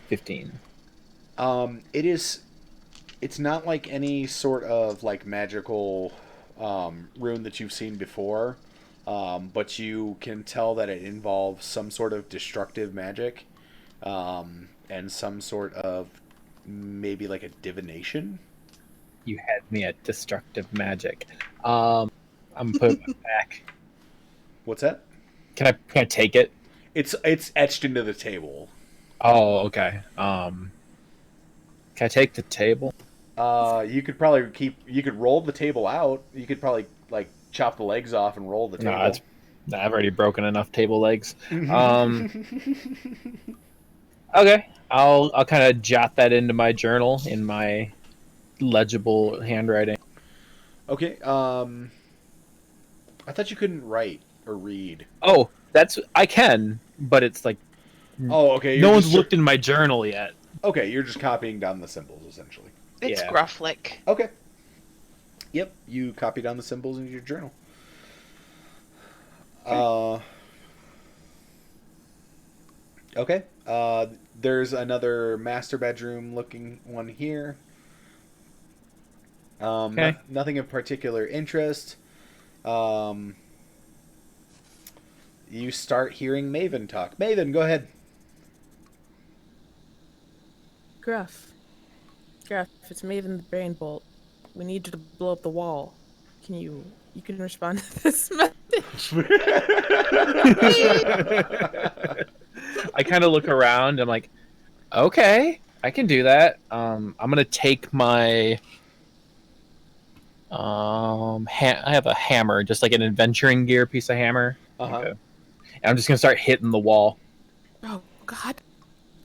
Speaker 2: 15.
Speaker 1: It's not like any sort of like magical rune that you've seen before, but you can tell that it involves some sort of destructive magic, and some sort of maybe like a divination.
Speaker 2: You had me at destructive magic. I'm gonna put it back.
Speaker 1: What's that?
Speaker 2: Can I take it?
Speaker 1: It's etched into the table.
Speaker 2: Oh, okay. Can I take the table?
Speaker 1: You could probably you could roll the table out. You could probably like chop the legs off and roll the table.
Speaker 2: I've already broken enough table legs. Okay. I'll kind of jot that into my journal in my legible handwriting.
Speaker 1: Okay. I thought you couldn't write or read.
Speaker 2: Oh, I can, but it's like.
Speaker 1: Oh, okay.
Speaker 2: No one's looked in my journal yet.
Speaker 1: Okay, you're just copying down the symbols essentially.
Speaker 6: It's Grufflick.
Speaker 1: Okay. Yep, you copy down the symbols into your journal. Okay. There's another master bedroom looking one here.
Speaker 2: Okay.
Speaker 1: Nothing of particular interest. You start hearing Maven talk. Maven, go ahead.
Speaker 4: Gruff, it's Maven the Brain Bolt. We need you to blow up the wall. You can respond to this message.
Speaker 2: I kind of look around. I'm like, okay, I can do that. I'm gonna take my. I have a hammer, just like an adventuring gear piece of hammer. Okay. And I'm just gonna start hitting the wall.
Speaker 4: Oh God!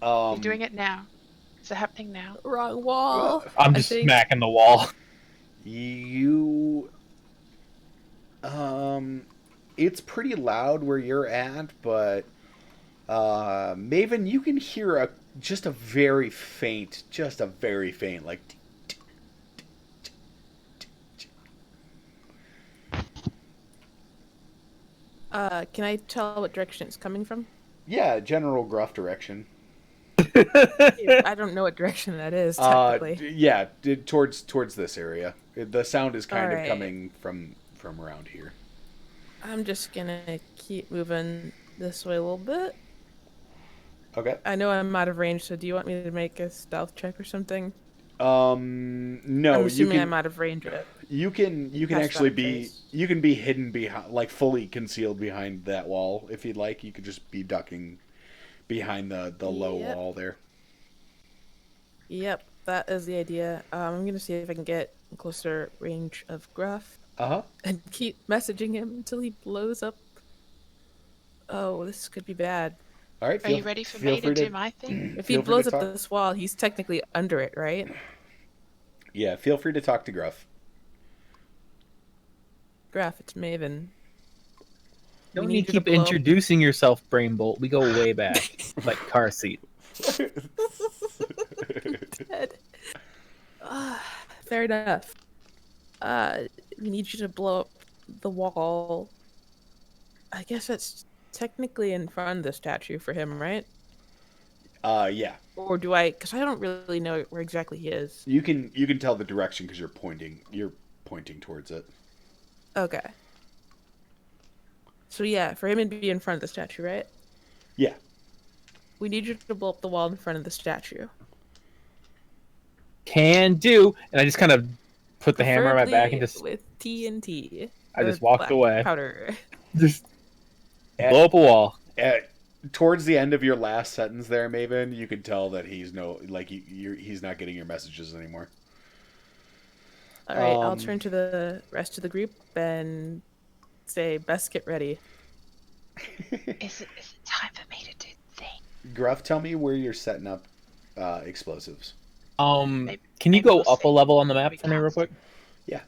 Speaker 6: You're doing it now. Is it happening now?
Speaker 4: Wrong wall.
Speaker 2: I'm just smacking the wall.
Speaker 1: You it's pretty loud where you're at, but Maven, you can hear just a very faint, like.
Speaker 4: Can I tell what direction it's coming from?
Speaker 1: Yeah, general gruff direction.
Speaker 4: I don't know what direction that is technically.
Speaker 1: Yeah, towards this area. The sound is kind of coming from around here.
Speaker 4: I'm just gonna keep moving this way a little bit.
Speaker 1: Okay.
Speaker 4: I know I'm out of range, so do you want me to make a stealth check or something?
Speaker 1: No.
Speaker 4: I'm assuming I'm out of range.
Speaker 1: You can actually be hidden behind, like fully concealed behind that wall if you'd like. You could just be ducking behind the low wall there.
Speaker 4: Yep, that is the idea. I'm gonna see if I can get closer range of Gruff. And keep messaging him until he blows up. Oh, this could be bad.
Speaker 1: All right.
Speaker 6: Are you ready for me to do my thing?
Speaker 4: If he blows up this wall, he's technically under it, right?
Speaker 1: Yeah, feel free to talk to Gruff.
Speaker 4: Gruff, it's Maven.
Speaker 2: Don't you keep introducing yourself, Brainbolt. We go way back, like car seat.
Speaker 4: Dead. Fair enough. We need you to blow up the wall. I guess that's technically in front of the statue for him, right?
Speaker 1: Yeah.
Speaker 4: Or do I? Because I don't really know where exactly he is.
Speaker 1: You can tell the direction because you're pointing towards it.
Speaker 4: Okay. So yeah, for him to be in front of the statue, right?
Speaker 1: Yeah.
Speaker 4: We need you to blow up the wall in front of the statue.
Speaker 2: Can do. And I just kind of put the hammer on my back and just
Speaker 4: with TNT.
Speaker 2: I just walked away.
Speaker 4: Powder.
Speaker 2: Just blow up a wall.
Speaker 1: Towards the end of your last sentence there, Maven, you can tell that he's he's not getting your messages anymore.
Speaker 4: All right, I'll turn to the rest of the group and say, "Best get ready."
Speaker 6: Is it time for me to do the thing?
Speaker 1: Gruff, tell me where you're setting up explosives.
Speaker 2: Can you go up a level on the map for me real quick?
Speaker 1: Yeah.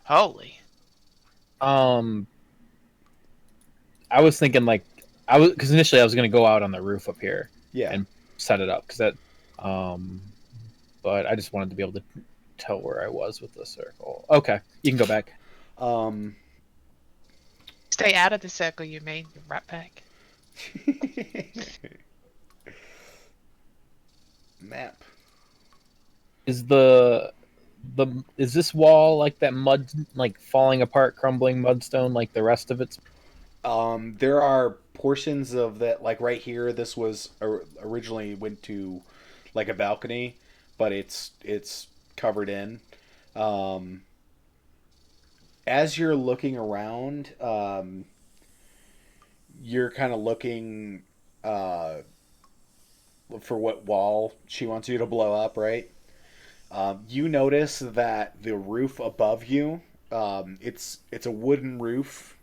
Speaker 6: Holy.
Speaker 2: I was thinking because initially I was gonna go out on the roof up here.
Speaker 1: Yeah.
Speaker 2: And set it up because that, but I just wanted to be able to tell where I was with the circle. Okay, you can go back.
Speaker 6: Stay out of the circle, you mean, you rat bag.
Speaker 1: Map.
Speaker 2: Is is this wall like that mud, like falling apart, crumbling mudstone, like the rest of it's?
Speaker 1: There are portions of that, like right here. This was originally went to like a balcony, but it's covered in. As you're looking around, you're kind of looking for what wall she wants you to blow up, right? You notice that the roof above you, it's a wooden roof.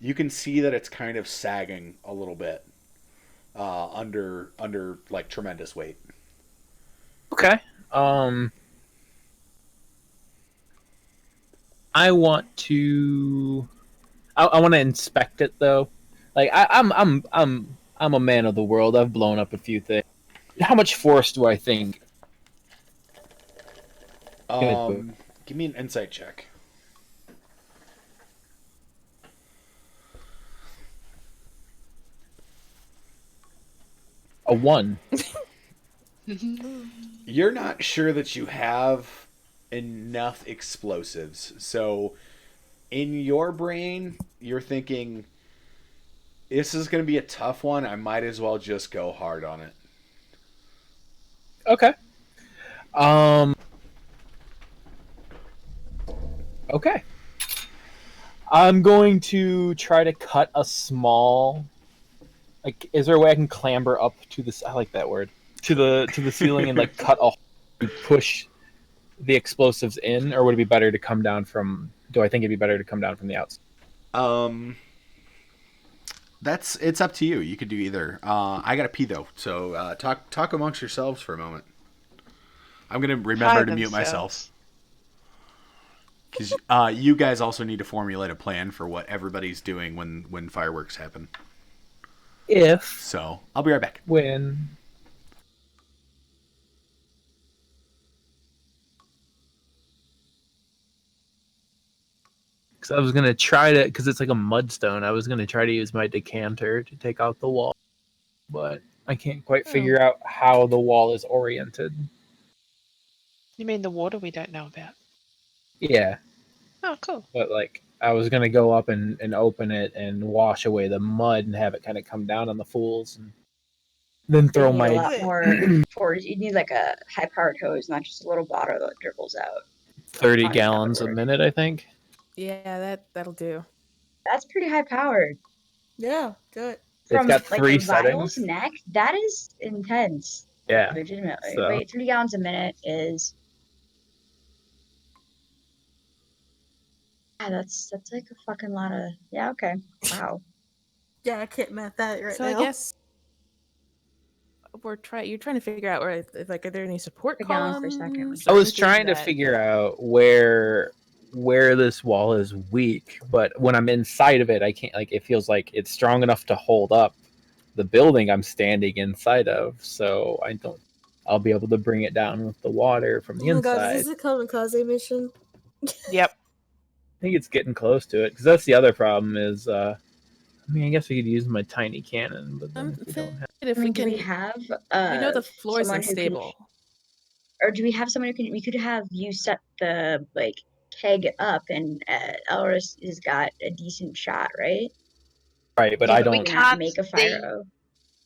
Speaker 1: You can see that it's kind of sagging a little bit under like tremendous weight.
Speaker 2: Okay. I want to inspect it though. Like I'm a man of the world. I've blown up a few things. How much force do I think?
Speaker 1: Give me an insight check.
Speaker 2: A 1.
Speaker 1: You're not sure that you have enough explosives. So in your brain, you're thinking, this is going to be a tough one. I might as well just go hard on it.
Speaker 2: Okay. Okay. I'm going to try to cut a small. Like, is there a way I can clamber up to this? I like that word. To the ceiling and like cut a push the explosives in, or would it be better to come down from? Do I think it'd be better to come down from the outside?
Speaker 1: It's up to you. You could do either. I gotta pee though, so talk amongst yourselves for a moment. I'm gonna remember to mute myself because you guys also need to formulate a plan for what everybody's doing when fireworks happen. So I'll be right back.
Speaker 2: When. Because I was going to try to, because it's like a mudstone, I was going to try to use my decanter to take out the wall. But I can't quite figure out how the wall is oriented.
Speaker 6: You mean the water we don't know about?
Speaker 2: Yeah.
Speaker 6: Oh, cool.
Speaker 2: But like, I was going to go up and open it and wash away the mud and have it kind of come down on the fools. And then throw my...
Speaker 3: a lot more force. You need like a high-powered hose, not just a little bottle that dribbles out.
Speaker 2: 30 gallons a minute, I think.
Speaker 4: Yeah, that'll do.
Speaker 3: That's pretty high-powered.
Speaker 5: Yeah, good.
Speaker 2: It's got 3
Speaker 3: vials
Speaker 2: settings.
Speaker 3: Neck, that is intense.
Speaker 2: Yeah.
Speaker 3: Legitimately.
Speaker 2: So.
Speaker 3: Wait, 3 gallons a minute is... Yeah, that's like a fucking lot of... Yeah, okay. Wow.
Speaker 5: Yeah, I can't math that right
Speaker 4: so
Speaker 5: now.
Speaker 4: I guess you're trying to figure out where, like, are there any support columns?
Speaker 2: I was trying to figure out where this wall is weak, but when I'm inside of it, I can't, like, it feels like it's strong enough to hold up the building I'm standing inside of, so I'll be able to bring it down with the water from the inside.
Speaker 5: God, is this a kamikaze mission?
Speaker 6: Yep.
Speaker 2: I think it's getting close to it, because that's the other problem is, I mean, I guess we could use my tiny cannon, but then if we don't have...
Speaker 3: do we have
Speaker 4: we know the floor is unstable.
Speaker 3: Or do we have someone who can... We could have you set the, like, keg up, and Elris has got a decent shot, right?
Speaker 2: Right, but I don't...
Speaker 6: We can't
Speaker 3: make a fire.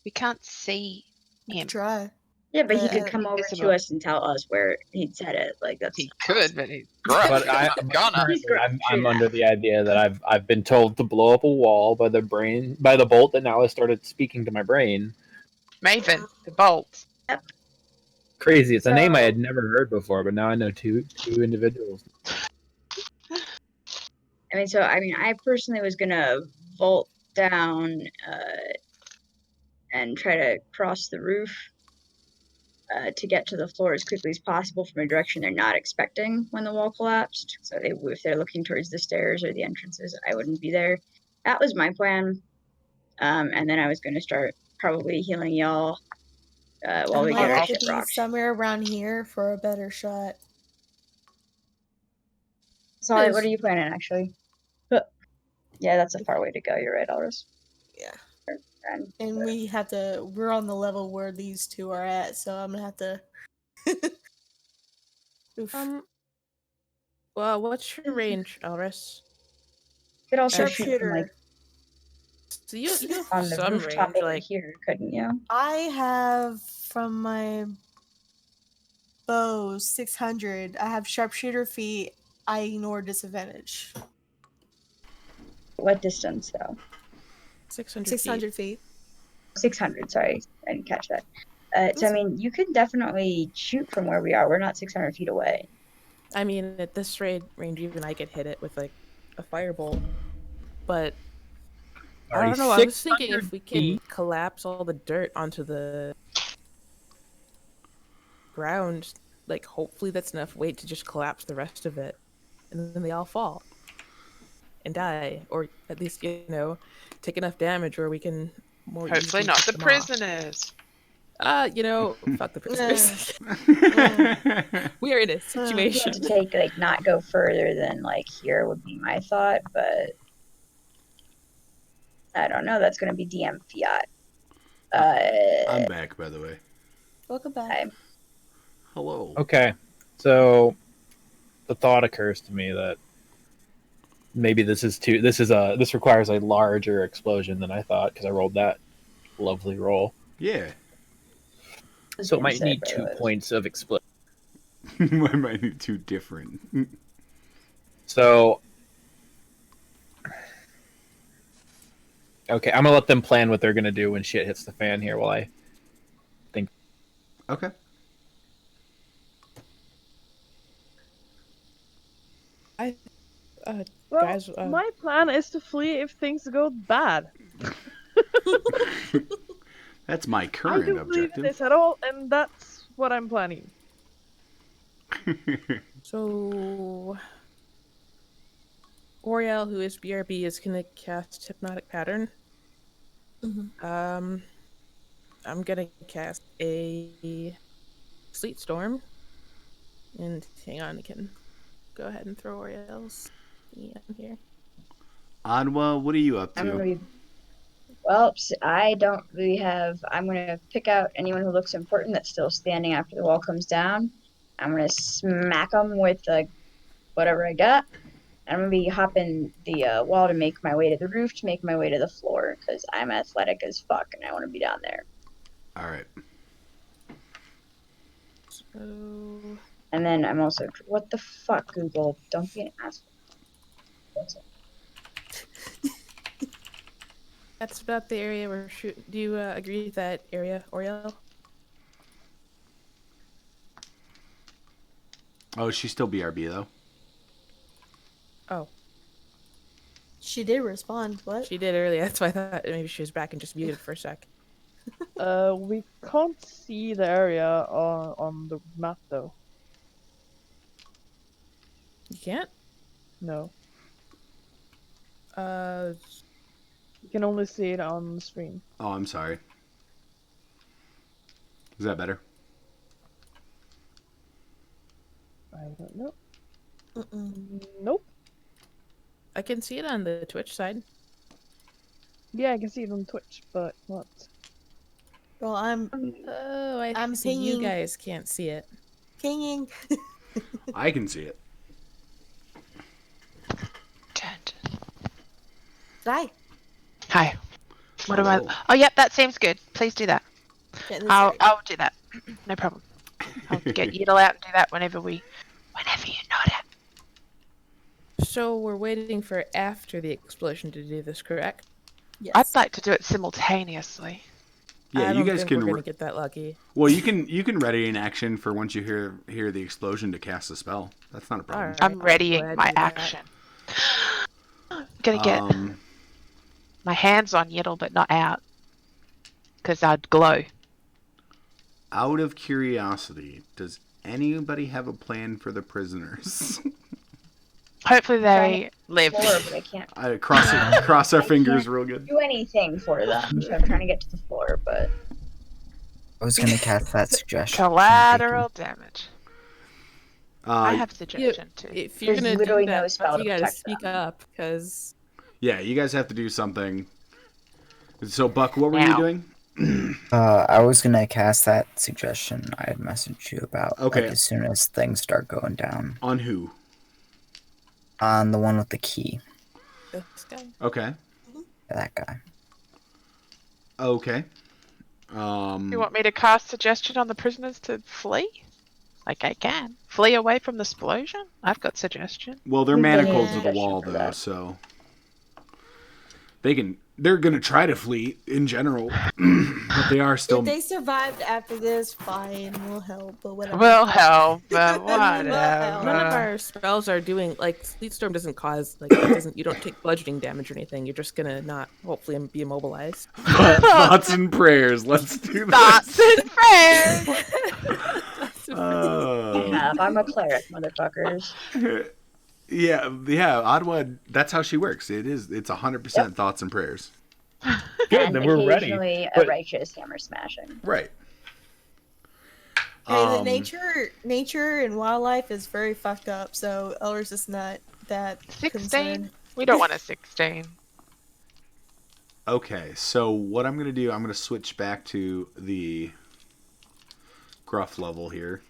Speaker 6: We can't see him.
Speaker 5: Try.
Speaker 3: Yeah, but he could come over to us and tell us where he'd set it. Like, that's...
Speaker 6: He could, but he's gross.
Speaker 2: But I'm under the idea that I've been told to blow up a wall by the bolt that now has started speaking to my brain.
Speaker 6: Maven, the bolt.
Speaker 3: Yep.
Speaker 2: Crazy. It's a name I had never heard before, but now I know two individuals.
Speaker 3: I personally was gonna vault down and try to cross the roof to get to the floor as quickly as possible from a direction they're not expecting when the wall collapsed. So if they're looking towards the stairs or the entrances, I wouldn't be there. That was my plan. And then I was going to start probably healing y'all while we get our shit rocked.
Speaker 5: Somewhere around here for a better shot.
Speaker 3: Sorry, what are you planning, actually? Yeah, that's a far way to go. You're right, Elris.
Speaker 5: Yeah. And we're on the level where these two are at, so I'm gonna have to...
Speaker 4: Well, what's your range, Elris?
Speaker 3: You could also shoot from, like...
Speaker 4: So you have
Speaker 3: on the
Speaker 4: some
Speaker 3: rooftop
Speaker 4: range,
Speaker 3: over
Speaker 4: like...
Speaker 3: here, couldn't you?
Speaker 5: I have, from my bow, 600. I have sharpshooter feet. I ignore disadvantage.
Speaker 3: What distance, though?
Speaker 5: 600 feet.
Speaker 3: 600, sorry. I didn't catch that. So, I mean, you could definitely shoot from where we are. We're not 600 feet away.
Speaker 4: I mean, at this range, even I could hit it with, like, a firebolt. But, I don't know, I was thinking if we can collapse all the dirt onto the ground, like, hopefully that's enough weight to just collapse the rest of it. And then they all fall. And die. Or at least, take enough damage where we can more
Speaker 6: hopefully not the prisoners.
Speaker 4: Fuck the prisoners. We are in a situation.
Speaker 3: To take, not go further than, here would be my thought, but I don't know. That's going to be DM fiat.
Speaker 1: I'm back, by the way.
Speaker 5: Welcome back.
Speaker 3: Hi.
Speaker 1: Hello.
Speaker 2: Okay, so the thought occurs to me that maybe this requires a larger explosion than I thought, because I rolled that lovely roll.
Speaker 1: Yeah.
Speaker 2: So it might need 2 points of explosion.
Speaker 1: I might need 2 different.
Speaker 2: So, okay, I'm gonna let them plan what they're gonna do when shit hits the fan here while I think.
Speaker 1: Okay.
Speaker 7: Well,
Speaker 4: guys,
Speaker 7: my plan is to flee if things go bad.
Speaker 1: That's my
Speaker 7: I
Speaker 1: current
Speaker 7: don't believe in
Speaker 1: objective.
Speaker 7: this at all, and that's what I'm planning.
Speaker 4: So Oriel, who is BRB, is gonna cast Hypnotic Pattern. I'm gonna cast a Sleet Storm, and hang on, I can go ahead and throw Oriel's in here.
Speaker 1: Adwa, what are you up to?
Speaker 3: Well, I don't really have. I'm going to pick out anyone who looks important that's still standing after the wall comes down. I'm going to smack them with whatever I got. I'm going to be hopping the wall to make my way to the roof, to make my way to the floor, because I'm athletic as fuck and I want to be down there.
Speaker 1: All right.
Speaker 4: So...
Speaker 3: And then I'm also. What the fuck, Google? Don't be an asshole. What's it?
Speaker 4: That's about the area we're shooting. Do you agree with that area, Oriel?
Speaker 1: Oh, she's still BRB though.
Speaker 4: Oh.
Speaker 5: She did respond. What?
Speaker 4: She did earlier. That's why I thought maybe she was back and just muted for a sec.
Speaker 7: We can't see the area on the map though.
Speaker 4: You can't?
Speaker 7: No.
Speaker 4: You
Speaker 7: can only see it on the screen.
Speaker 1: Oh, I'm sorry. Is that better?
Speaker 7: I don't know.
Speaker 5: Nope.
Speaker 4: I can see it on the Twitch side.
Speaker 7: Yeah, I can see it on Twitch, but what?
Speaker 5: Well, I'm
Speaker 4: see you guys can't see it.
Speaker 5: Pinging.
Speaker 1: I can see it.
Speaker 5: Hi.
Speaker 6: Hi. What am I? Oh, yep, that seems good. Please do that. I'll do that. No problem. I'll get Yeedle out and do that whenever you nod it.
Speaker 4: So we're waiting for after the explosion to do this, correct?
Speaker 5: Yes.
Speaker 6: I'd like to do it simultaneously.
Speaker 1: Yeah,
Speaker 4: I
Speaker 1: you
Speaker 4: don't
Speaker 1: guys
Speaker 4: think
Speaker 1: can.
Speaker 4: We're gonna get that lucky.
Speaker 1: Well, you can ready an action for once you hear the explosion to cast a spell. That's not a problem.
Speaker 4: Right,
Speaker 6: I'm readying my action. I'm gonna get my hands on Yiddle, but not out, because I'd glow.
Speaker 1: Out of curiosity, does anybody have a plan for the prisoners?
Speaker 6: Hopefully they live.
Speaker 3: Floor, but I can't.
Speaker 1: I cross our fingers real good.
Speaker 3: Do anything for them, so I'm trying to get to the floor, but
Speaker 8: I was gonna cast that suggestion.
Speaker 6: Collateral damage. I have suggestion too.
Speaker 4: If you're gonna
Speaker 3: literally
Speaker 4: do that,
Speaker 3: no spell
Speaker 4: you
Speaker 3: to
Speaker 4: gotta
Speaker 3: protect
Speaker 4: speak
Speaker 3: them.
Speaker 4: up, because
Speaker 1: Yeah, you guys have to do something. So, Buck, what were you doing?
Speaker 8: I was gonna cast that suggestion I had messaged you about.
Speaker 1: Okay.
Speaker 8: Like, as soon as things start going down.
Speaker 1: On who?
Speaker 8: On the one with the key.
Speaker 4: this guy.
Speaker 1: Okay.
Speaker 8: That guy.
Speaker 1: Okay.
Speaker 6: You want me to cast suggestion on the prisoners to flee? Like I can. Flee away from the explosion? I've got suggestion.
Speaker 1: Well, they're manacled to the wall, though, so they're gonna try to flee in general, but they are still.
Speaker 5: If they survived after this, fine, we'll help. But whatever.
Speaker 6: We'll help, but whatever.
Speaker 4: None of our spells are doing Sleet Storm doesn't cause it doesn't. You don't take bludgeoning damage or anything. You're just gonna not hopefully be immobilized.
Speaker 1: Thoughts and prayers. Let's do this.
Speaker 6: Thoughts and prayers.
Speaker 3: I'm a cleric, motherfuckers.
Speaker 1: Yeah, Ottawa. That's how she works. It's 100% thoughts and prayers.
Speaker 2: Good,
Speaker 3: and
Speaker 2: then we're ready.
Speaker 3: occasionally
Speaker 2: But...
Speaker 3: a righteous hammer smashing.
Speaker 1: Right.
Speaker 5: Hey, the nature and wildlife is very fucked up, so Elder's is not that
Speaker 6: 16.
Speaker 5: concerned.
Speaker 6: We don't want a 16.
Speaker 1: Okay, so what I'm gonna do, I'm gonna switch back to the gruff level here.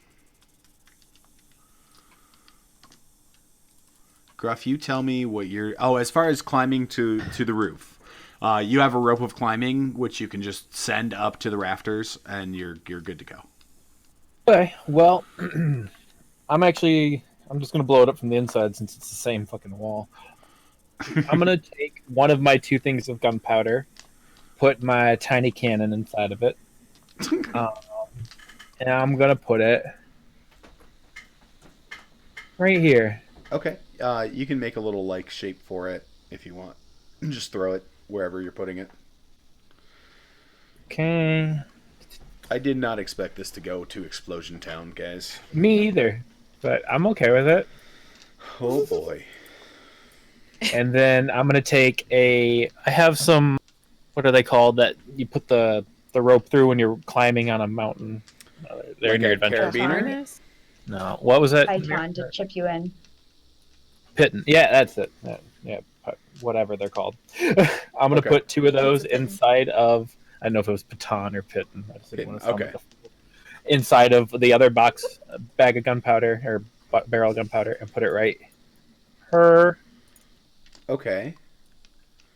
Speaker 1: Gruff, you tell me what you're... Oh, as far as climbing to the roof. You have a rope of climbing, which you can just send up to the rafters, and you're good to go.
Speaker 2: Okay, well, I'm just going to blow it up from the inside since it's the same fucking wall. I'm going to take one of my 2 things of gunpowder, put my tiny cannon inside of it, and I'm going to put it right here.
Speaker 1: Okay. You can make a little like shape for it if you want. Just throw it wherever you're putting it.
Speaker 2: Okay.
Speaker 1: I did not expect this to go to Explosion Town, guys.
Speaker 2: Me either, but I'm okay with it.
Speaker 1: Oh boy.
Speaker 2: And then I'm gonna take I have some. What are they called? That you put the rope through when you're climbing on a mountain. They're
Speaker 1: Like
Speaker 2: in your
Speaker 1: a
Speaker 2: adventure.
Speaker 1: carabiner?
Speaker 2: No. What was it?
Speaker 3: Python to chip you in.
Speaker 2: Pitten. Yeah, that's it. Yeah, whatever they're called. I'm gonna put 2 of those inside of. I don't know if it was Patan or Pitten. I just didn't want to sound like inside of the other box, bag of gunpowder or barrel of gunpowder, and put it right.
Speaker 1: Okay.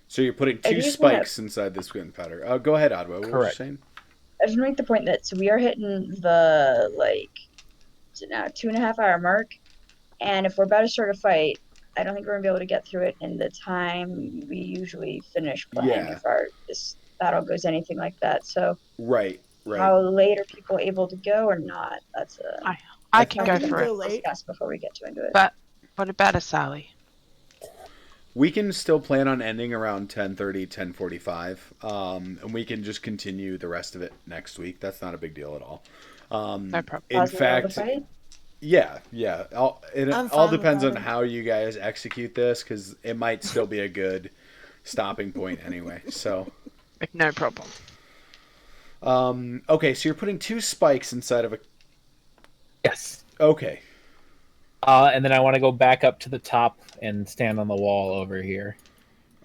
Speaker 1: So you're putting 2 spikes inside this gunpowder. Go ahead, Adwa. What were you saying?
Speaker 3: I just want to make the point that so we are hitting the now 2.5 hour mark, and if we're about to start a fight, I don't think we're gonna be able to get through it in the time we usually finish playing if this battle goes anything like that. So
Speaker 1: right.
Speaker 3: How late are people able to go or not? That's
Speaker 6: I can go for it.
Speaker 3: Discuss before we get into it.
Speaker 6: But what about a Sally?
Speaker 1: We can still plan on ending around 10:30, 10:45, and we can just continue the rest of it next week. That's not a big deal at all.
Speaker 6: No problem.
Speaker 1: In fact, yeah. It all depends on how you guys execute this, because it might still be a good stopping point anyway. So,
Speaker 6: no problem.
Speaker 1: Okay, so you're putting 2 spikes inside of a.
Speaker 2: Yes.
Speaker 1: Okay.
Speaker 2: And then I want to go back up to the top and stand on the wall over here.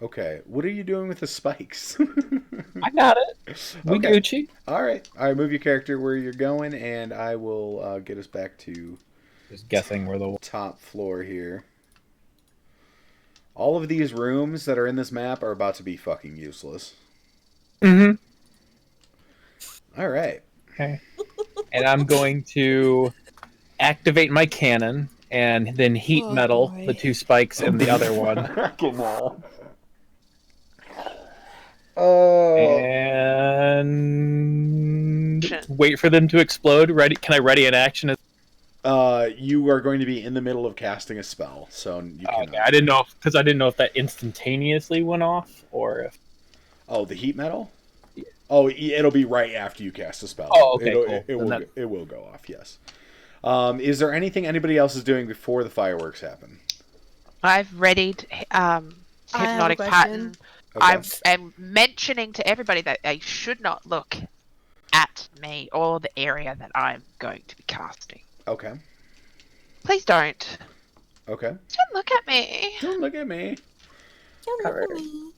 Speaker 1: Okay. What are you doing with the spikes?
Speaker 2: I got it. We Gucci.
Speaker 1: All right. Move your character where you're going, and I will get us back to
Speaker 2: just guessing where the
Speaker 1: top floor here. All of these rooms that are in this map are about to be fucking useless.
Speaker 2: Mm-hmm.
Speaker 1: All right.
Speaker 2: Okay. And I'm going to activate my cannon and then heat metal the 2 spikes in the other one. And wait for them to explode. Ready? Can I ready an action?
Speaker 1: You are going to be in the middle of casting a spell, so you cannot.
Speaker 2: Okay. I didn't know if that instantaneously went off or if.
Speaker 1: Oh, the heat metal. Yeah. Oh, it'll be right after you cast a spell.
Speaker 2: Oh, okay, cool.
Speaker 1: It will go off. Yes. Is there anything anybody else is doing before the fireworks happen?
Speaker 6: I've readied hypnotic pattern. Okay. I am mentioning to everybody that they should not look at me or the area that I'm going to be casting.
Speaker 1: Okay.
Speaker 6: Please don't.
Speaker 1: Okay.
Speaker 6: Don't look at me.
Speaker 1: Don't look at me.
Speaker 5: Don't look at me.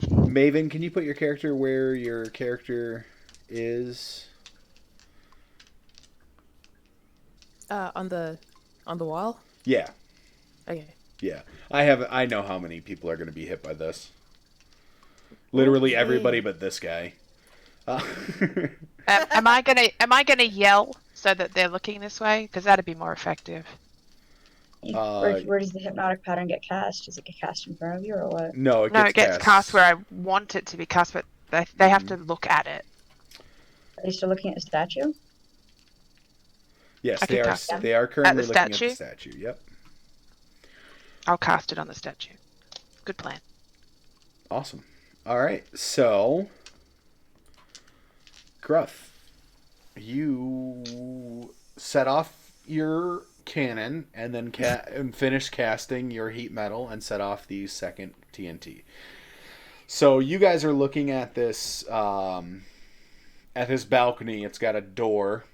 Speaker 1: Maven, can you put your character where your character is?
Speaker 4: On the wall?
Speaker 1: Yeah.
Speaker 4: Okay.
Speaker 1: Yeah. I know how many people are going to be hit by this. Literally everybody but this guy.
Speaker 6: Am I gonna yell so that they're looking this way? Because that'd be more effective.
Speaker 3: Where does the hypnotic pattern get cast? Does it get cast in front of you or what?
Speaker 1: No, it gets
Speaker 6: cast where I want it to be cast, but they have to look at it.
Speaker 3: Are you still looking at the statue?
Speaker 1: Yes, they are currently looking at the statue. Yep.
Speaker 6: I'll cast it on the statue. Good plan.
Speaker 1: Awesome. All right, so Gruff, you set off your cannon and then and finish casting your heat metal and set off the second TNT. So you guys are looking at this balcony. It's got a door,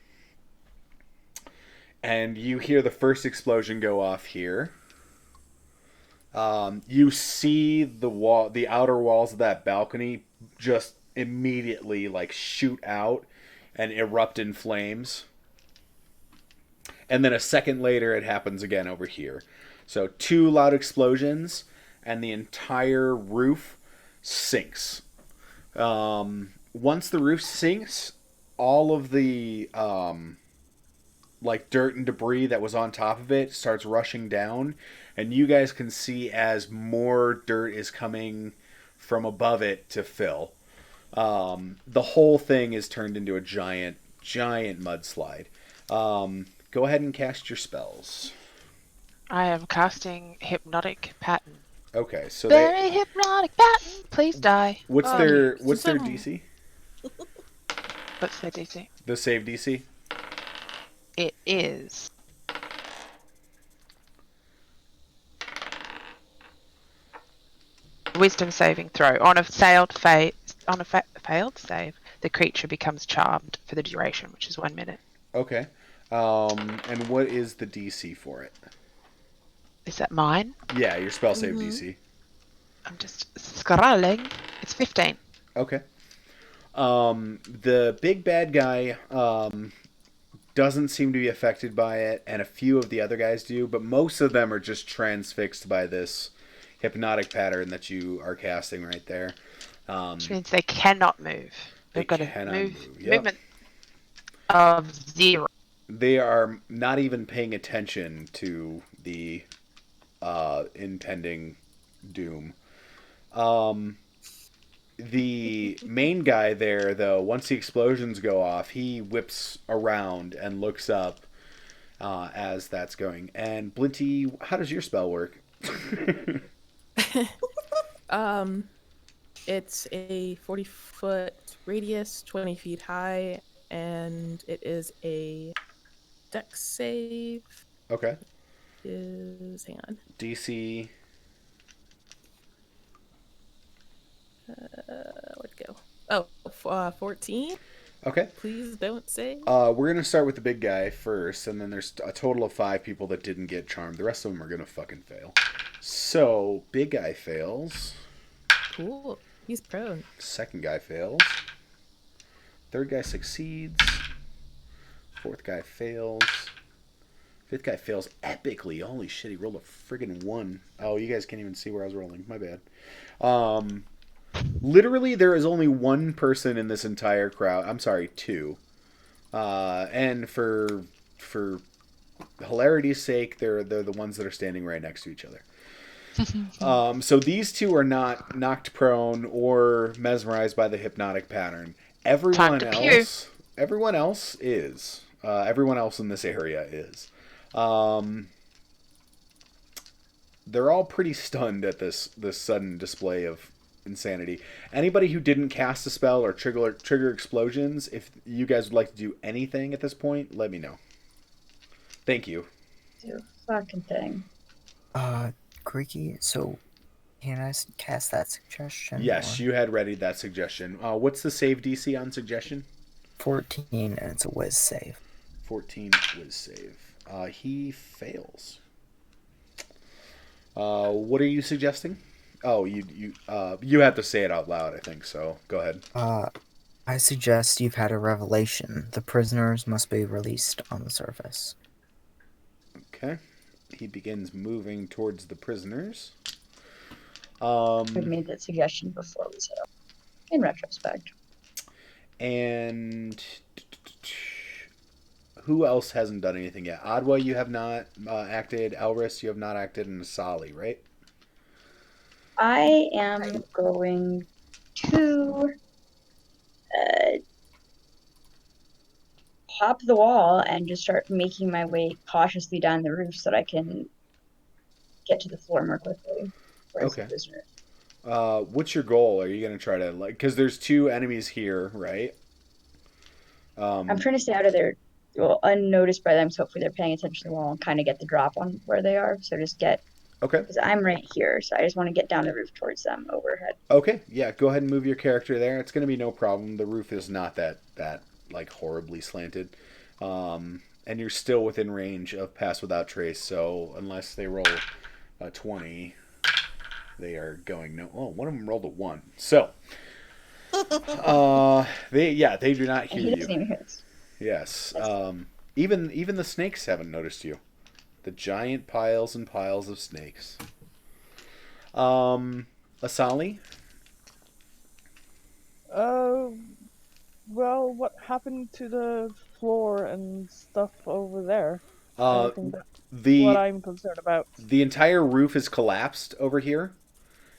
Speaker 1: and you hear the first explosion go off here. You see the outer walls of that balcony just immediately shoot out and erupt in flames. And then a second later, it happens again over here. So 2 loud explosions, and the entire roof sinks. Once the roof sinks, all of the dirt and debris that was on top of it starts rushing down, and you guys can see as more dirt is coming from above it to fill. The whole thing is turned into a giant mudslide. Go ahead and cast your spells.
Speaker 6: I am casting Hypnotic Pattern.
Speaker 1: Okay, so
Speaker 6: Very hypnotic pattern. Please die.
Speaker 1: What's their DC?
Speaker 6: What's their DC?
Speaker 1: The save DC?
Speaker 6: It is Wisdom saving throw. On a failed save, the creature becomes charmed for the duration, which is 1 minute.
Speaker 1: Okay. And what is the DC for it?
Speaker 6: Is that mine?
Speaker 1: Yeah, your spell save DC.
Speaker 6: I'm just scrolling. It's 15.
Speaker 1: Okay. The big bad guy doesn't seem to be affected by it, and a few of the other guys do, but most of them are just transfixed by this hypnotic pattern that you are casting right there.
Speaker 6: Which means they cannot move. They've got a movement of 0.
Speaker 1: They are not even paying attention to the impending doom. The main guy there, though, once the explosions go off, he whips around and looks up as that's going. And Blinty, how does your spell work?
Speaker 4: It's a 40-foot radius, 20 feet high, and it is a dex save.
Speaker 1: Okay.
Speaker 4: Hang on.
Speaker 1: DC.
Speaker 4: Where'd it go? Oh, 14.
Speaker 1: Okay.
Speaker 4: Please don't say.
Speaker 1: We're gonna start with the big guy first, and then there's a total of 5 people that didn't get charmed. The rest of them are gonna fucking fail. So big guy fails.
Speaker 4: Cool. He's prone.
Speaker 1: Second guy fails. Third guy succeeds. Fourth guy fails. Fifth guy fails epically. Holy shit, he rolled a friggin' 1. Oh, you guys can't even see where I was rolling. My bad. Literally, there is only one person in this entire crowd. I'm sorry, 2. And for hilarity's sake, they're the ones that are standing right next to each other. So these 2 are not knocked prone or mesmerized by the hypnotic pattern. Everyone else is. Everyone else in this area is. They're all pretty stunned at this sudden display of insanity. Anybody who didn't cast a spell or trigger explosions, if you guys would like to do anything at this point, let me know. Thank you.
Speaker 3: Do fucking thing.
Speaker 8: Creaky, so can I cast that suggestion?
Speaker 1: Yes, you had ready that suggestion. What's the save DC on suggestion?
Speaker 8: 14, and it's a whiz save.
Speaker 1: 14 whiz save. He fails. What are you suggesting? Oh, you have to say it out loud, I think, so go ahead.
Speaker 8: I suggest you've had a revelation. The prisoners must be released on the surface.
Speaker 1: Okay. He begins moving towards the prisoners.
Speaker 3: We made that suggestion before we set up, in retrospect.
Speaker 1: And who else hasn't done anything yet? Adwa, you have not acted. Elris, you have not acted. And Asali, right?
Speaker 3: I am going to hop the wall and just start making my way cautiously down the roof so that I can get to the floor more quickly.
Speaker 1: Okay. What's your goal? Are you going to try to, because there's 2 enemies here, right?
Speaker 3: I'm trying to stay out of there, unnoticed by them, so hopefully they're paying attention to the wall and kind of get the drop on where they are. So just get...
Speaker 1: Okay.
Speaker 3: Because I'm right here, so I just want to get down the roof towards them overhead.
Speaker 1: Okay, yeah, go ahead and move your character there. It's going to be no problem. The roof is not that horribly slanted. And you're still within range of Pass Without Trace, so unless they roll a 20, they are going no... Oh, one of them rolled a 1. So, they do not hear you.
Speaker 3: He doesn't even hear us.
Speaker 1: Yes. Even the snakes haven't noticed you. The giant piles and piles of snakes. Asali?
Speaker 7: Well, what happened to the floor and stuff over there? I think that's what I'm concerned about.
Speaker 1: The entire roof is collapsed over here,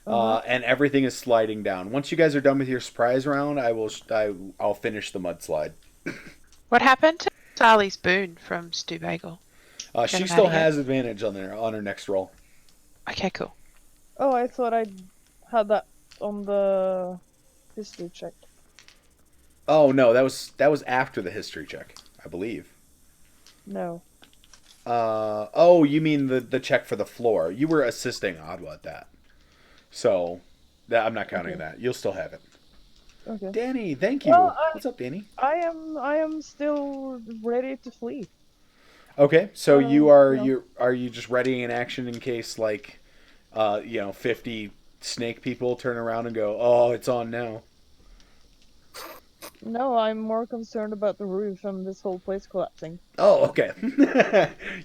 Speaker 1: and everything is sliding down. Once you guys are done with your surprise round, I'll finish the mudslide.
Speaker 6: What happened Charlie Spoon from Stu Bagel.
Speaker 1: She still has advantage on her next roll.
Speaker 6: Okay, cool.
Speaker 7: Oh, I thought I had that on the history check.
Speaker 1: Oh no, that was after the history check, I believe.
Speaker 7: No.
Speaker 1: Oh, you mean the check for the floor? You were assisting Adwa at that, so I'm not counting that. You'll still have it.
Speaker 7: Okay.
Speaker 1: Danny, thank you.
Speaker 7: Well,
Speaker 1: What's up, Danny?
Speaker 7: I am still ready to flee.
Speaker 1: Okay, so are
Speaker 7: no.
Speaker 1: you just readying an action in case 50 snake people turn around and go, oh, it's on now?
Speaker 7: No, I'm more concerned about the roof and this whole place collapsing.
Speaker 1: Oh, okay.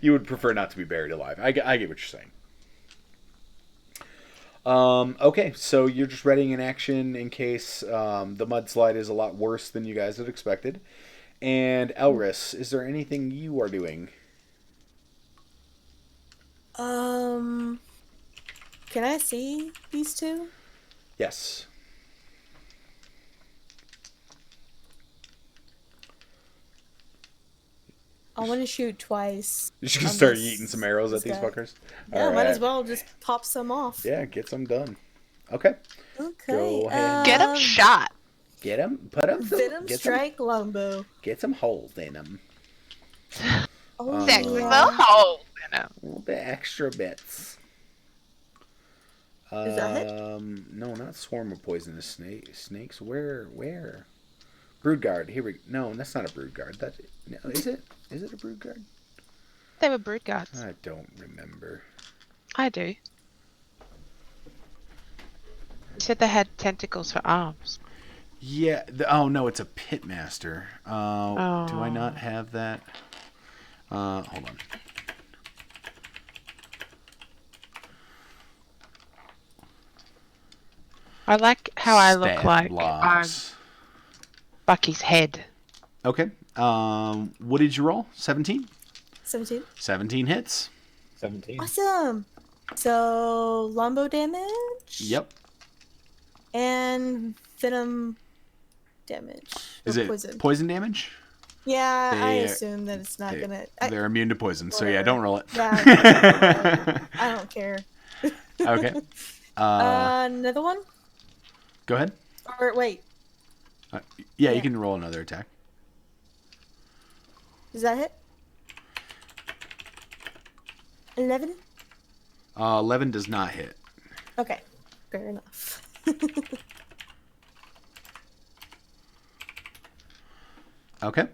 Speaker 1: You would prefer not to be buried alive. I get what you're saying. Okay, so you're just readying an action in case the mudslide is a lot worse than you guys had expected. And Elris, is there anything you are doing?
Speaker 5: Can I see these two?
Speaker 1: Yes.
Speaker 5: I want to shoot twice.
Speaker 1: You're just gonna start eating some arrows at these fuckers?
Speaker 5: Yeah, might as well just pop some off.
Speaker 1: Yeah, get some done. Okay.
Speaker 5: Okay.
Speaker 1: Go ahead.
Speaker 6: Get them shot.
Speaker 1: Get them. Put them.
Speaker 5: Venom strike longbow.
Speaker 1: Get some holes in them.
Speaker 5: Oh,
Speaker 6: Sex with a hole in them.
Speaker 1: A little bit extra bits.
Speaker 5: Is that it?
Speaker 1: No, not swarm of poisonous snakes. Where? Broodguard. Here we. No, that's not a broodguard. No, is it? Is it a broodguard?
Speaker 6: They were brood guards.
Speaker 1: I don't remember.
Speaker 6: I do. You said they had tentacles for arms.
Speaker 1: Yeah. Oh no, it's a pitmaster. Do I not have that? Hold on.
Speaker 6: I like how I look like
Speaker 1: blocks.
Speaker 6: Bucky's head.
Speaker 1: Okay. What did you roll? 17?
Speaker 5: 17.
Speaker 1: 17 hits.
Speaker 2: 17.
Speaker 5: Awesome. So, longbow damage?
Speaker 1: Yep.
Speaker 5: And venom damage.
Speaker 1: Is it poison damage?
Speaker 5: Yeah, I assume that it's not gonna...
Speaker 1: They're immune to poison, so yeah, don't roll it.
Speaker 5: Yeah. I don't care.
Speaker 1: Okay.
Speaker 5: Another one?
Speaker 1: Go ahead.
Speaker 5: Or, wait.
Speaker 1: Yeah, you can roll another attack.
Speaker 5: Does that hit? 11?
Speaker 1: 11 does not hit.
Speaker 5: Okay. Fair enough.
Speaker 1: Okay.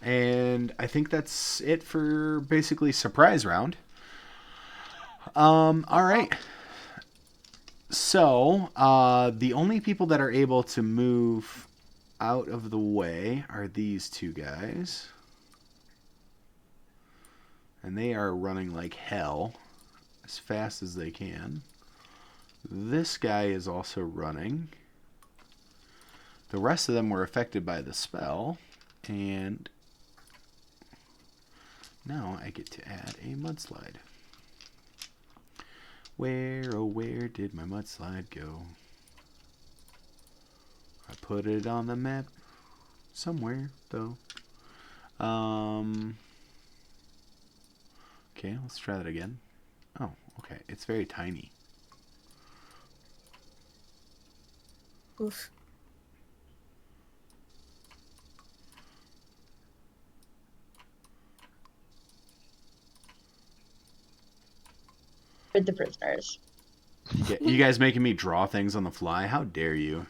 Speaker 1: And I think that's it for basically surprise round. All right. So, the only people that are able to move out of the way are these two guys. And they are running like hell, as fast as they can. This guy is also running. The rest of them were affected by the spell, and now I get to add a mudslide. Where, oh where did my mudslide go? I put it on the map somewhere, though. Okay, let's try that again. Oh, okay, it's very tiny.
Speaker 5: Oof.
Speaker 3: With the prisoners.
Speaker 1: You guys making me draw things on the fly? How dare you?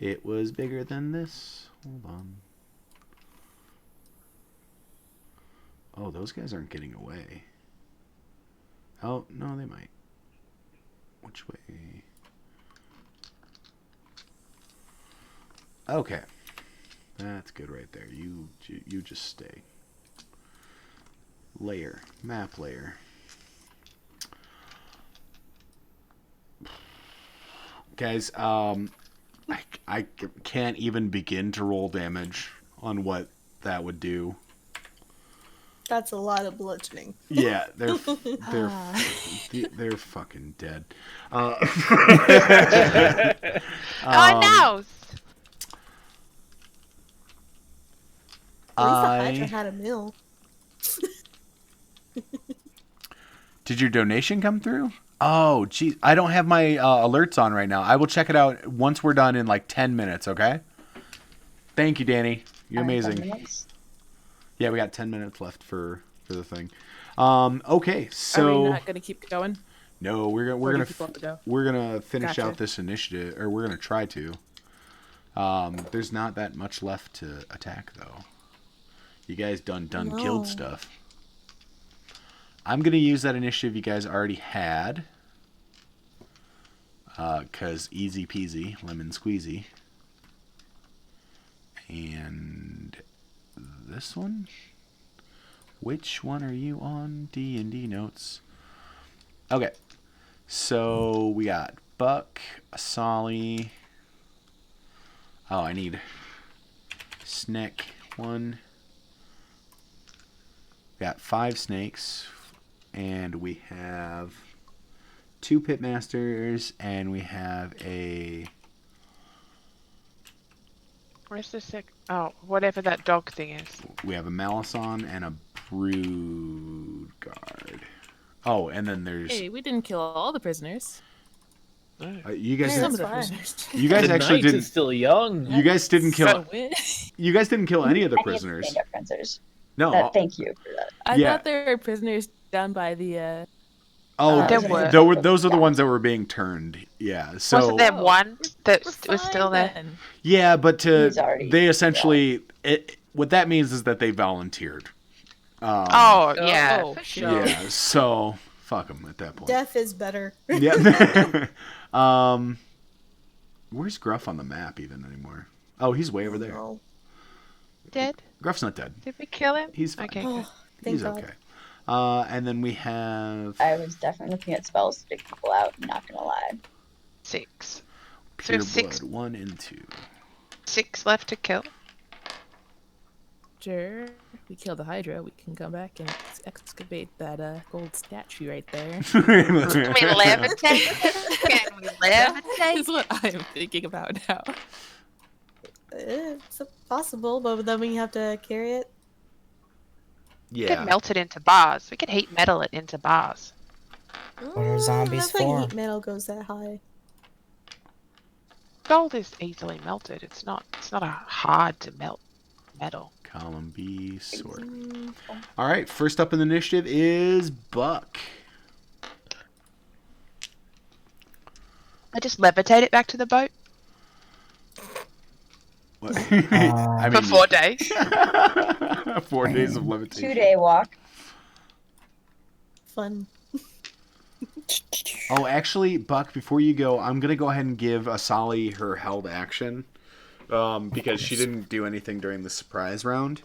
Speaker 1: It was bigger than this. Hold on. Oh, those guys aren't getting away. Oh, no, they might. Which way? Okay. That's good right there. You just stay. Layer. Map layer. Guys, I can't even begin to roll damage on what that would do.
Speaker 5: That's a lot of bludgeoning.
Speaker 1: Yeah, they're fucking dead.
Speaker 6: Oh no!
Speaker 5: At least the Hydra had a meal.
Speaker 1: Did your donation come through? Oh, geez. I don't have my alerts on right now. I will check it out once we're done in like 10 minutes, okay? Thank you, Danny. You're amazing. Yeah, we got 10 minutes left for the thing. Okay, so...
Speaker 4: Are we not going to keep going?
Speaker 1: No, we're gonna finish out this initiative, or we're gonna try to. There's not that much left to attack, though. You guys done killed stuff. I'm gonna use that initiative you guys already had, cause easy peasy, lemon squeezy. And this one. Which one are you on? D&D notes. Okay. So we got Buck, Asali. Oh, I need Snick 1. We got 5 snakes, and we have 2 pitmasters, and we have a.
Speaker 6: Where's the sick? Oh, whatever that dog thing is.
Speaker 1: We have a Malison and a Brood Guard. Oh, and then there's.
Speaker 4: Hey, we didn't kill all the prisoners.
Speaker 1: You guys,
Speaker 4: some of the prisoners.
Speaker 1: You guys
Speaker 2: the
Speaker 1: actually didn't.
Speaker 2: Is still young.
Speaker 1: You guys didn't kill.
Speaker 4: So
Speaker 1: you guys didn't kill any of the prisoners. No.
Speaker 3: Thank you for that.
Speaker 4: I thought there were prisoners down by the.
Speaker 1: Those are the ones that were being turned. Yeah. So
Speaker 6: wasn't there one that was still there?
Speaker 4: Then.
Speaker 1: Yeah, but they essentially what that means is that they volunteered.
Speaker 6: Yeah. For sure.
Speaker 1: Yeah. So fuck them at that point.
Speaker 5: Death is better.
Speaker 1: Yeah. Where's Gruff on the map even anymore? Oh, he's way over there.
Speaker 5: Oh.
Speaker 6: Dead?
Speaker 1: Gruff's not dead.
Speaker 6: Did we kill him?
Speaker 1: He's fine.
Speaker 6: Okay.
Speaker 5: Oh,
Speaker 1: he's
Speaker 5: God.
Speaker 1: okay. And then we have.
Speaker 3: I was definitely looking at spells to take people out. I'm not gonna lie.
Speaker 6: 6.
Speaker 1: Pure
Speaker 6: So 6.
Speaker 1: Blood 1 and 2.
Speaker 6: 6 left to kill.
Speaker 4: Sure. We kill the Hydra. We can come back and excavate that gold statue right there.
Speaker 6: Can we levitate? Can we levitate?
Speaker 4: That is what I am thinking about now.
Speaker 5: It's possible, but then we have to carry it.
Speaker 6: We could melt it into bars. We could heat metal it into bars.
Speaker 8: What are zombies
Speaker 5: I don't
Speaker 8: for?
Speaker 5: think heat metal goes that high.
Speaker 6: Gold is easily melted. It's not a hard to melt metal.
Speaker 1: Column B, sword. All right, first up in the initiative is Buck.
Speaker 6: I just levitate it back to the boat.
Speaker 1: What?
Speaker 6: For 4 days.
Speaker 1: 4 days of levitation.
Speaker 3: 2-day walk.
Speaker 5: Fun.
Speaker 1: Oh, actually, Buck, before you go, I'm going to go ahead and give Asali her held action. Because she didn't do anything during the surprise round.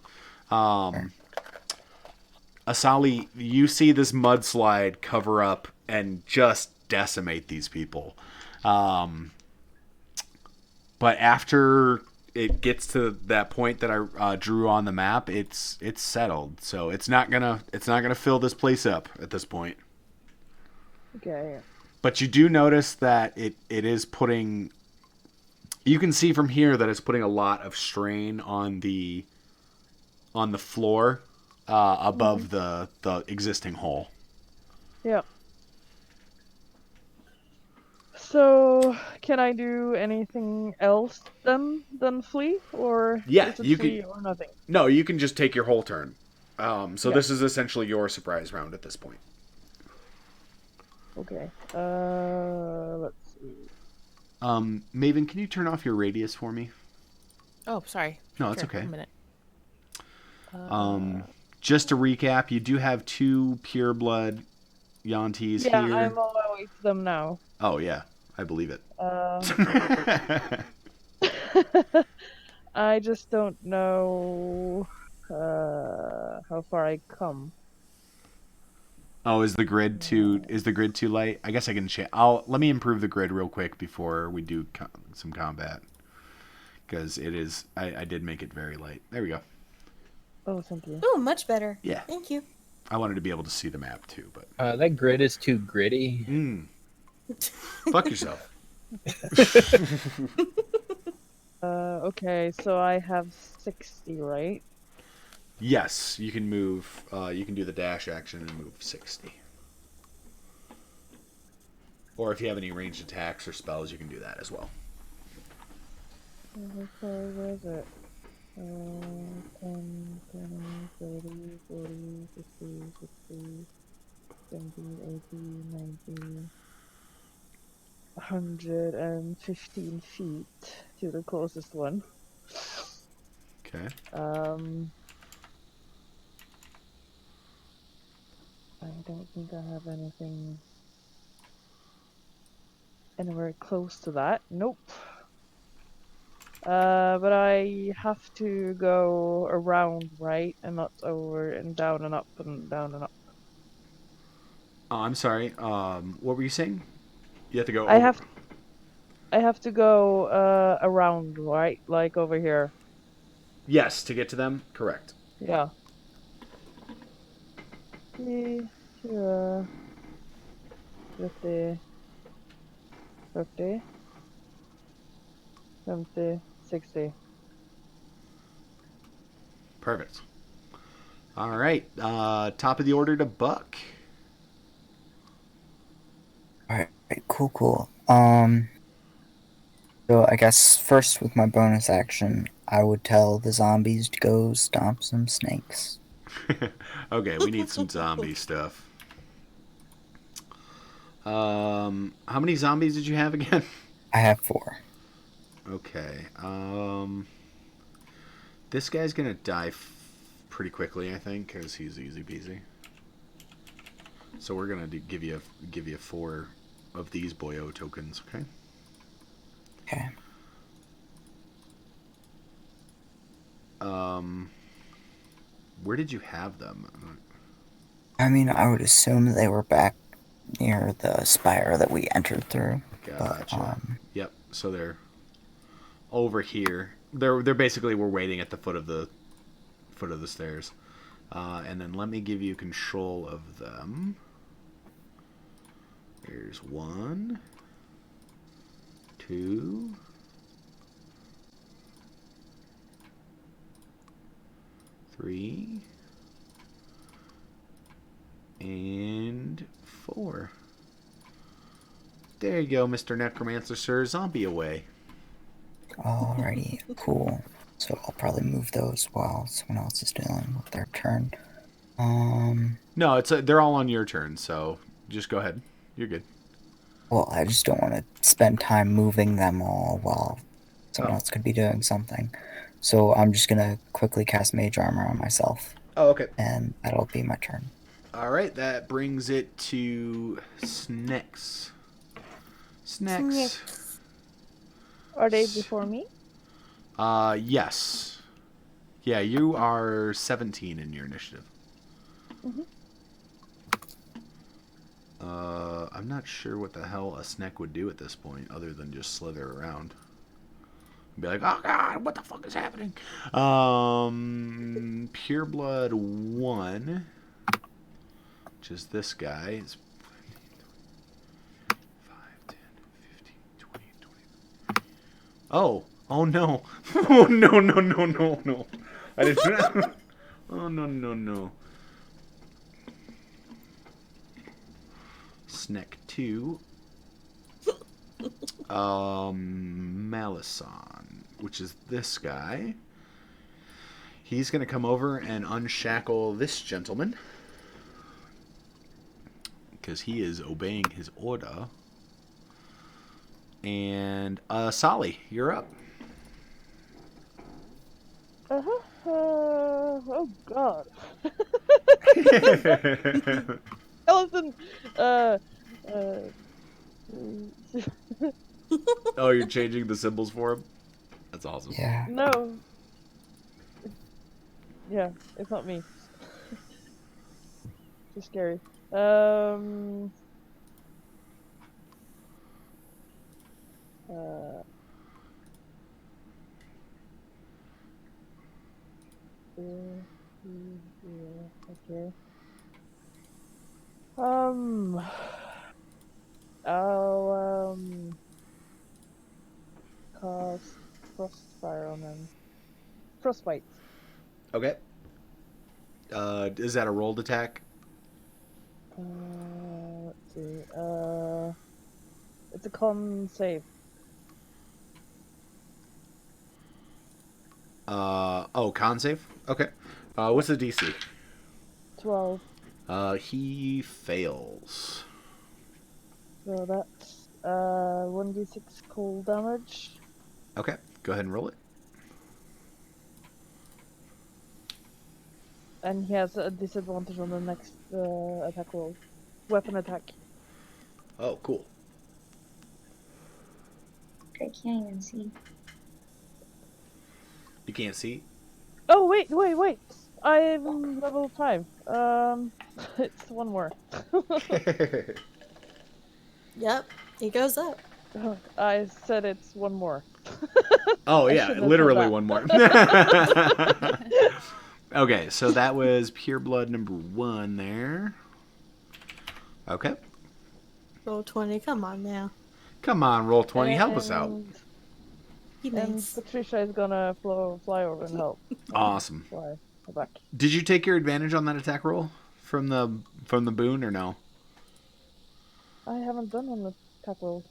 Speaker 1: Asali, you see this mudslide cover up and just decimate these people. But after it gets to that point that I drew on the map, it's settled. So it's not gonna fill this place up at this point.
Speaker 7: Okay.
Speaker 1: But you do notice that it is putting. You can see from here that it's putting a lot of strain on the floor above the existing hole.
Speaker 7: Yeah. So, can I do anything else than flee, or
Speaker 1: Yeah,
Speaker 7: is it
Speaker 1: you
Speaker 7: flee
Speaker 1: can.
Speaker 7: or nothing?
Speaker 1: No, you can just take your whole turn. This is essentially your surprise round at this point.
Speaker 7: Okay. Let's see.
Speaker 1: Maven, can you turn off your radius for me?
Speaker 4: Oh, sorry.
Speaker 1: No, that's
Speaker 4: Sure,
Speaker 1: okay.
Speaker 4: 1 minute.
Speaker 1: Just to recap, you do have 2 pure blood Yantis
Speaker 7: Yeah,
Speaker 1: here.
Speaker 7: I'm on my way to them now.
Speaker 1: Oh yeah, I believe it.
Speaker 7: I just don't know how far I come.
Speaker 1: Oh, is the grid too light? I guess I can let me improve the grid real quick before we do some combat, because it is. I did make it very light. There we go.
Speaker 7: Oh, thank you.
Speaker 5: Oh, much better.
Speaker 1: Yeah.
Speaker 5: Thank you.
Speaker 1: I wanted to be able to see the map too, but
Speaker 2: That grid is too gritty.
Speaker 1: Fuck yourself.
Speaker 7: Okay, so I have 60, right?
Speaker 1: Yes, you can move. You can do the dash action and move 60. Or if you have any ranged attacks or spells, you can do that as well.
Speaker 7: Okay, where is it? 10, 20, 30, 40, 50, 60, 70, 80, 90, 115 feet to the closest one.
Speaker 1: Okay.
Speaker 7: I don't think I have anything anywhere close to that. Nope. But I have to go around, right? And not over and down and up and down and up.
Speaker 1: Oh, I'm sorry. What were you saying? You have to go
Speaker 7: I
Speaker 1: over.
Speaker 7: have to go around, right? Like over here.
Speaker 1: Yes, to get to them. Correct.
Speaker 7: Yeah. 50, 50, 50, 70, 60.
Speaker 1: Perfect. All right. Top of the order to Buck.
Speaker 8: All right, cool. So I guess first with my bonus action, I would tell the zombies to go stomp some snakes.
Speaker 1: Okay, we need some zombie stuff. How many zombies did you have again?
Speaker 8: I have 4.
Speaker 1: Okay. This guy's gonna die pretty quickly, I think, because he's easy peasy. So we're gonna give you 4 of these boyo tokens, okay?
Speaker 8: Okay.
Speaker 1: Where did you have them?
Speaker 8: I mean, I would assume they were back near the spire that we entered through.
Speaker 1: Gotcha. Yep. So they're over here. They're basically we're waiting at the foot of the stairs. And then let me give you control of them. There's 1, 2, 3, and 4. There you go, Mr. Necromancer, sir. Zombie away.
Speaker 8: Alrighty, cool. So I'll probably move those while someone else is dealing with their turn.
Speaker 1: No, they're all on your turn, so just go ahead. You're good.
Speaker 8: Well, I just don't want to spend time moving them all while someone else could be doing something. So I'm just gonna quickly cast Mage Armor on myself.
Speaker 1: Oh, okay.
Speaker 8: And that'll be my turn.
Speaker 1: Alright, that brings it to Snacks. Snacks.
Speaker 7: Are they before me?
Speaker 1: Yes. Yeah, you are 17 in your initiative. I'm not sure what the hell a Sneck would do at this point, other than just slither around. Be like, oh god, what the fuck is happening? Pureblood 1, which is this guy, is 5, 10, 15, 20, 20. Oh no. Oh no. I didn't. Oh no. Sneck 2. Malison, which is this guy. He's going to come over and unshackle this gentleman because he is obeying his order. And Solly, you're up.
Speaker 7: Oh god. Ellison,
Speaker 1: Oh, you're changing the symbols for him? That's awesome.
Speaker 8: Yeah.
Speaker 7: No. Yeah, it's not me. Too scary. Okay. I'll cast Frostfire on him. Frostbite.
Speaker 1: Okay. Is that a rolled attack?
Speaker 7: Let's see. It's a con save.
Speaker 1: Con save? Okay. What's the DC?
Speaker 7: 12.
Speaker 1: He fails.
Speaker 7: So that's 1d6 cold damage.
Speaker 1: Okay, go ahead and roll it.
Speaker 7: And he has a disadvantage on the next attack roll. Weapon attack.
Speaker 1: Oh, cool.
Speaker 3: I can't even see.
Speaker 1: You can't see?
Speaker 7: Oh, wait. I'm level 5. It's one more.
Speaker 5: Yep, he goes up.
Speaker 7: I said it's one more.
Speaker 1: Oh, yeah, literally one more. Okay, so that was Pure Blood number 1 there. Okay.
Speaker 5: Roll 20, come on now.
Speaker 1: Come on, roll 20, help us out.
Speaker 5: And
Speaker 7: Patricia is gonna fly over and help.
Speaker 1: Awesome.
Speaker 7: Fly back.
Speaker 1: Did you take your advantage on that attack roll from the boon or no?
Speaker 7: I haven't done an attack roll.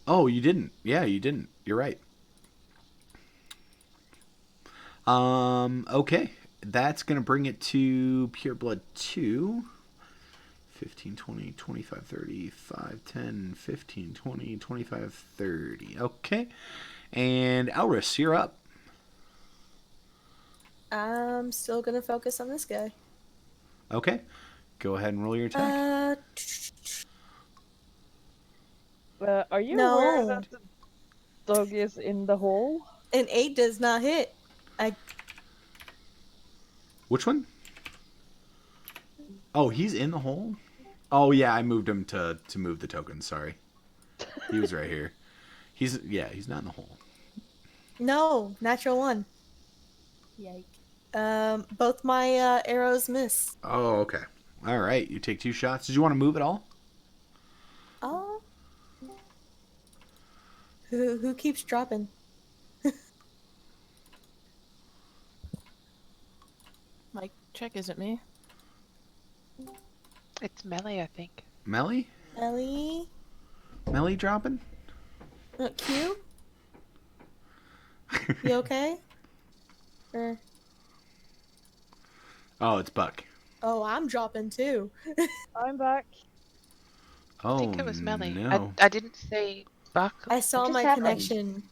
Speaker 1: Oh, you didn't. Yeah, you didn't. You're right. Okay. That's going to bring it to Pure Blood 2. 15, 20, 25, 30, 5, 10, 15, 20, 25, 30. Okay. And Elris, you're up.
Speaker 5: I'm still gonna focus on this guy.
Speaker 1: Okay. Go ahead and roll your attack.
Speaker 7: Are you aware that the dog is in the hole?
Speaker 5: An 8 does not hit.
Speaker 1: Which one? Oh, he's in the hole? Oh, yeah, I moved him to move the token. Sorry. He was right here. He's not in the hole.
Speaker 5: No, natural 1.
Speaker 4: Yike.
Speaker 5: Both my arrows miss.
Speaker 1: Oh, okay. All right, you take 2 shots. Did you want to move at all?
Speaker 5: Oh. Who keeps dropping?
Speaker 4: Mike, check, is it me?
Speaker 6: It's Melly, I think.
Speaker 1: Melly?
Speaker 5: Ellie?
Speaker 1: Melly dropping?
Speaker 5: Q? You okay? Or...
Speaker 1: Oh, it's Buck.
Speaker 5: Oh, I'm dropping too.
Speaker 7: I'm back.
Speaker 1: Oh,
Speaker 6: I think it was Melly.
Speaker 1: no.
Speaker 6: I didn't say Buck.
Speaker 5: I saw
Speaker 3: What just
Speaker 5: my
Speaker 3: happened?
Speaker 5: connection.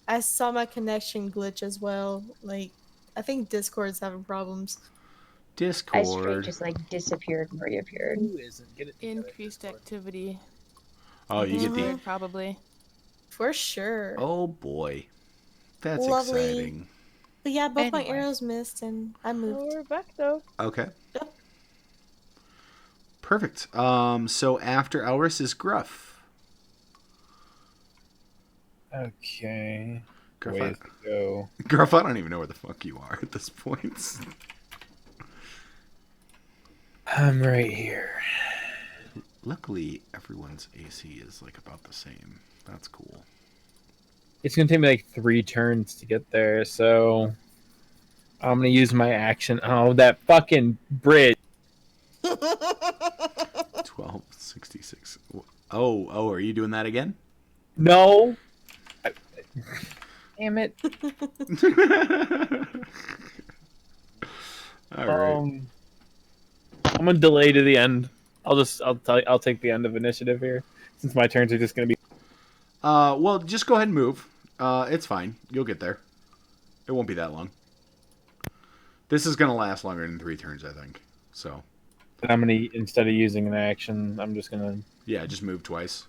Speaker 5: I saw my connection glitch as well. Like, I think Discord's having problems.
Speaker 3: I straight
Speaker 1: Discord.
Speaker 3: just like disappeared and reappeared.
Speaker 2: Who isn't? Get it together.
Speaker 4: Increased activity.
Speaker 1: Oh, you get the...
Speaker 5: Mhm.
Speaker 4: Probably.
Speaker 5: For sure.
Speaker 1: Oh, boy. That's
Speaker 5: Lovely.
Speaker 1: exciting.
Speaker 5: But yeah, both my
Speaker 4: Anyway.
Speaker 5: arrows missed and I moved.
Speaker 7: We're back though.
Speaker 1: Okay.
Speaker 5: Yep.
Speaker 1: Perfect. So after Elris is Gruff.
Speaker 2: Okay.
Speaker 1: Gruff,
Speaker 2: Ways to go.
Speaker 1: Gruff, I don't even know where the fuck you are at this point.
Speaker 2: I'm right here.
Speaker 1: Luckily, everyone's AC is like about the same. That's cool.
Speaker 2: It's gonna take me like 3 turns to get there, so I'm gonna use my action. Oh, that fucking bridge.
Speaker 1: 12, 66. Oh, are you doing that again?
Speaker 2: No. Damn it.
Speaker 1: All right.
Speaker 2: I'm gonna delay to the end. I'll take the end of initiative here, since my turns are just gonna be.
Speaker 1: Well, just go ahead and move. It's fine. You'll get there. It won't be that long. This is gonna last longer than 3 turns, I think. So.
Speaker 2: I'm gonna, instead of using an action, I'm just gonna.
Speaker 1: Yeah, just move twice.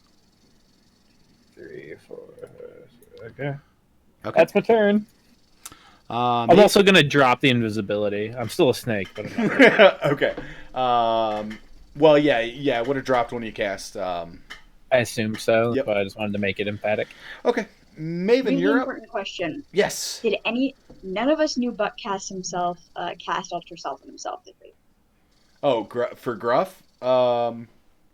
Speaker 2: 3, 4. Okay.
Speaker 1: Okay.
Speaker 2: That's my turn. I'm also gonna drop the invisibility. I'm still a snake, but I'm not.
Speaker 1: Okay. Well, yeah, it would have dropped when you cast.
Speaker 2: I assume so,
Speaker 1: Yep.
Speaker 2: but I just wanted to make it emphatic.
Speaker 1: Okay, Maven,
Speaker 3: Really
Speaker 1: you're up.
Speaker 3: important question.
Speaker 1: Yes.
Speaker 3: None of us knew Buck cast alter self on himself, did we?
Speaker 1: Oh, for Gruff?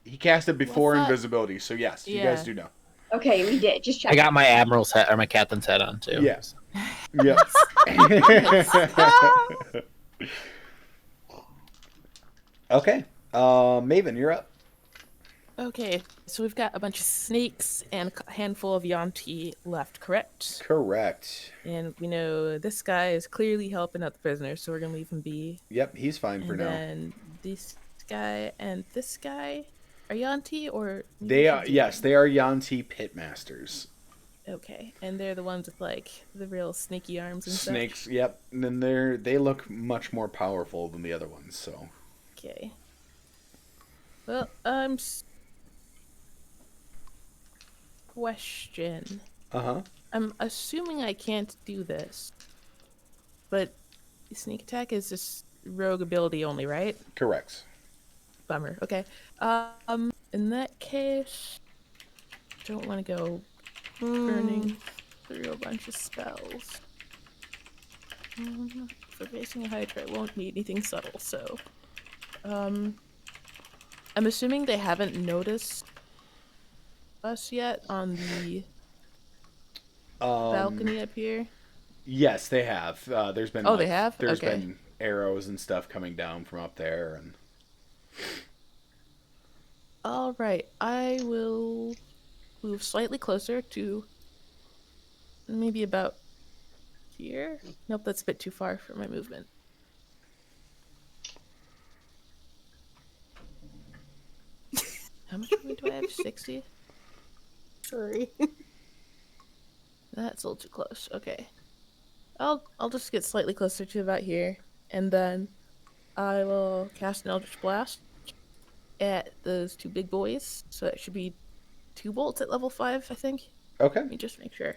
Speaker 1: He cast it before invisibility, so yes, you guys do know.
Speaker 3: Okay, we did. Just check.
Speaker 2: I got my admiral's hat or my captain's hat on too.
Speaker 1: Yeah. Yep. Okay. Maven, you're up.
Speaker 4: Okay, so we've got a bunch of snakes and a handful of Yanti left, correct?
Speaker 1: Correct.
Speaker 4: And we know this guy is clearly helping out the prisoners, so we're gonna leave him be.
Speaker 1: Yep, he's fine for now.
Speaker 4: And this guy and this guy are Yanti, or
Speaker 1: they are. Yes, they are Yanti pitmasters.
Speaker 4: Okay, and they're the ones with like the real snaky arms and
Speaker 1: snakes.
Speaker 4: Stuff.
Speaker 1: Yep, and then they look much more powerful than the other ones. So.
Speaker 4: Okay. Well, question. I'm assuming I can't do this, but sneak attack is just rogue ability only, right?
Speaker 1: Correct.
Speaker 4: Bummer. Okay. In that case, don't want to go burning through a bunch of spells. For facing a Hydra, I won't need anything subtle, so I'm assuming they haven't noticed us yet on the balcony up here.
Speaker 1: Yes, they have. There's been
Speaker 4: they have.
Speaker 1: There's been arrows and stuff coming down from up there, and.
Speaker 4: All right, I will move slightly closer to maybe about here. Nope, that's a bit too far for my movement. How much movement do I have? 60?
Speaker 5: Sorry.
Speaker 4: That's a little too close. Okay. I'll just get slightly closer to about here, and then I will cast an Eldritch Blast at those two big boys. So that should be 2 bolts at level 5, I think.
Speaker 1: Okay.
Speaker 4: Let me just make sure.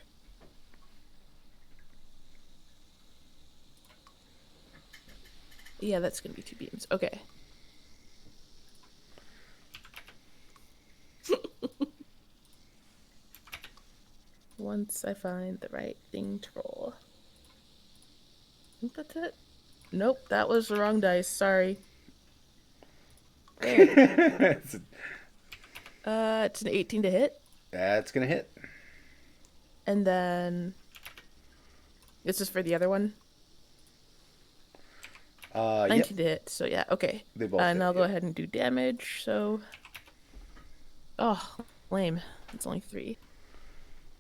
Speaker 4: Yeah, that's gonna be 2 beams. Okay. Once I find the right thing to roll. I think that's it. Nope, that was the wrong dice. Sorry. There. It's an 18 to hit.
Speaker 1: That's gonna hit.
Speaker 4: And then this is for the other one. 19 to hit. So yeah, okay.
Speaker 1: They both
Speaker 4: and
Speaker 1: hit,
Speaker 4: I'll go ahead and do damage. So, oh, lame. It's only 3.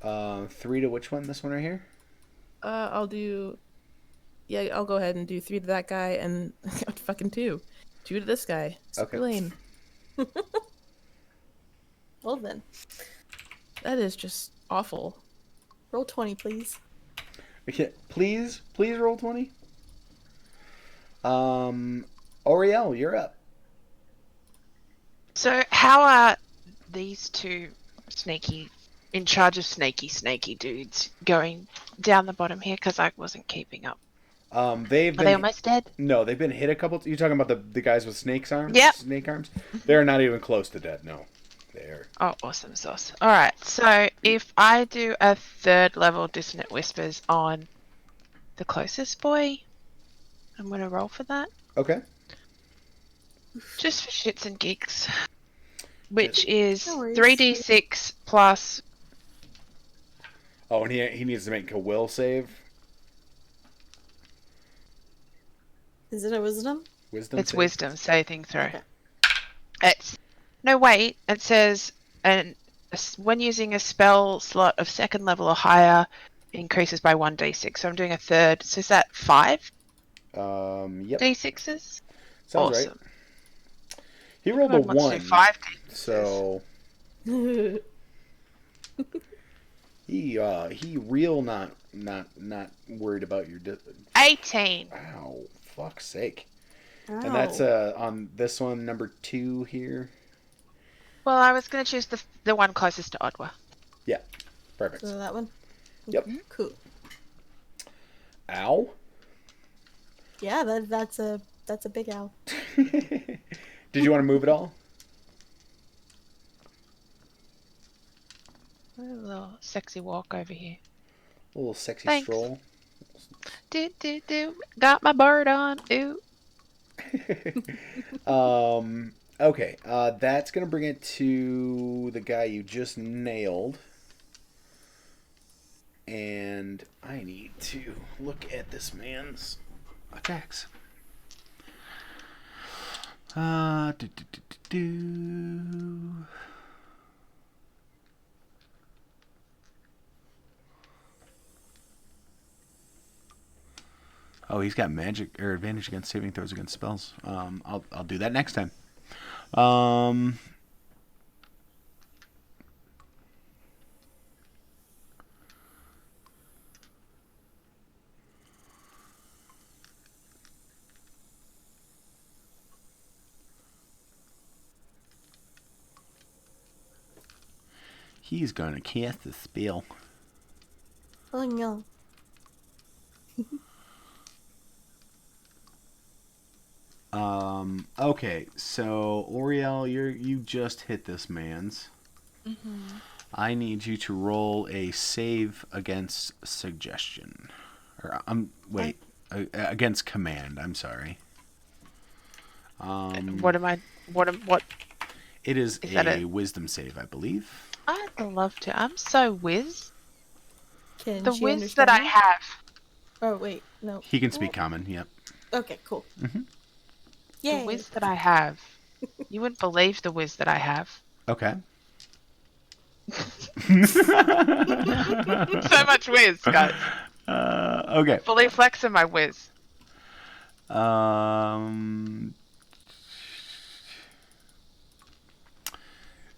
Speaker 1: 3 to which one? This one right here.
Speaker 4: I'll do. Yeah, I'll go ahead and do 3 to that guy and fucking 2. 2 to this guy. Super lame.
Speaker 5: Well then.
Speaker 4: That is just awful.
Speaker 5: Roll 20, please.
Speaker 1: Okay, please roll 20. Oriel, you're up.
Speaker 6: So how are these two in charge of snaky dudes going down the bottom here? Because I wasn't keeping up.
Speaker 1: Are they
Speaker 6: almost dead?
Speaker 1: No, they've been hit a couple. You're talking about the guys with snake arms?
Speaker 6: Yep.
Speaker 1: Snake arms? They're not even close to dead, no. They're...
Speaker 6: Oh, awesome sauce. Alright, so if I do a 3rd level Dissonant Whispers on the closest boy, I'm going to roll for that.
Speaker 1: Okay.
Speaker 6: Just for shits and gigs. Which is 3d6 plus...
Speaker 1: Oh, and he needs to make a will save?
Speaker 5: Is it a wisdom?
Speaker 6: It's wisdom saving throw. Okay. It's... No, wait. It says when using a spell slot of 2nd level or higher, increases by 1d6. So I'm doing a 3rd. So is that 5?
Speaker 1: Yep.
Speaker 6: D6s?
Speaker 1: Sounds awesome. Right. He rolled a 1.
Speaker 6: 5 D6s.
Speaker 1: So... he real not worried about your...
Speaker 6: 18.
Speaker 1: Ow. Fuck's sake.
Speaker 5: Ow.
Speaker 1: And that's on this one, number 2 here.
Speaker 6: Well, I was going to choose the one closest to Ottawa.
Speaker 1: Yeah. Perfect.
Speaker 5: So that one?
Speaker 1: Yep.
Speaker 5: Cool.
Speaker 1: Ow?
Speaker 5: Yeah, that's a big owl.
Speaker 1: Did you want to move it all?
Speaker 6: A little sexy walk over here.
Speaker 1: A little sexy
Speaker 6: Thanks.
Speaker 1: stroll.
Speaker 6: Do. Got my bird on. Ooh.
Speaker 1: Okay, that's gonna bring it to the guy you just nailed. And I need to look at this man's attacks. Do, do, do, do. Oh, he's got magic or advantage against saving throws against spells. I'll do that next time. He's gonna cast a spell.
Speaker 5: Oh no.
Speaker 1: Okay, so Oriel, you just hit this man's.
Speaker 6: Mm-hmm.
Speaker 1: I need you to roll a save against suggestion, or against command. I'm sorry.
Speaker 6: What am I? What?
Speaker 1: It is
Speaker 6: a
Speaker 1: wisdom save, I believe.
Speaker 6: I'd love to. I'm so whiz.
Speaker 5: Can
Speaker 6: The
Speaker 5: she
Speaker 6: whiz
Speaker 5: understand
Speaker 6: that I
Speaker 5: me?
Speaker 6: have.
Speaker 5: Oh wait, no.
Speaker 1: He can speak common. Yep.
Speaker 5: Okay, cool.
Speaker 1: Mm-hmm.
Speaker 6: The
Speaker 5: Yay.
Speaker 6: whiz that I have. You wouldn't believe the whiz that I have.
Speaker 1: Okay.
Speaker 6: So much whiz, guys.
Speaker 1: Okay.
Speaker 6: Fully flexing my whiz.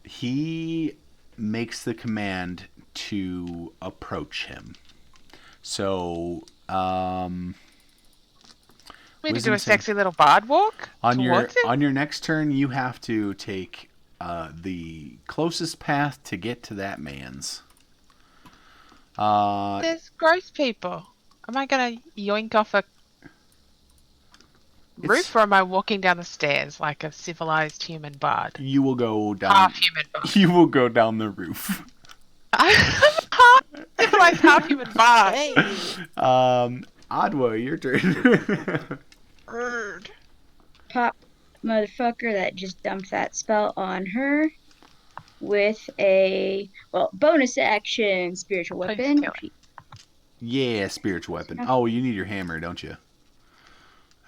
Speaker 1: He makes the command to approach him. So,
Speaker 6: We need to do a sexy little bard walk
Speaker 1: on
Speaker 6: towards him?
Speaker 1: your next turn. You have to take the closest path to get to that man's.
Speaker 6: There's gross people. Am I gonna yoink off a roof, or am I walking down the stairs like a civilized human bard?
Speaker 1: You will go down.
Speaker 6: Half human bard.
Speaker 1: You will go down the roof.
Speaker 6: I'm half civilized, half human bard.
Speaker 5: Hey.
Speaker 1: Adwa, your turn.
Speaker 6: Rude.
Speaker 3: Pop motherfucker that just dumped that spell on her with a bonus action spiritual
Speaker 6: Please
Speaker 3: weapon.
Speaker 6: kill it.
Speaker 1: Yeah, spiritual weapon. Oh, you need your hammer, don't you?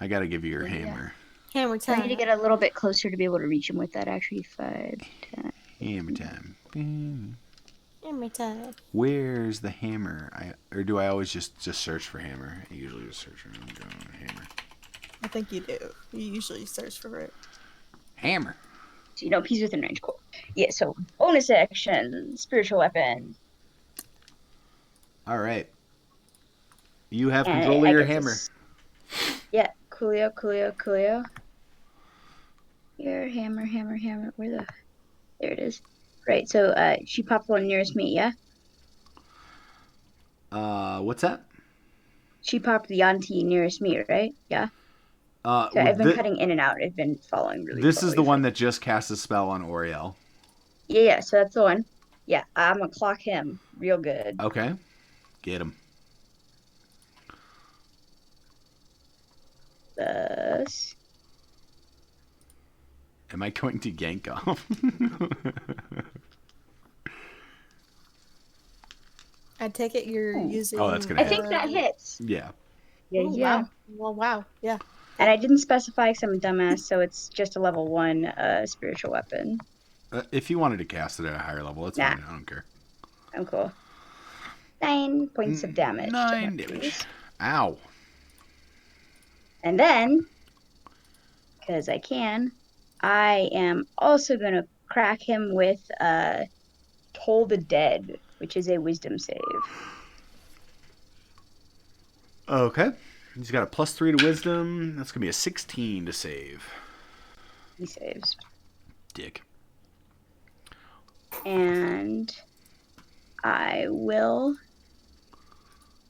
Speaker 1: I gotta give you your hammer.
Speaker 5: Hammer
Speaker 3: I
Speaker 5: time.
Speaker 3: need to get a little bit closer to be able to reach him with that. Actually, 5, 10.
Speaker 1: Hammer time.
Speaker 5: Hammer time.
Speaker 1: Where's the hammer? Or do I always just search for hammer? I usually just search for hammer.
Speaker 5: I think you do. You usually search for it.
Speaker 1: Hammer.
Speaker 3: So he's within range. Cool. Yeah. So bonus action spiritual weapon.
Speaker 1: All right. You have control of your hammer.
Speaker 3: Yeah, coolio. Your hammer. There it is. Right, so she popped one nearest me, yeah?
Speaker 1: What's that?
Speaker 3: She popped the Yanti nearest me, right? Yeah. So I've been cutting in and out. I've been following really
Speaker 1: This is the one that just cast a spell on Oriel.
Speaker 3: Yeah, so that's the one. Yeah, I'm gonna clock him real good.
Speaker 1: Okay. Get him.
Speaker 3: Thus.
Speaker 1: Am I going to gank off?
Speaker 5: I take it you're using.
Speaker 1: Oh, that's gonna
Speaker 3: I think that hits.
Speaker 1: Yeah.
Speaker 3: Yeah, yeah.
Speaker 5: Wow. Well, wow. Yeah.
Speaker 3: And I didn't specify because I'm a dumbass, so it's just a level 1 spiritual weapon.
Speaker 1: If you wanted to cast it at a higher level, it's fine. I don't care.
Speaker 3: I'm cool. 9 points of damage.
Speaker 1: 9 damage. Ow.
Speaker 3: And then, because I can, I am also going to crack him with Toll the Dead, which is a wisdom save.
Speaker 1: Okay. He's got a +3 to wisdom. That's going to be a 16 to save.
Speaker 3: He saves.
Speaker 1: Dick.
Speaker 3: And I will...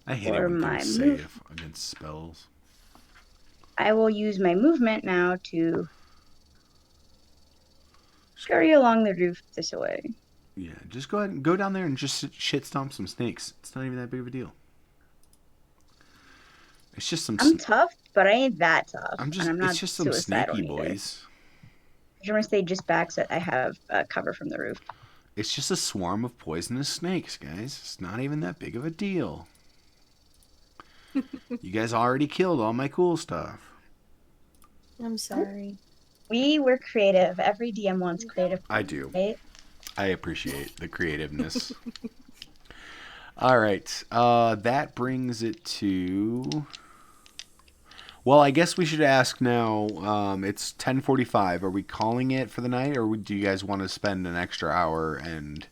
Speaker 1: I hate it when people save against spells.
Speaker 3: I will use my movement now to scurry along the roof this way.
Speaker 1: Yeah, just go ahead and go down there and just shit stomp some snakes. It's not even that big of a deal. It's just some.
Speaker 3: I'm tough, but I ain't that tough,
Speaker 1: I'm just.
Speaker 3: and I'm not
Speaker 1: It's just some
Speaker 3: suicidal
Speaker 1: snaky
Speaker 3: either.
Speaker 1: boys.
Speaker 3: I'm gonna stay just back so I have cover from the roof.
Speaker 1: It's just a swarm of poisonous snakes, guys. It's not even that big of a deal. You guys already killed all my cool stuff.
Speaker 5: I'm sorry.
Speaker 3: We were creative. Every DM wants creative.
Speaker 1: I do.
Speaker 3: Right?
Speaker 1: I appreciate the creativeness. All right. That brings it to... Well, I guess we should ask now. It's 10:45. Are we calling it for the night, or do you guys want to spend an extra hour and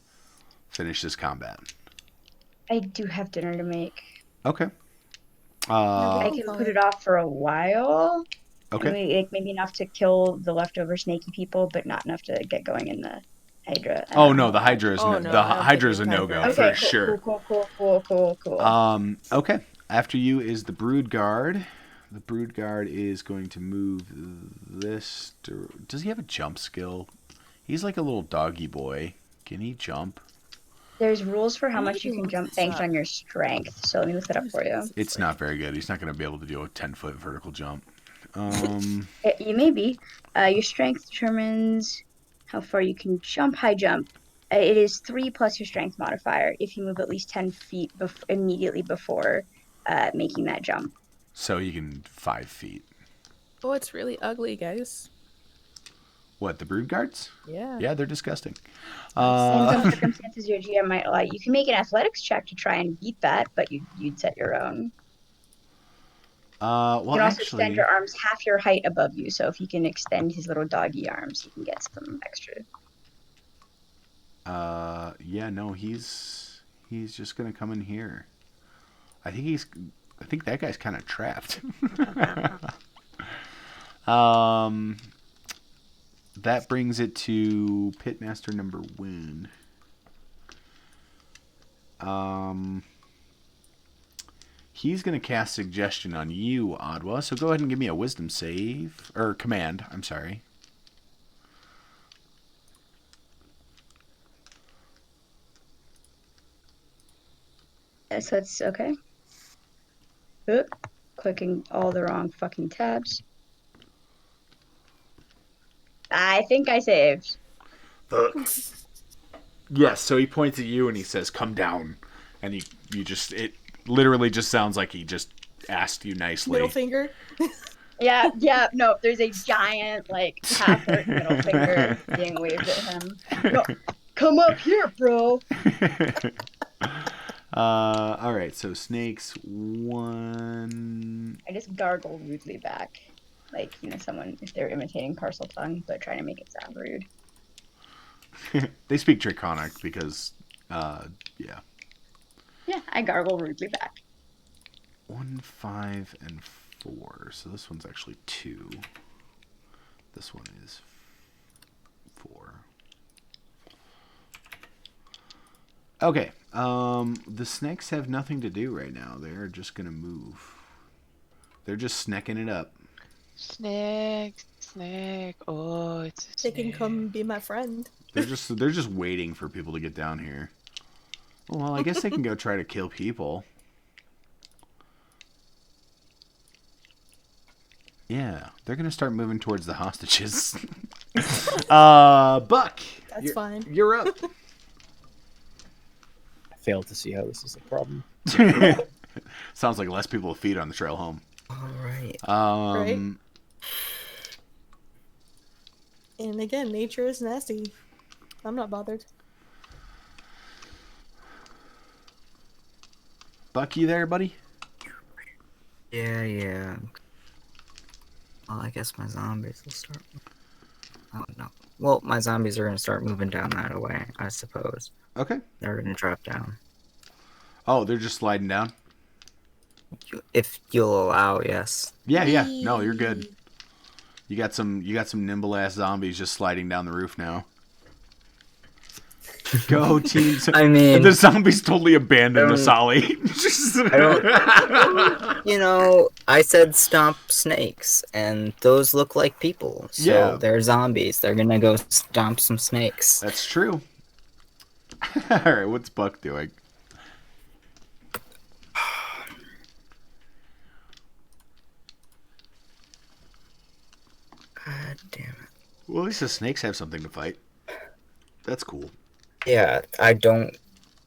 Speaker 1: finish this combat?
Speaker 3: I do have dinner to make.
Speaker 1: Okay.
Speaker 3: I can put it off for a while.
Speaker 1: Okay.
Speaker 3: Maybe enough to kill the leftover snaky people, but not enough to get going in the Hydra.
Speaker 1: Oh no, the Hydra is the Hydra is a no-go
Speaker 3: okay,
Speaker 1: for
Speaker 3: cool,
Speaker 1: sure.
Speaker 3: Cool.
Speaker 1: Okay. After you is the Brood Guard. The Brood Guard is going to move this. Does he have a jump skill? He's like a little doggy boy. Can he jump?
Speaker 3: There's rules for how much you can jump based on your strength. So let me look it up for you.
Speaker 1: It's not very good. He's not going to be able to do a 10-foot vertical jump.
Speaker 3: You may be. Your strength determines how far you can jump. High jump. It is 3 plus your strength modifier if you move at least 10 feet immediately before making that jump.
Speaker 1: So you can 5 feet.
Speaker 4: Oh, it's really ugly, guys.
Speaker 1: What, the Brood Guards?
Speaker 4: Yeah.
Speaker 1: Yeah, they're disgusting.
Speaker 3: In some circumstances, your GM might allow you can make an athletics check to try and beat that, but you'd set your own.
Speaker 1: Well,
Speaker 3: you can also extend your arms half your height above you, so if you can extend his little doggy arms, you can get some extra.
Speaker 1: Yeah, no, he's just gonna come in here. I think that guy's kind of trapped. That brings it to Pitmaster number 1. He's going to cast Suggestion on you, Adwa, so go ahead and give me a Wisdom save. Or command, I'm sorry.
Speaker 3: So it's okay. Clicking all the wrong fucking tabs. I think I saved.
Speaker 1: Yes, so he points at you and he says, "Come down." And it literally just sounds like he just asked you nicely.
Speaker 5: Middle finger?
Speaker 3: Yeah, no, there's a giant, half-hurt middle finger being waved at him. No, come up here, bro!
Speaker 1: Alright, so snakes, 1...
Speaker 3: I just gargle rudely back. Someone, if they're imitating Parcel Tongue, but trying to make it sound rude.
Speaker 1: They speak Draconic because, yeah.
Speaker 3: Yeah, I gargle rudely back.
Speaker 1: 1, 5, and 4. So this one's actually 2. This one is 4. Okay. The snakes have nothing to do right now. They're just gonna move. They're just snacking it up.
Speaker 6: Snake. Oh, it's a snake.
Speaker 5: They can come be my friend.
Speaker 1: They're just waiting for people to get down here. Well, I guess they can go try to kill people. Yeah, they're gonna start moving towards the hostages. Buck.
Speaker 5: That's fine.
Speaker 1: You're up.
Speaker 2: I fail to see how this is a problem.
Speaker 1: Sounds like less people to feed on the trail home.
Speaker 8: All right.
Speaker 5: Right? And again, nature is nasty. I'm not bothered.
Speaker 1: Buck, you there, buddy?
Speaker 8: Yeah. Well, I guess my zombies will start. Oh, no. Well, my zombies are going to start moving down that way, I suppose.
Speaker 1: Okay.
Speaker 8: They're going to drop down.
Speaker 1: Oh, they're just sliding down?
Speaker 8: If you'll allow, yes.
Speaker 1: Yeah. No, you're good. You got some nimble ass zombies just sliding down the roof now. Go team!
Speaker 8: I mean,
Speaker 1: the zombies totally abandoned Asali.
Speaker 8: I said stomp snakes, and those look like people. So they're zombies. They're gonna go stomp some snakes.
Speaker 1: That's true. All right, what's Buck doing?
Speaker 8: God damn it.
Speaker 1: Well, at least the snakes have something to fight. That's cool.
Speaker 8: Yeah, I don't...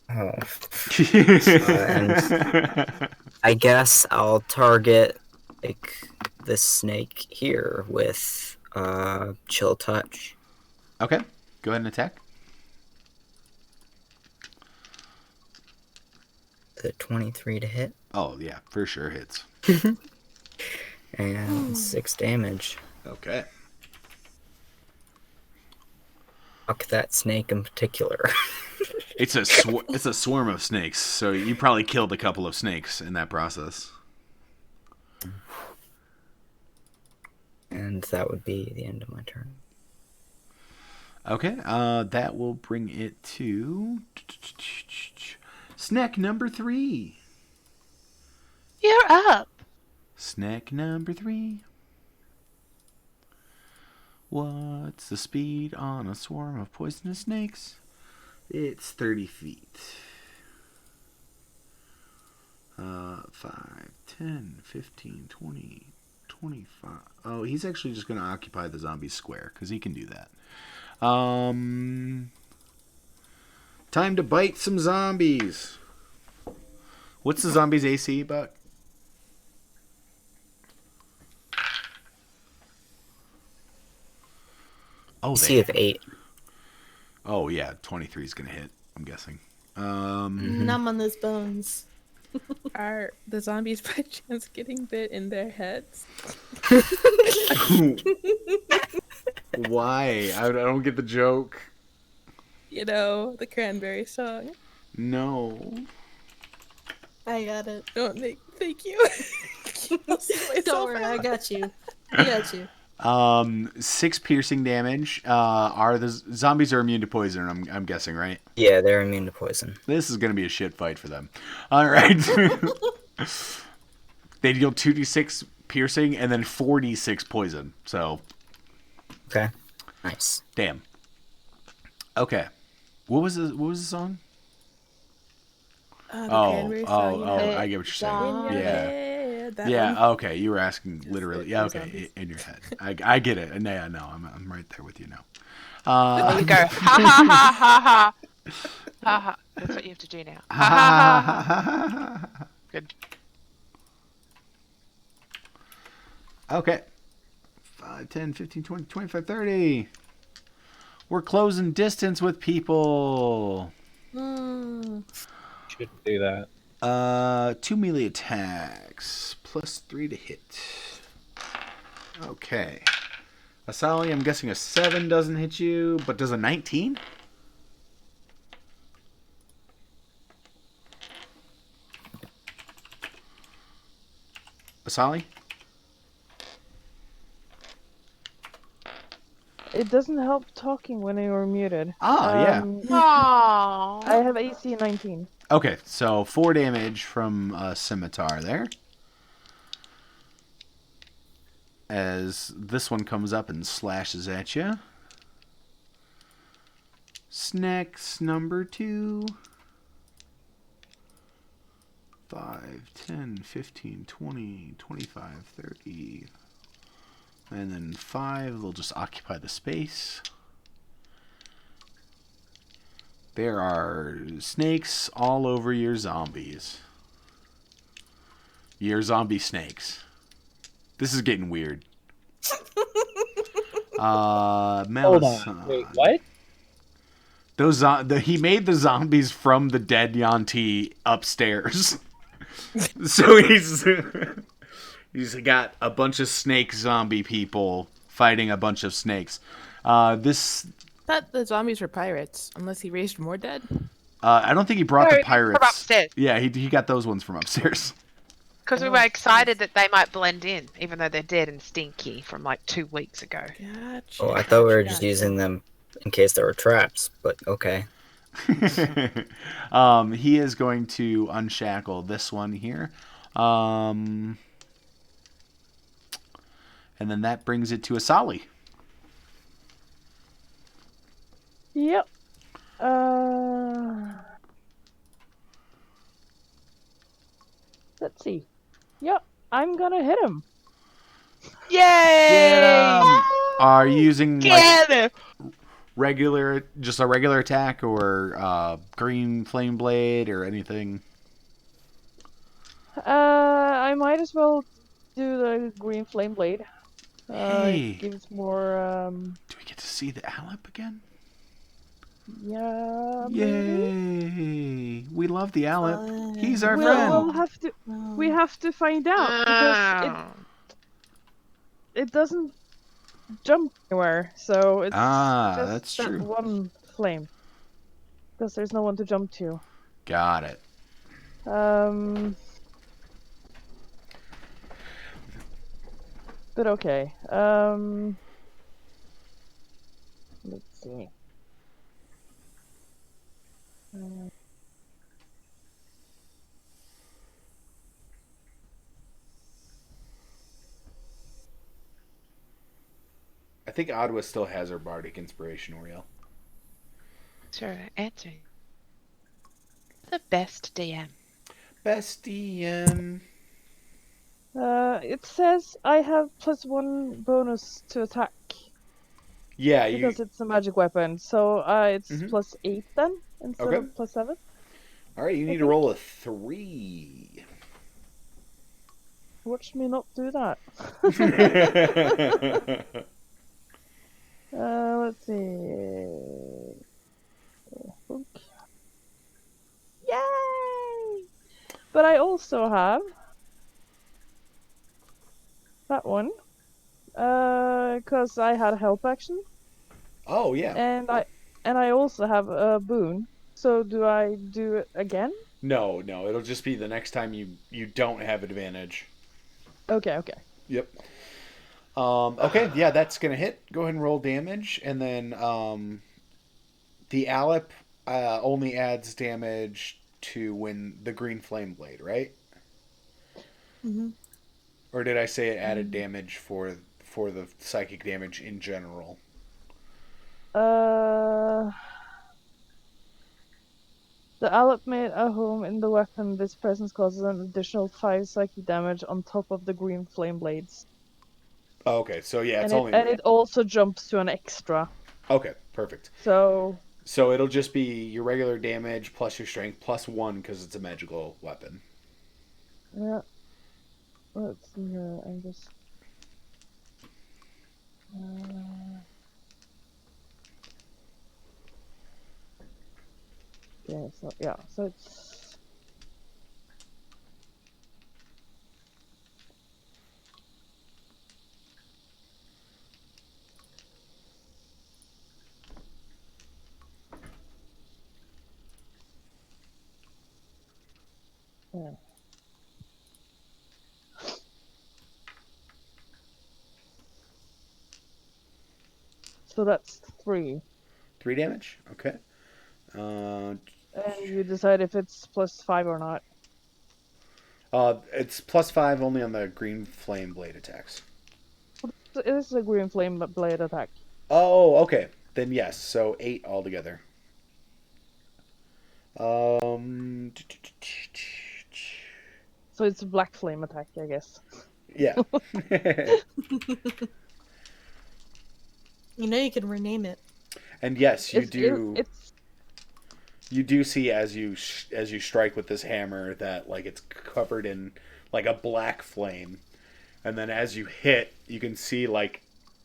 Speaker 8: Oh. And I guess I'll target, like, this snake here with, Chill Touch.
Speaker 1: Okay, go ahead and attack.
Speaker 8: The 23 to hit.
Speaker 1: Oh, yeah, for sure hits.
Speaker 8: And 6 damage.
Speaker 1: Okay.
Speaker 8: Fuck that snake in particular.
Speaker 1: It's a swarm of snakes, so you probably killed a couple of snakes in that process.
Speaker 8: And that would be the end of my turn.
Speaker 1: Okay, that will bring it to snack number 3.
Speaker 6: You're up.
Speaker 1: Snack number 3. What's the speed on a swarm of poisonous snakes? It's 30 feet. 5, 10, 15, 20, 25. Oh, he's actually just going to occupy the zombie square, because he can do that. Time to bite some zombies. What's the zombies' AC, Buck? Oh,
Speaker 8: AC of 8.
Speaker 1: Oh, yeah, 23 is going to hit, I'm guessing.
Speaker 5: Numb on those bones.
Speaker 4: Are the zombies by chance getting bit in their heads?
Speaker 1: Why? I don't get the joke.
Speaker 4: You know, the cranberry song.
Speaker 1: No.
Speaker 5: I got it.
Speaker 4: Oh, thank you.
Speaker 5: Don't worry, I got you. I got you.
Speaker 1: 6 piercing damage. Are the zombies are immune to poison? I'm guessing, right?
Speaker 8: Yeah, they're immune to poison.
Speaker 1: This is gonna be a shit fight for them. All right. They deal 2d6 piercing and then 4d6 poison. So.
Speaker 8: Okay. Nice.
Speaker 1: Damn. Okay. What was the song?
Speaker 4: The cranberry song.
Speaker 1: I get what you're saying. Yeah. Yeah, okay. You were asking literally. Yeah, okay. In your head. I get it. No, I'm right there with you now.
Speaker 6: There you go. Ha ha ha ha ha. Ha ha. That's what you have to do now. Ha ha ha ha. Good.
Speaker 1: Okay. 5, 10, 15, 20, 25, 30. We're closing distance with people.
Speaker 2: Shouldn't do that.
Speaker 1: 2 melee attacks, plus 3 to hit. Okay. Asali, I'm guessing a 7 doesn't hit you, but does a 19? Asali?
Speaker 7: It doesn't help talking when you're muted.
Speaker 1: Yeah.
Speaker 6: Aww.
Speaker 7: I have AC 19.
Speaker 1: Okay, so 4 damage from a scimitar there. As this one comes up and slashes at you. Snacks number 2. 5, 10, 15, 20, 25, 30. And then 5, they'll just occupy the space. There are snakes all over your zombies. Your zombie snakes. This is getting weird.
Speaker 2: Hold on. Wait, what?
Speaker 1: He made the zombies from the dead Yanti upstairs. So he's got a bunch of snake zombie people fighting a bunch of snakes. This.
Speaker 4: Thought the zombies were pirates, unless he raised more dead.
Speaker 1: I don't think he brought the pirates
Speaker 6: from upstairs.
Speaker 1: Yeah, he got those ones from upstairs.
Speaker 6: Because we were excited that they might blend in, even though they're dead and stinky from like 2 weeks ago.
Speaker 4: Gotcha.
Speaker 8: Oh, I thought we were just using them in case there were traps, but okay.
Speaker 1: He is going to unshackle this one here. And then that brings it to Asali.
Speaker 7: Yep. Let's see. Yep, I'm gonna hit him.
Speaker 6: Yay!
Speaker 1: Are you using
Speaker 6: Get
Speaker 1: just a regular attack, or green flame blade, or anything?
Speaker 7: I might as well do the green flame blade.
Speaker 1: Hey,
Speaker 7: It gives more.
Speaker 1: Do we get to see the Alep again?
Speaker 7: Yeah, maybe.
Speaker 1: Yay! We love the Alep.
Speaker 5: Fun.
Speaker 1: He's our
Speaker 7: We'll
Speaker 1: friend.
Speaker 7: have to. We have to find out because it doesn't jump anywhere, so it's just
Speaker 1: That's
Speaker 7: that
Speaker 1: true.
Speaker 7: one flame. Because there's no one to jump to.
Speaker 1: Got it.
Speaker 7: But okay. Let's see.
Speaker 1: I think Adwa still has her bardic inspiration, Oriel.
Speaker 6: Sure, answer. The best DM.
Speaker 1: Best DM.
Speaker 7: It says I have +1 bonus to attack.
Speaker 1: Yeah,
Speaker 7: because it's a magic weapon, so it's +8 then instead of +7.
Speaker 1: All right, you need to roll a 3.
Speaker 7: Watch me not do that. Let's see. Yay! But I also have that one, because I had help action.
Speaker 1: Oh yeah.
Speaker 7: And I also have a boon. So do I do it again?
Speaker 1: No, it'll just be the next time you don't have advantage.
Speaker 7: Okay.
Speaker 1: Yep. Okay, yeah, that's gonna hit. Go ahead and roll damage, and then the Alep only adds damage to when the green flame blade, right?
Speaker 5: Mm-hmm.
Speaker 1: Or did I say it added damage for the psychic damage in general?
Speaker 7: The Alep made a home in the weapon. This presence causes an additional 5 psychic damage on top of the green flame blades.
Speaker 1: Oh, okay, so yeah, it's
Speaker 7: and it also jumps to an extra.
Speaker 1: Okay, perfect.
Speaker 7: So
Speaker 1: it'll just be your regular damage plus your strength plus 1 because it's a magical weapon.
Speaker 7: Yeah. Let's see here. I'm just. Yeah. So it's. Yeah. So that's 3.
Speaker 1: 3 damage? Okay.
Speaker 7: And you decide if it's +5 or not.
Speaker 1: It's +5 only on the green flame blade attacks.
Speaker 7: It is a green flame blade attack.
Speaker 1: Oh, okay. Then yes, so 8 altogether.
Speaker 7: So it's a black flame attack, I guess.
Speaker 1: Yeah.
Speaker 5: You can rename it.
Speaker 1: And yes, you do see as you strike with this hammer that like it's covered in like a black flame, and then as you hit, you can see like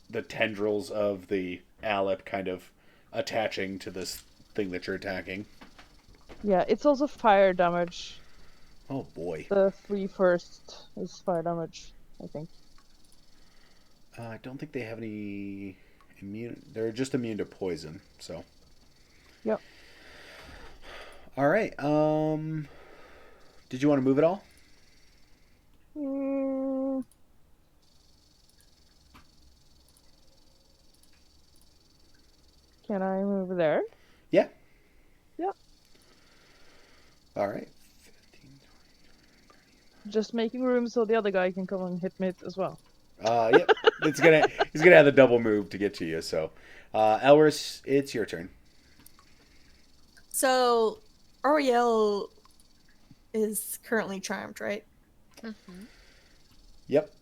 Speaker 1: the tendrils of the Alep kind of attaching to this thing that you're attacking.
Speaker 7: Yeah, it's also fire damage.
Speaker 1: Oh boy.
Speaker 7: The 3 first is fire damage, I think.
Speaker 1: I don't think they have any immune. They're just immune to poison, so.
Speaker 7: Yep.
Speaker 1: All right. Did you want to move at all?
Speaker 7: Can I move there?
Speaker 1: Yeah.
Speaker 7: Yeah.
Speaker 1: All right. 15, 20,
Speaker 7: Just making room so the other guy can come and hit me as well.
Speaker 1: Yep. He's gonna have the double move to get to you. So, Elris, it's your turn.
Speaker 5: So, Ariel is currently charmed, right?
Speaker 6: Mm-hmm.
Speaker 1: Yep.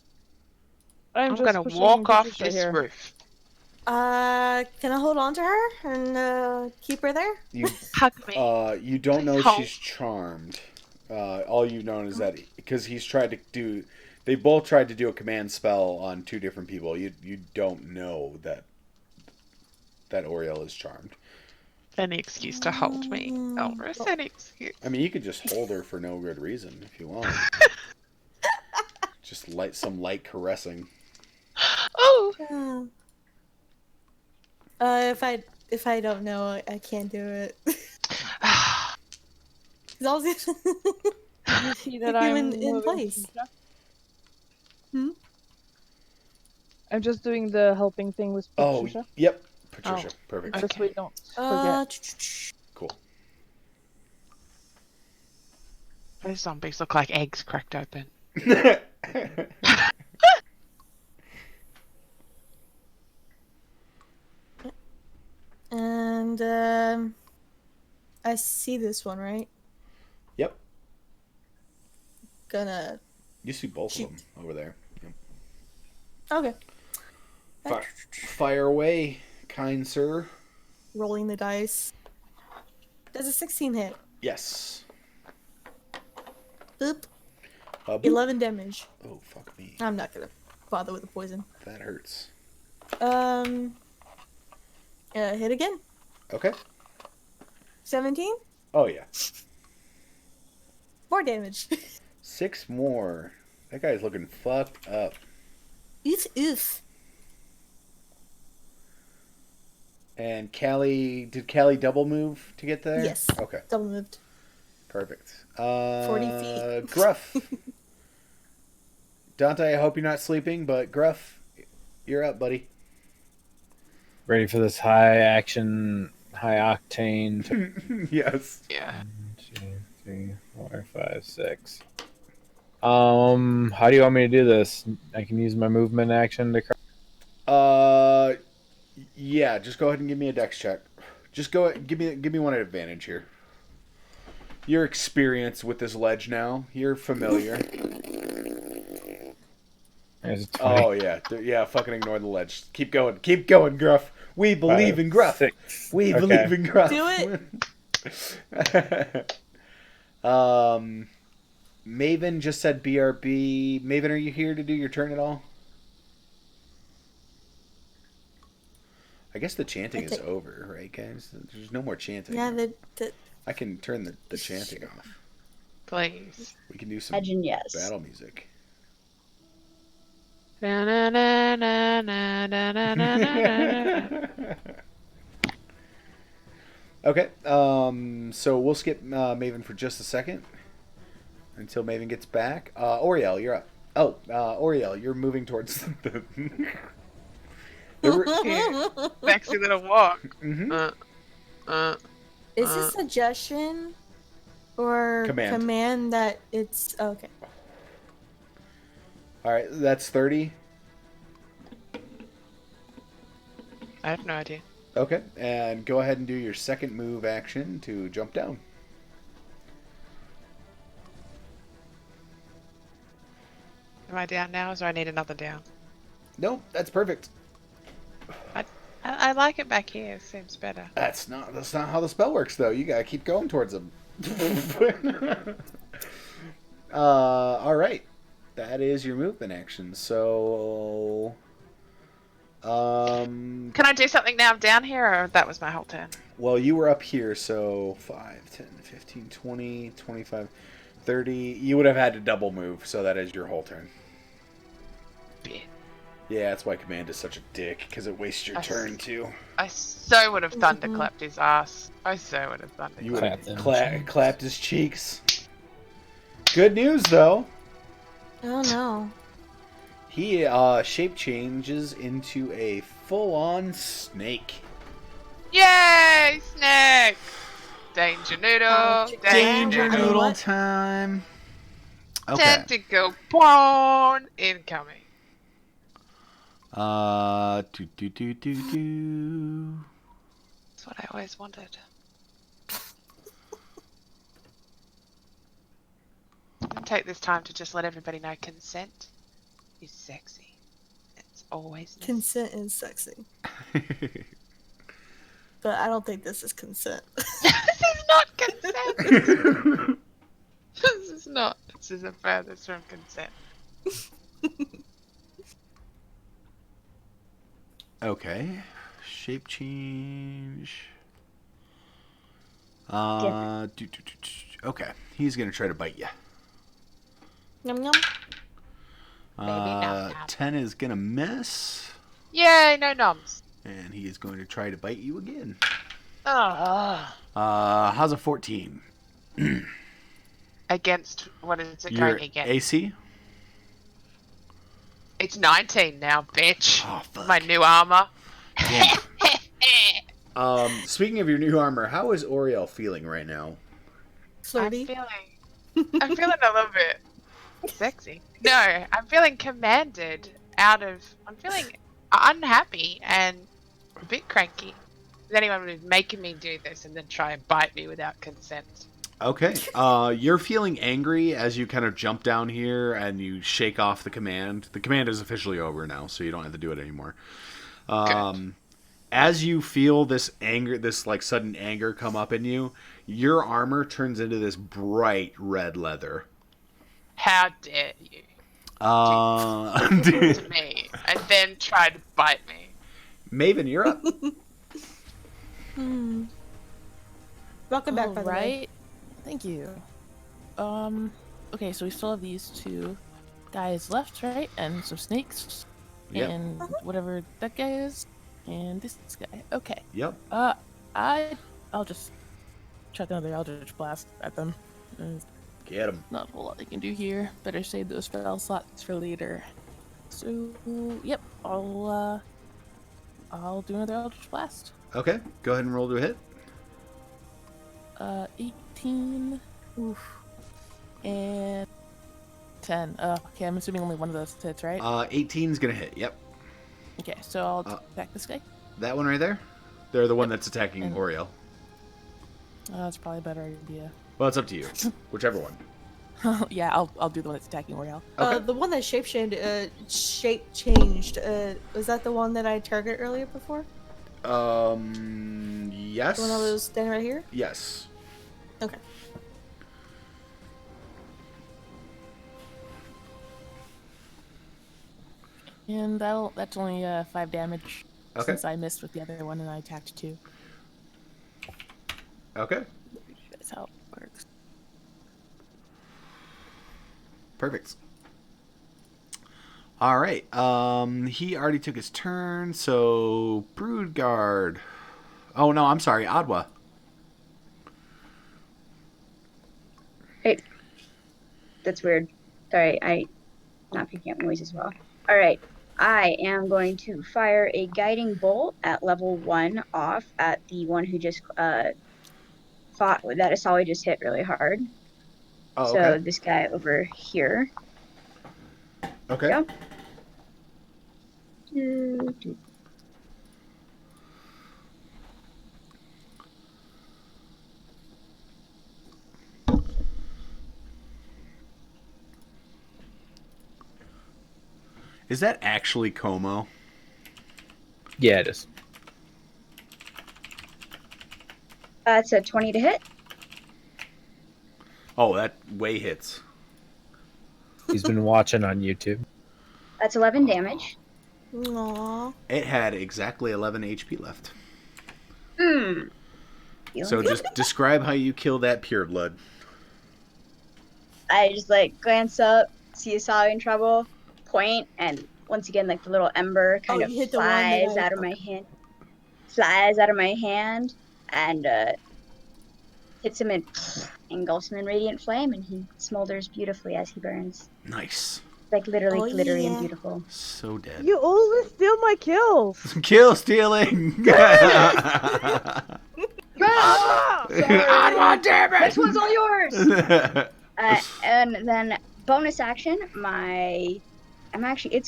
Speaker 6: I'm gonna walk off this roof.
Speaker 5: Can I hold on to her and keep her there?
Speaker 1: You
Speaker 6: Hug me.
Speaker 1: you don't know
Speaker 6: Hold.
Speaker 1: she's charmed. All you know is that because he's tried to do, they both tried to do a command spell on two different people. You don't know that Oriel is charmed.
Speaker 6: Any excuse to hold me, Elris. Any excuse.
Speaker 1: I mean, you could just hold her for no good reason if you want. Just some light caressing.
Speaker 6: Oh.
Speaker 5: If I don't know, I can't do it.
Speaker 7: You see that I'm
Speaker 5: in place. Hmm?
Speaker 7: I'm just doing the helping thing with Patricia.
Speaker 1: Oh, yep. Patricia. Perfect.
Speaker 6: Okay.
Speaker 7: Just we don't forget.
Speaker 1: Cool.
Speaker 6: Those zombies look like eggs cracked open.
Speaker 5: And I see this one, right?
Speaker 1: Yep.
Speaker 5: Gonna.
Speaker 1: You see both of them over there. Yep.
Speaker 5: Okay.
Speaker 1: Fire away, kind sir.
Speaker 5: Rolling the dice. Does a 16 hit?
Speaker 1: Yes.
Speaker 5: Boop.
Speaker 1: Boop.
Speaker 5: 11 damage.
Speaker 1: Oh, fuck me.
Speaker 5: I'm not gonna bother with the poison.
Speaker 1: That hurts.
Speaker 5: Hit again.
Speaker 1: Okay.
Speaker 5: 17?
Speaker 1: Oh, yeah.
Speaker 5: More damage.
Speaker 1: 6 more. That guy's looking fucked up.
Speaker 5: Oof.
Speaker 1: And did Callie double move to get there?
Speaker 5: Yes.
Speaker 1: Okay.
Speaker 5: Double moved.
Speaker 1: Perfect.
Speaker 5: 40 feet.
Speaker 1: Gruff. Dante, I hope you're not sleeping, but Gruff, you're up, buddy.
Speaker 2: Ready for this high action, high octane.
Speaker 1: Yes.
Speaker 6: Yeah.
Speaker 2: 1, 2, 3, 4, 5, 6. How do you want me to do this? I can use my movement action to.
Speaker 1: Yeah. Just go ahead and give me a dex check. Just give me one at advantage here. You're experienced with this ledge now. You're familiar.
Speaker 2: There's a 20.
Speaker 1: Oh yeah, yeah. Fucking ignore the ledge. Keep going, Gruff. We believe in Gruff.
Speaker 2: 6.
Speaker 1: We believe in Gruff.
Speaker 5: Do it.
Speaker 1: Maven just said BRB. Maven, are you here to do your turn at all? I guess the chanting is over, right, guys? There's no more chanting.
Speaker 5: Yeah,
Speaker 1: I can turn the chanting off.
Speaker 6: Please.
Speaker 1: We can do some
Speaker 3: Imagine yes.
Speaker 1: battle music. Okay, so we'll skip Maven for just a second until Maven gets back. Oriel, you're up. Oh, Oriel, you're moving towards the...
Speaker 6: Sexy little walk.
Speaker 1: Mm-hmm.
Speaker 5: Is this suggestion or command that it's okay?
Speaker 1: All right, that's 30.
Speaker 6: I have no idea.
Speaker 1: Okay, and go ahead and do your second move action to jump down.
Speaker 6: Am I down now, or do I need another down?
Speaker 1: Nope, that's perfect.
Speaker 6: I like it back here. It seems better.
Speaker 1: That's not how the spell works, though. You gotta keep going towards them. All right, that is your movement action. So,
Speaker 6: can I do something now I'm down here, or that was my whole turn?
Speaker 1: Well, you were up here, so 5, 10, 15, 20, 25, 30. You would have had to double move, so that is your whole turn.
Speaker 6: Bitch.
Speaker 1: Yeah, that's why Command is such a dick, because it wastes your turn, too.
Speaker 6: I so would have thunderclapped his ass. I so would have thunderclapped.
Speaker 1: You would have clapped his cheeks. Good news, though.
Speaker 5: Oh, no.
Speaker 1: He shape changes into a full-on snake.
Speaker 6: Yay, snake! Danger noodle,
Speaker 1: Danger noodle time. Okay.
Speaker 6: Tentacle porn incoming.
Speaker 1: That's
Speaker 6: what I always wanted. I'll take this time to just let everybody know consent is sexy. It's always necessary.
Speaker 5: Consent is sexy. But I don't think this is consent.
Speaker 6: This is not consent. This is not. This is a furthest from consent.
Speaker 1: Okay. Shape change. Okay. He's gonna try to bite you.
Speaker 5: Yum yum.
Speaker 6: Maybe not.
Speaker 1: 10 is gonna miss.
Speaker 6: Yay, no noms.
Speaker 1: And he is going to try to bite you again.
Speaker 6: Oh.
Speaker 1: How's a 14?
Speaker 6: Against, what is it
Speaker 1: Your
Speaker 6: going against?
Speaker 1: AC?
Speaker 6: It's 19 now, bitch.
Speaker 1: Oh, fuck.
Speaker 6: My new armor.
Speaker 1: Speaking of your new armor, how is Oriel feeling right now?
Speaker 5: Flirty.
Speaker 6: I'm feeling a little bit sexy. No, I'm feeling commanded I'm feeling unhappy and a bit cranky. Is anyone who's making me do this and then try and bite me without consent?
Speaker 1: Okay. You're feeling angry as you kind of jump down here and you shake off the command. The command is officially over now, so you don't have to do it anymore. As you feel this anger, this like sudden anger come up in you, your armor turns into this bright red leather.
Speaker 6: How dare you? To me, and then try to bite me.
Speaker 1: Maven, you're up.
Speaker 5: Welcome back, by the way.
Speaker 4: Right. Thank you. Okay, so we still have these two guys left, right? And some snakes.
Speaker 1: Yep.
Speaker 4: And whatever that guy is. And this guy. Okay.
Speaker 1: Yep.
Speaker 4: I'll just chuck another Eldritch Blast at them. There's
Speaker 1: Get him.
Speaker 4: not a whole lot they can do here. Better save those spell slots for later. So, yep, I'll do another Eldritch Blast.
Speaker 1: Okay, go ahead and roll to a hit.
Speaker 4: 18. Oof. And 10. Okay, I'm assuming only one of those hits, right?
Speaker 1: 18's gonna hit, yep.
Speaker 4: Okay, so I'll attack this guy.
Speaker 1: That one right there? They're the one that's attacking
Speaker 4: And-
Speaker 1: Oriel.
Speaker 4: That's probably a better idea.
Speaker 1: Well, it's up to you. Whichever one.
Speaker 4: Yeah, I'll do the one that's attacking Oriel.
Speaker 1: Okay.
Speaker 5: The one that shape changed. Was that the one that I targeted earlier before?
Speaker 1: Yes.
Speaker 5: The one that was standing right here?
Speaker 1: Yes.
Speaker 5: Okay.
Speaker 4: And that's only 5 damage.
Speaker 1: Okay.
Speaker 4: Since I missed with the other one and I attacked 2.
Speaker 1: Okay.
Speaker 4: That's how it works.
Speaker 1: Perfect. All right. He already took his turn, so Broodguard. Oh no, I'm sorry, Adwa.
Speaker 3: Hey, that's weird. Sorry, I not picking up noise as well. All right, I am going to fire a guiding bolt at level 1 off at the one who just fought that Asali just hit really hard.
Speaker 1: Oh,
Speaker 3: so
Speaker 1: okay.
Speaker 3: this guy over here.
Speaker 1: Okay.
Speaker 3: Go.
Speaker 1: Is that actually Como?
Speaker 2: Yeah, it is.
Speaker 3: It's a 20 to hit.
Speaker 1: Oh, that way hits.
Speaker 2: He's been watching on YouTube.
Speaker 3: That's 11 damage.
Speaker 5: Aww.
Speaker 1: It had exactly 11 HP left.
Speaker 3: So
Speaker 1: just describe how you kill that pureblood.
Speaker 3: I just like glance up, see Asali in trouble, point, and once again like the little ember kind of
Speaker 5: you hit the one that
Speaker 3: flies out of my hand. Flies out of my hand and hits him and engulfs him in radiant flame, and he smolders beautifully as he burns.
Speaker 1: Nice.
Speaker 3: Like literally glittery and
Speaker 5: yeah.
Speaker 3: beautiful.
Speaker 1: So dead.
Speaker 7: You always steal my kills.
Speaker 1: Kill stealing.
Speaker 3: Adwa, damn it! This one's all yours. And then bonus action, it's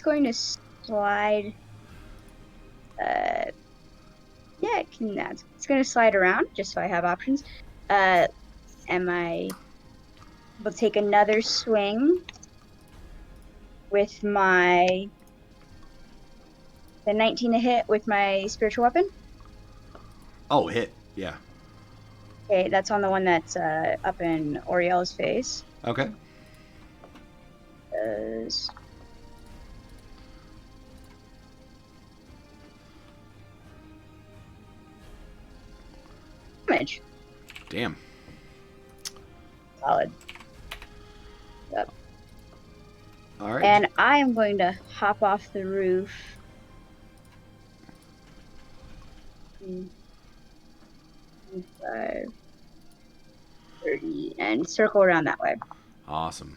Speaker 3: going to slide. It's going to slide around just so I have options. And I will take another swing with my The 19 to hit with my spiritual weapon.
Speaker 1: Oh, hit. Yeah.
Speaker 3: Okay, that's on the one that's up in Oriel's face.
Speaker 1: Okay.
Speaker 3: Damage.
Speaker 1: Damn.
Speaker 3: Solid. Yep.
Speaker 1: All right.
Speaker 3: And I am going to hop off the roof. 5, 30, and circle around that way.
Speaker 1: Awesome.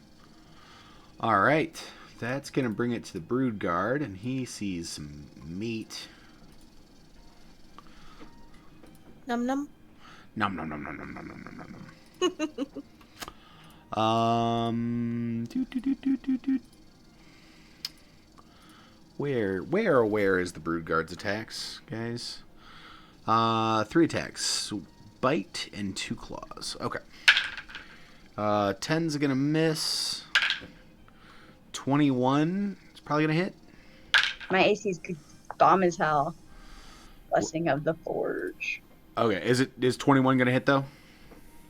Speaker 1: All right. That's going to bring it to the Brood Guard, and he sees some meat.
Speaker 5: Num num.
Speaker 1: Nom nom nom nom nom nom nom nom nom. Where is the Brood Guard's attacks, guys? 3 attacks. Bite and 2 claws. Okay. 10's gonna miss. 21 is probably gonna hit.
Speaker 3: My AC is bomb as hell. Blessing of the Forge.
Speaker 1: Okay, is 21 gonna hit though?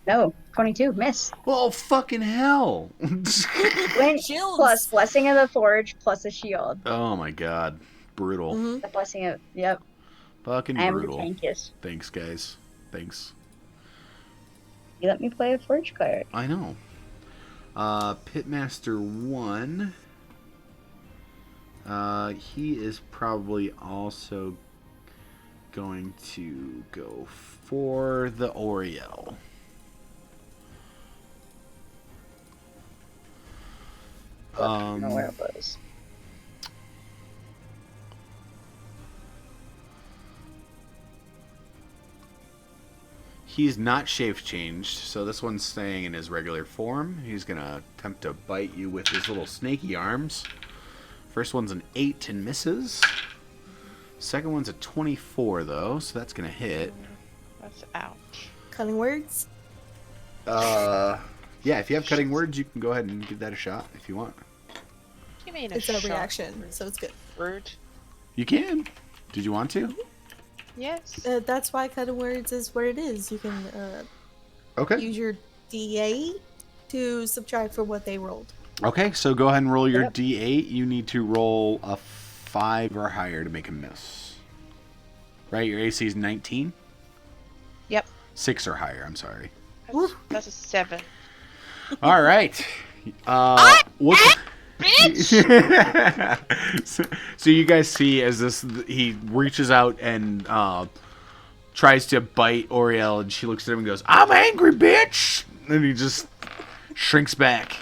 Speaker 3: No, 22, miss.
Speaker 1: Oh fucking hell!
Speaker 5: Shields.
Speaker 3: Plus Blessing of the Forge plus a shield.
Speaker 1: Oh my god, brutal.
Speaker 5: Mm-hmm.
Speaker 3: The Blessing of
Speaker 1: Fucking
Speaker 3: I am
Speaker 1: brutal.
Speaker 3: the tankiest.
Speaker 1: Thanks, guys. Thanks.
Speaker 3: You let me play a Forge card.
Speaker 1: I know. Pitmaster 1. He is probably also going to go for the Oriel.
Speaker 3: I don't know where it was.
Speaker 1: He's not shape changed, so this one's staying in his regular form. He's gonna attempt to bite you with his little snaky arms. First one's an 8 and misses. Second one's a 24 though, so that's gonna hit.
Speaker 6: That's ouch.
Speaker 5: Cutting words.
Speaker 1: Yeah, if you have cutting words, you can go ahead and give that a shot if you want.
Speaker 6: You mean
Speaker 5: It's a reaction, so it's good.
Speaker 6: Rude.
Speaker 1: You can. Did you want to?
Speaker 6: Yes.
Speaker 5: That's why cutting words is what it is. You can
Speaker 1: Okay.
Speaker 5: use your D8 to subtract from what they rolled.
Speaker 1: Okay, so go ahead and roll your D8. You need to roll a 5 or higher to make a miss. Right? Your AC is 19?
Speaker 6: Yep.
Speaker 1: 6 or higher, I'm sorry.
Speaker 6: That's a 7.
Speaker 1: All right. What? so you guys see as he reaches out and tries to bite Oriel, and she looks at him and goes, "I'm angry, bitch!" And he just shrinks back.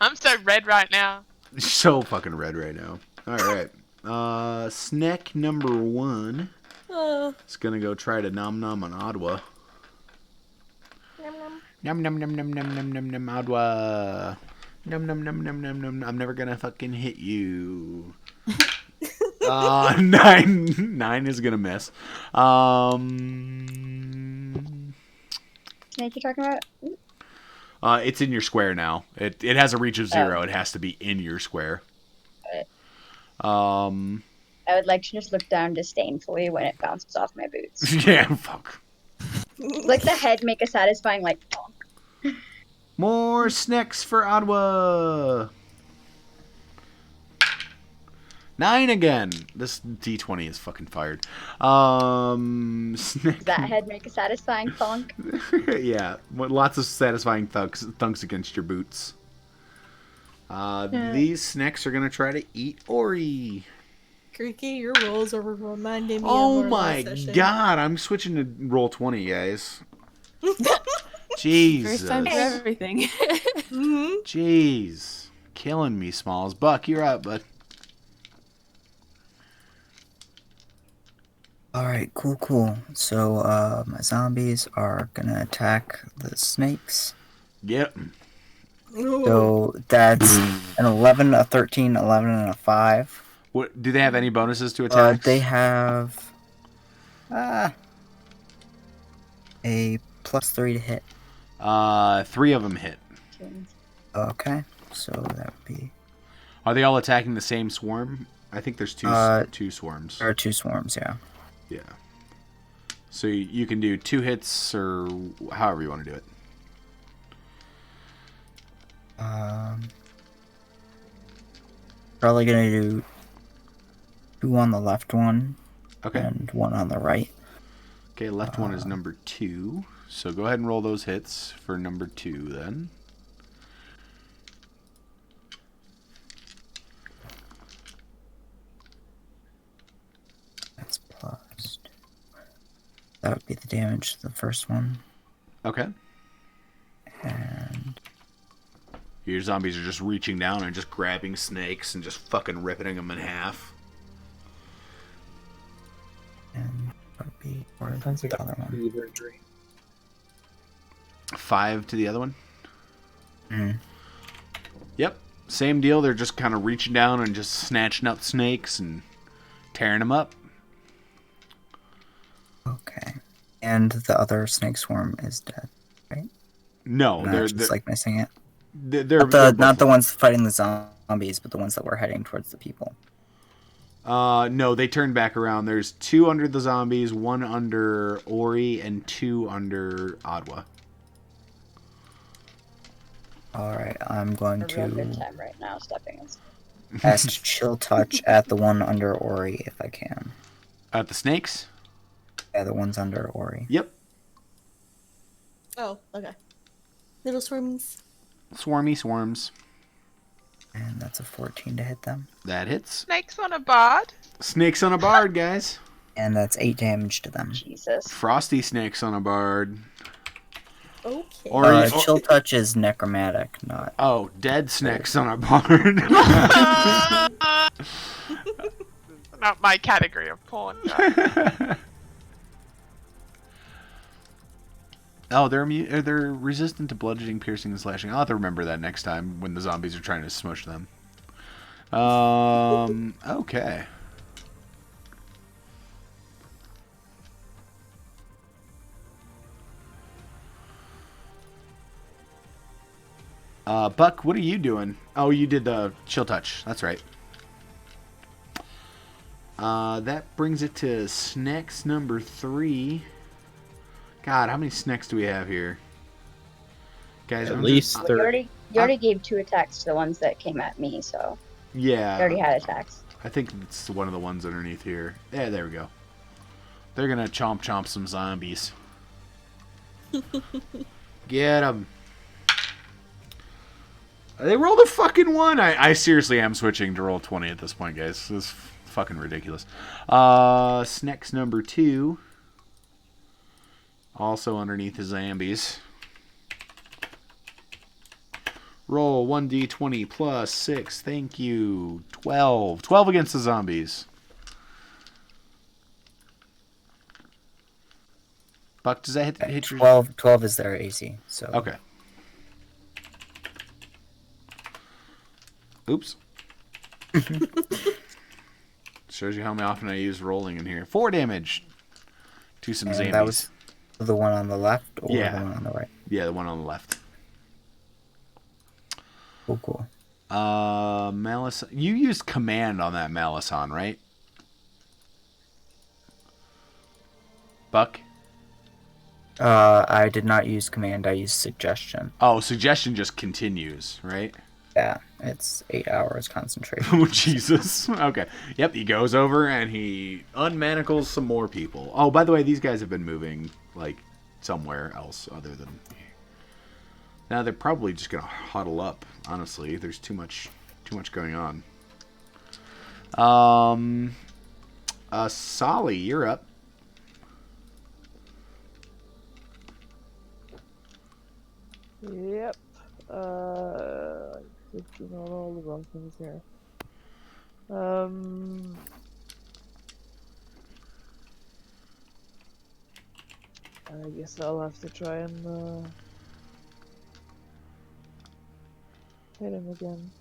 Speaker 6: I'm so red right now.
Speaker 1: So fucking red right now. All right. Snack number 1 is gonna go try to nom nom on Adwa. Nom nom nom nom nom nom nom nom Adwa. Nom nom nom nom nom nom. I'm never gonna fucking hit you. 9 is gonna miss.
Speaker 3: Snake you're talking about?
Speaker 1: It's in your square now. It has a reach of 0. It has to be in your square.
Speaker 3: I would like to just look down disdainfully when it bounces off my boots.
Speaker 1: Yeah, fuck.
Speaker 3: Like the head make a satisfying like bonk.
Speaker 1: More snacks for Adwa. 9 again. This D20 is fucking fired.
Speaker 3: Does that head make a satisfying thunk?
Speaker 1: Yeah, lots of satisfying thunks against your boots. These snacks are gonna try to eat Ori.
Speaker 5: Creaky, your rolls are reminding me
Speaker 1: Oh
Speaker 5: of our
Speaker 1: my
Speaker 5: last session.
Speaker 1: god, I'm switching to roll 20, guys. Jesus.
Speaker 4: First time for everything.
Speaker 1: Jeez. Killing me, Smalls. Buck, you're up, bud.
Speaker 8: Alright, cool. So, my zombies are gonna attack the snakes.
Speaker 1: Yep.
Speaker 8: So, that's an 11, a 13, 11, and a 5.
Speaker 1: What, do they have any bonuses to attacks?
Speaker 8: They have a +3 to hit.
Speaker 1: 3 of them hit.
Speaker 8: Okay, so that would be...
Speaker 1: Are they all attacking the same swarm? I think there's two swarms.
Speaker 8: There are 2 swarms, yeah.
Speaker 1: Yeah. So you can do 2 hits or however you want to do it.
Speaker 8: Probably gonna do 2 on the left one.
Speaker 1: Okay.
Speaker 8: And 1 on the right.
Speaker 1: Okay, left one is number 2. So go ahead and roll those hits for number 2 then.
Speaker 8: That's plus 2. That would be the damage to the first one.
Speaker 1: Okay.
Speaker 8: And
Speaker 1: your zombies are just reaching down and just grabbing snakes and just fucking ripping them in half.
Speaker 8: And that would be for
Speaker 2: Sounds like
Speaker 8: the other one.
Speaker 2: fever dream.
Speaker 1: 5 to the other one?
Speaker 8: Mm.
Speaker 1: Yep. Same deal. They're just kind of reaching down and just snatching up snakes and tearing them up.
Speaker 8: Okay. And the other snake swarm is dead, right?
Speaker 1: No,
Speaker 8: they're just like missing it.
Speaker 1: They're
Speaker 8: not the ones fighting the zombies, but the ones that were heading towards the people.
Speaker 1: No, they turned back around. There's 2 under the zombies, 1 under Ori, and 2 under Adwa.
Speaker 8: Alright, I'm going
Speaker 3: A real good
Speaker 8: to
Speaker 3: time right now, stepping in.
Speaker 8: cast Chill Touch at the one under Ori if I can.
Speaker 1: At the snakes?
Speaker 8: Yeah, the ones under Ori.
Speaker 1: Yep.
Speaker 5: Oh, okay. Little swarmies.
Speaker 1: Swarmy swarms.
Speaker 8: And that's a 14 to hit them.
Speaker 1: That hits.
Speaker 6: Snakes on a bard.
Speaker 1: Snakes on a bard, guys.
Speaker 8: And that's 8 damage to them.
Speaker 3: Jesus.
Speaker 1: Frosty snakes on a bard.
Speaker 5: Okay.
Speaker 1: Or
Speaker 8: Chill Touch is necromantic, not...
Speaker 1: Oh, dead snakes on a bard.
Speaker 6: Not my category of porn. No.
Speaker 1: Oh, they're resistant to bludgeoning, piercing, and slashing. I'll have to remember that next time when the zombies are trying to smush them. Okay. Buck, what are you doing? Oh, you did the chill touch. That's right. That brings it to snacks number 3. God, how many snacks do we have here? Guys,
Speaker 2: At least
Speaker 3: You already gave 2 attacks to the ones that came at me, so
Speaker 1: yeah.
Speaker 3: you already had attacks.
Speaker 1: I think it's one of the ones underneath here. Yeah, there we go. They're gonna chomp some zombies. Get them. They rolled a fucking 1. I seriously am switching to roll 20 at this point, guys. This is fucking ridiculous. Snacks number 2. Also underneath the zombies. Roll 1d20 plus 6. Thank you. 12. 12 against the zombies. Buck, does that hit your...
Speaker 8: 12 is their AC, so...
Speaker 1: Okay. Oops. Shows you how often I use rolling in here. 4 damage to some zombies.
Speaker 8: That was the one on the left or
Speaker 1: Yeah.
Speaker 8: the one on the right?
Speaker 1: Yeah, the one on the left.
Speaker 8: Oh, cool.
Speaker 1: Malice. You used command on that Malison, right? Buck?
Speaker 8: I did not use command, I used suggestion.
Speaker 1: Oh, suggestion just continues, right?
Speaker 8: Yeah, it's 8 hours concentration.
Speaker 1: Oh, Jesus. Okay. Yep, he goes over and he unmanacles some more people. Oh, by the way, these guys have been moving, like, somewhere else other than... Now, they're probably just going to huddle up, honestly. There's too much going on. Solly, you're up.
Speaker 7: Yep. Clicking on all the wrong things here. I guess I'll have to try and hit him again.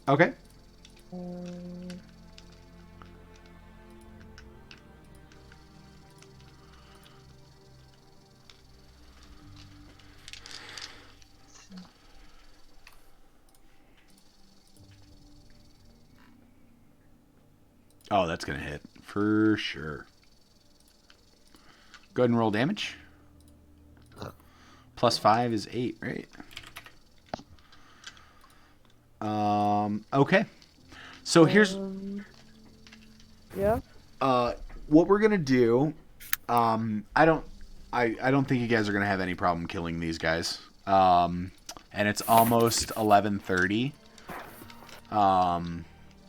Speaker 1: Okay. Oh, that's going to hit. For sure. Go ahead and roll damage. Plus 5 is 8, right? Okay. So here's...
Speaker 7: Yeah?
Speaker 1: what we're going to do... I don't think you guys are going to have any problem killing these guys. And it's almost 11:30.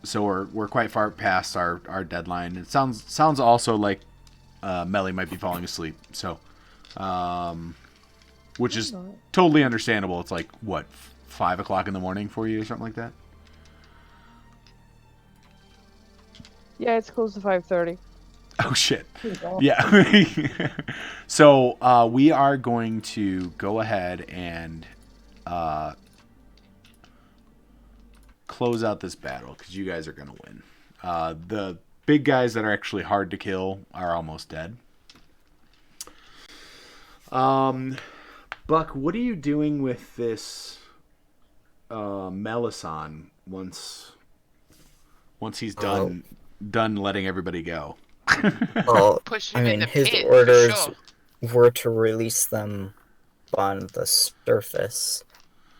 Speaker 1: So we're quite far past our deadline. It sounds also like Melly might be falling asleep. So, which is totally understandable. It's like what, 5 o'clock in the morning for you or something like that.
Speaker 7: Yeah, it's close to 5:30.
Speaker 1: Oh shit. Yeah. So we are going to go ahead and close out this battle because you guys are going to win. The big guys that are actually hard to kill are almost dead. Buck, what are you doing with this Melisson once he's done letting everybody go?
Speaker 8: Well,
Speaker 6: Push
Speaker 8: I
Speaker 6: him in
Speaker 8: mean,
Speaker 6: the
Speaker 8: his
Speaker 6: pit, for
Speaker 8: orders
Speaker 6: sure.
Speaker 8: were to release them on the surface.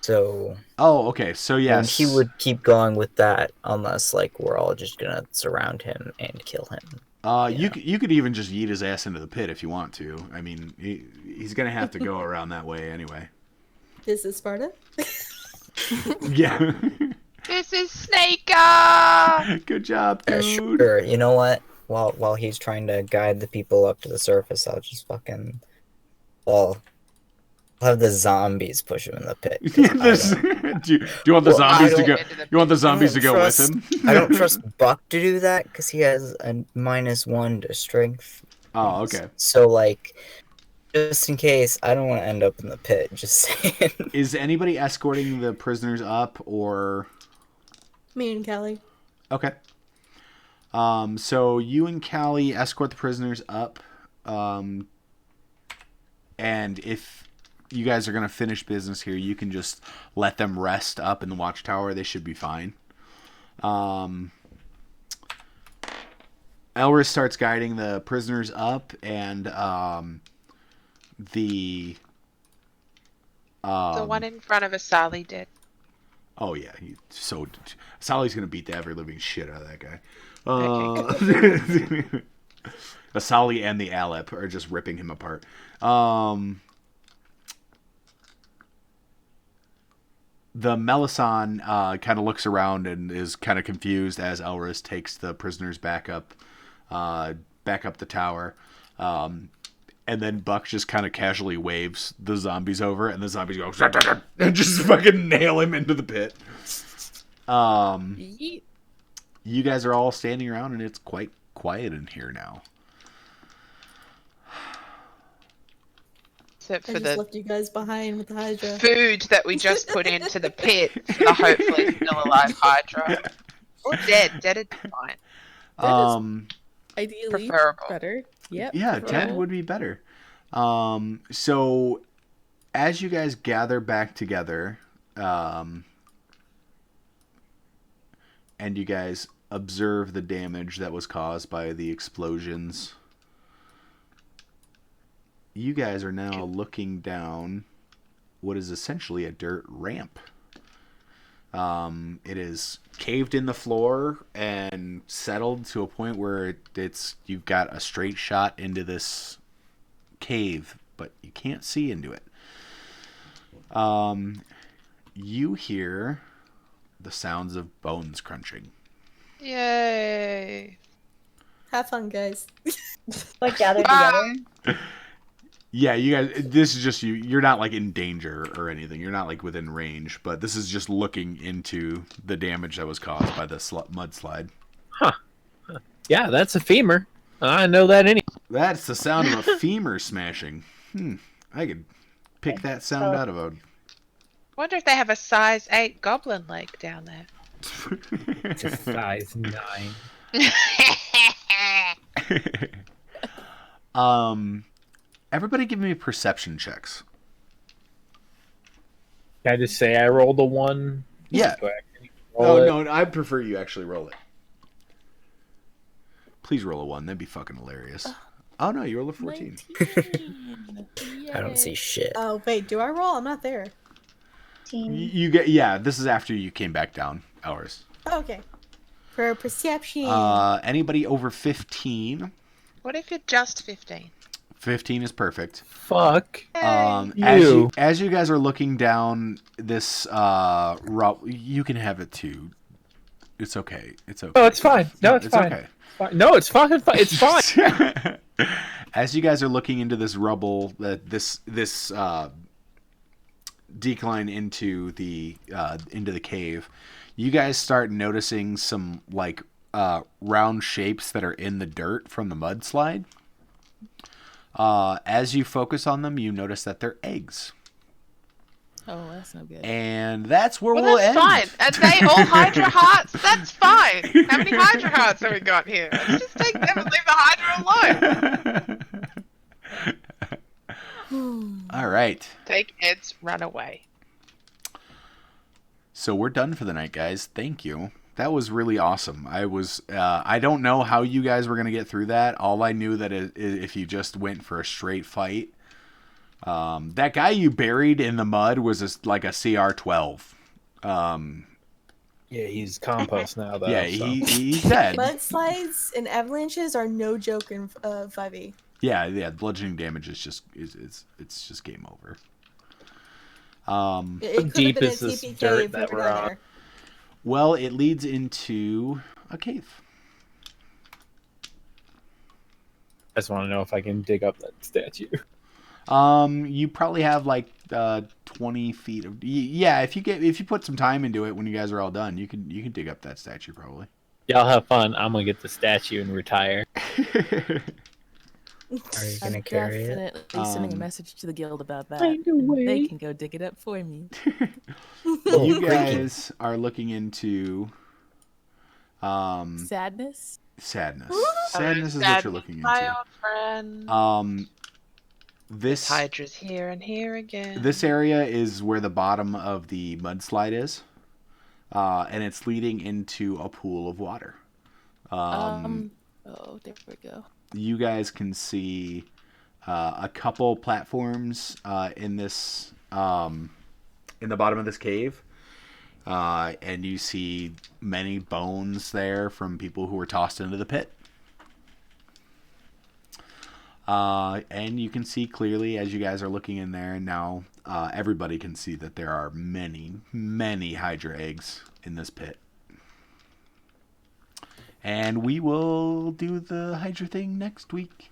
Speaker 8: So,
Speaker 1: oh, okay. So yes,
Speaker 8: he would keep going with that unless, like, we're all just gonna surround him and kill him.
Speaker 1: You could even just yeet his ass into the pit if you want to. I mean, he's gonna have to go around that way anyway.
Speaker 5: This is Sparta.
Speaker 1: Yeah.
Speaker 6: This is Snaker!
Speaker 1: Good job, dude.
Speaker 8: Sure. You know what? While he's trying to guide the people up to the surface, I'll just fucking... Well, I'll have the zombies push him in the pit.
Speaker 1: Do you want the zombies to go? You want the zombies to go with him?
Speaker 8: I don't trust Buck to do that because he has a -1 to strength.
Speaker 1: Oh, okay.
Speaker 8: So, like, just in case, I don't want to end up in the pit. Just saying.
Speaker 1: Is anybody escorting the prisoners up, or?
Speaker 5: Me and Kelly.
Speaker 1: Okay. So you and Callie escort the prisoners up, and if you guys are going to finish business here, you can just let them rest up in the watchtower. They should be fine. Elris starts guiding the prisoners up, and the
Speaker 6: one in front of Asali did.
Speaker 1: Oh yeah, Sally's gonna beat the ever living shit out of that guy. Asali and the Alep are just ripping him apart. The Melisson kind of looks around and is kind of confused as Elris takes the prisoners back up the tower. And then Buck just kind of casually waves the zombies over, and the zombies go and just fucking nail him into the pit. You guys are all standing around, and it's quite quiet in here now.
Speaker 6: Except
Speaker 5: I
Speaker 6: for
Speaker 5: just
Speaker 6: the
Speaker 5: left you guys behind with the Hydra.
Speaker 6: food that we just put into the pit for the hopefully still alive Hydra. Or dead. Dead is fine.
Speaker 4: Ideally,
Speaker 6: preferable.
Speaker 4: better. Yep.
Speaker 1: Yeah, dead would be better. So as you guys gather back together, and you guys observe the damage that was caused by the explosions, you guys are now looking down what is essentially a dirt ramp. It is caved in the floor and settled to a point where you've got a straight shot into this cave, but you can't see into it. You hear the sounds of bones crunching.
Speaker 6: Yay.
Speaker 5: Have fun, guys.
Speaker 3: Like gathered together.
Speaker 1: Yeah, you guys, this is just you. You're not like in danger or anything. You're not like within range, but this is just looking into the damage that was caused by the mudslide.
Speaker 2: Huh. Yeah, that's a femur. I know that
Speaker 1: That's the sound of a femur smashing. I could pick that sound out of a...
Speaker 6: Wonder if they have a size 8 goblin leg down there.
Speaker 9: It's a size
Speaker 1: 9. Everybody give me perception checks.
Speaker 2: Can I just say I rolled a 1?
Speaker 1: Yeah.
Speaker 2: No,
Speaker 1: I prefer you actually roll it. Please roll a 1. That'd be fucking hilarious. Oh no, you rolled a 14.
Speaker 9: I don't see shit.
Speaker 5: Oh wait, do I roll? I'm not there.
Speaker 1: You get this is after you came back down hours.
Speaker 5: Oh, okay. For perception.
Speaker 1: Anybody over 15?
Speaker 6: What if you're just 15?
Speaker 1: 15 is perfect.
Speaker 2: Fuck.
Speaker 1: As you guys are looking down this you can have it too. It's okay. It's okay.
Speaker 2: Oh, it's fine. No, it's fine.
Speaker 1: Okay.
Speaker 2: No, it's fine. It's fine.
Speaker 1: As you guys are looking into this rubble, this decline into the cave, you guys start noticing some like round shapes that are in the dirt from the mudslide. As you focus on them, you notice that they're eggs.
Speaker 4: Oh, that's no good.
Speaker 1: And that's where we'll end.
Speaker 6: That's fine. Are they all Hydra hearts? That's fine. How many Hydra hearts have we got here? Let's just take them and leave the Hydra alone.
Speaker 1: All right.
Speaker 6: Take Ed's runaway.
Speaker 1: So we're done for the night, guys. Thank you. That was really awesome. I don't know how you guys were going to get through that. All I knew that if you just went for a straight fight, that guy you buried in the mud was like a CR-12.
Speaker 2: Yeah, he's compost now, though.
Speaker 1: Yeah, he's dead.
Speaker 5: Mudslides and avalanches are no joke in 5e.
Speaker 1: Yeah. Bludgeoning damage is just it's just game over.
Speaker 5: It
Speaker 2: deep
Speaker 5: been
Speaker 2: is
Speaker 5: a
Speaker 2: this
Speaker 5: TP
Speaker 2: dirt
Speaker 5: cave
Speaker 2: that
Speaker 5: over
Speaker 2: we're on?
Speaker 5: there.
Speaker 1: Well, it leads into a cave.
Speaker 2: I just want to know if I can dig up that statue.
Speaker 1: You probably have like 20 feet of if you put some time into it when you guys are all done, you can dig up that statue probably.
Speaker 2: Y'all have fun. I'm gonna get the statue and retire.
Speaker 9: Are you gonna
Speaker 4: I'm
Speaker 9: carry it?
Speaker 4: definitely sending a message to the guild about that.
Speaker 7: Find a way.
Speaker 4: They can go dig it up for me.
Speaker 1: You guys are looking into
Speaker 4: Sadness.
Speaker 1: sadness. Sadness is what you're looking
Speaker 6: My
Speaker 1: into.
Speaker 6: old friend.
Speaker 1: This
Speaker 6: Hydra's here and here again.
Speaker 1: This area is where the bottom of the mudslide is, and it's leading into a pool of water.
Speaker 4: Oh, there we go.
Speaker 1: You guys can see a couple platforms in this in the bottom of this cave, and you see many bones there from people who were tossed into the pit. And you can see clearly as you guys are looking in there, and now everybody can see that there are many, many Hydra eggs in this pit. And we will do the Hydra thing next week.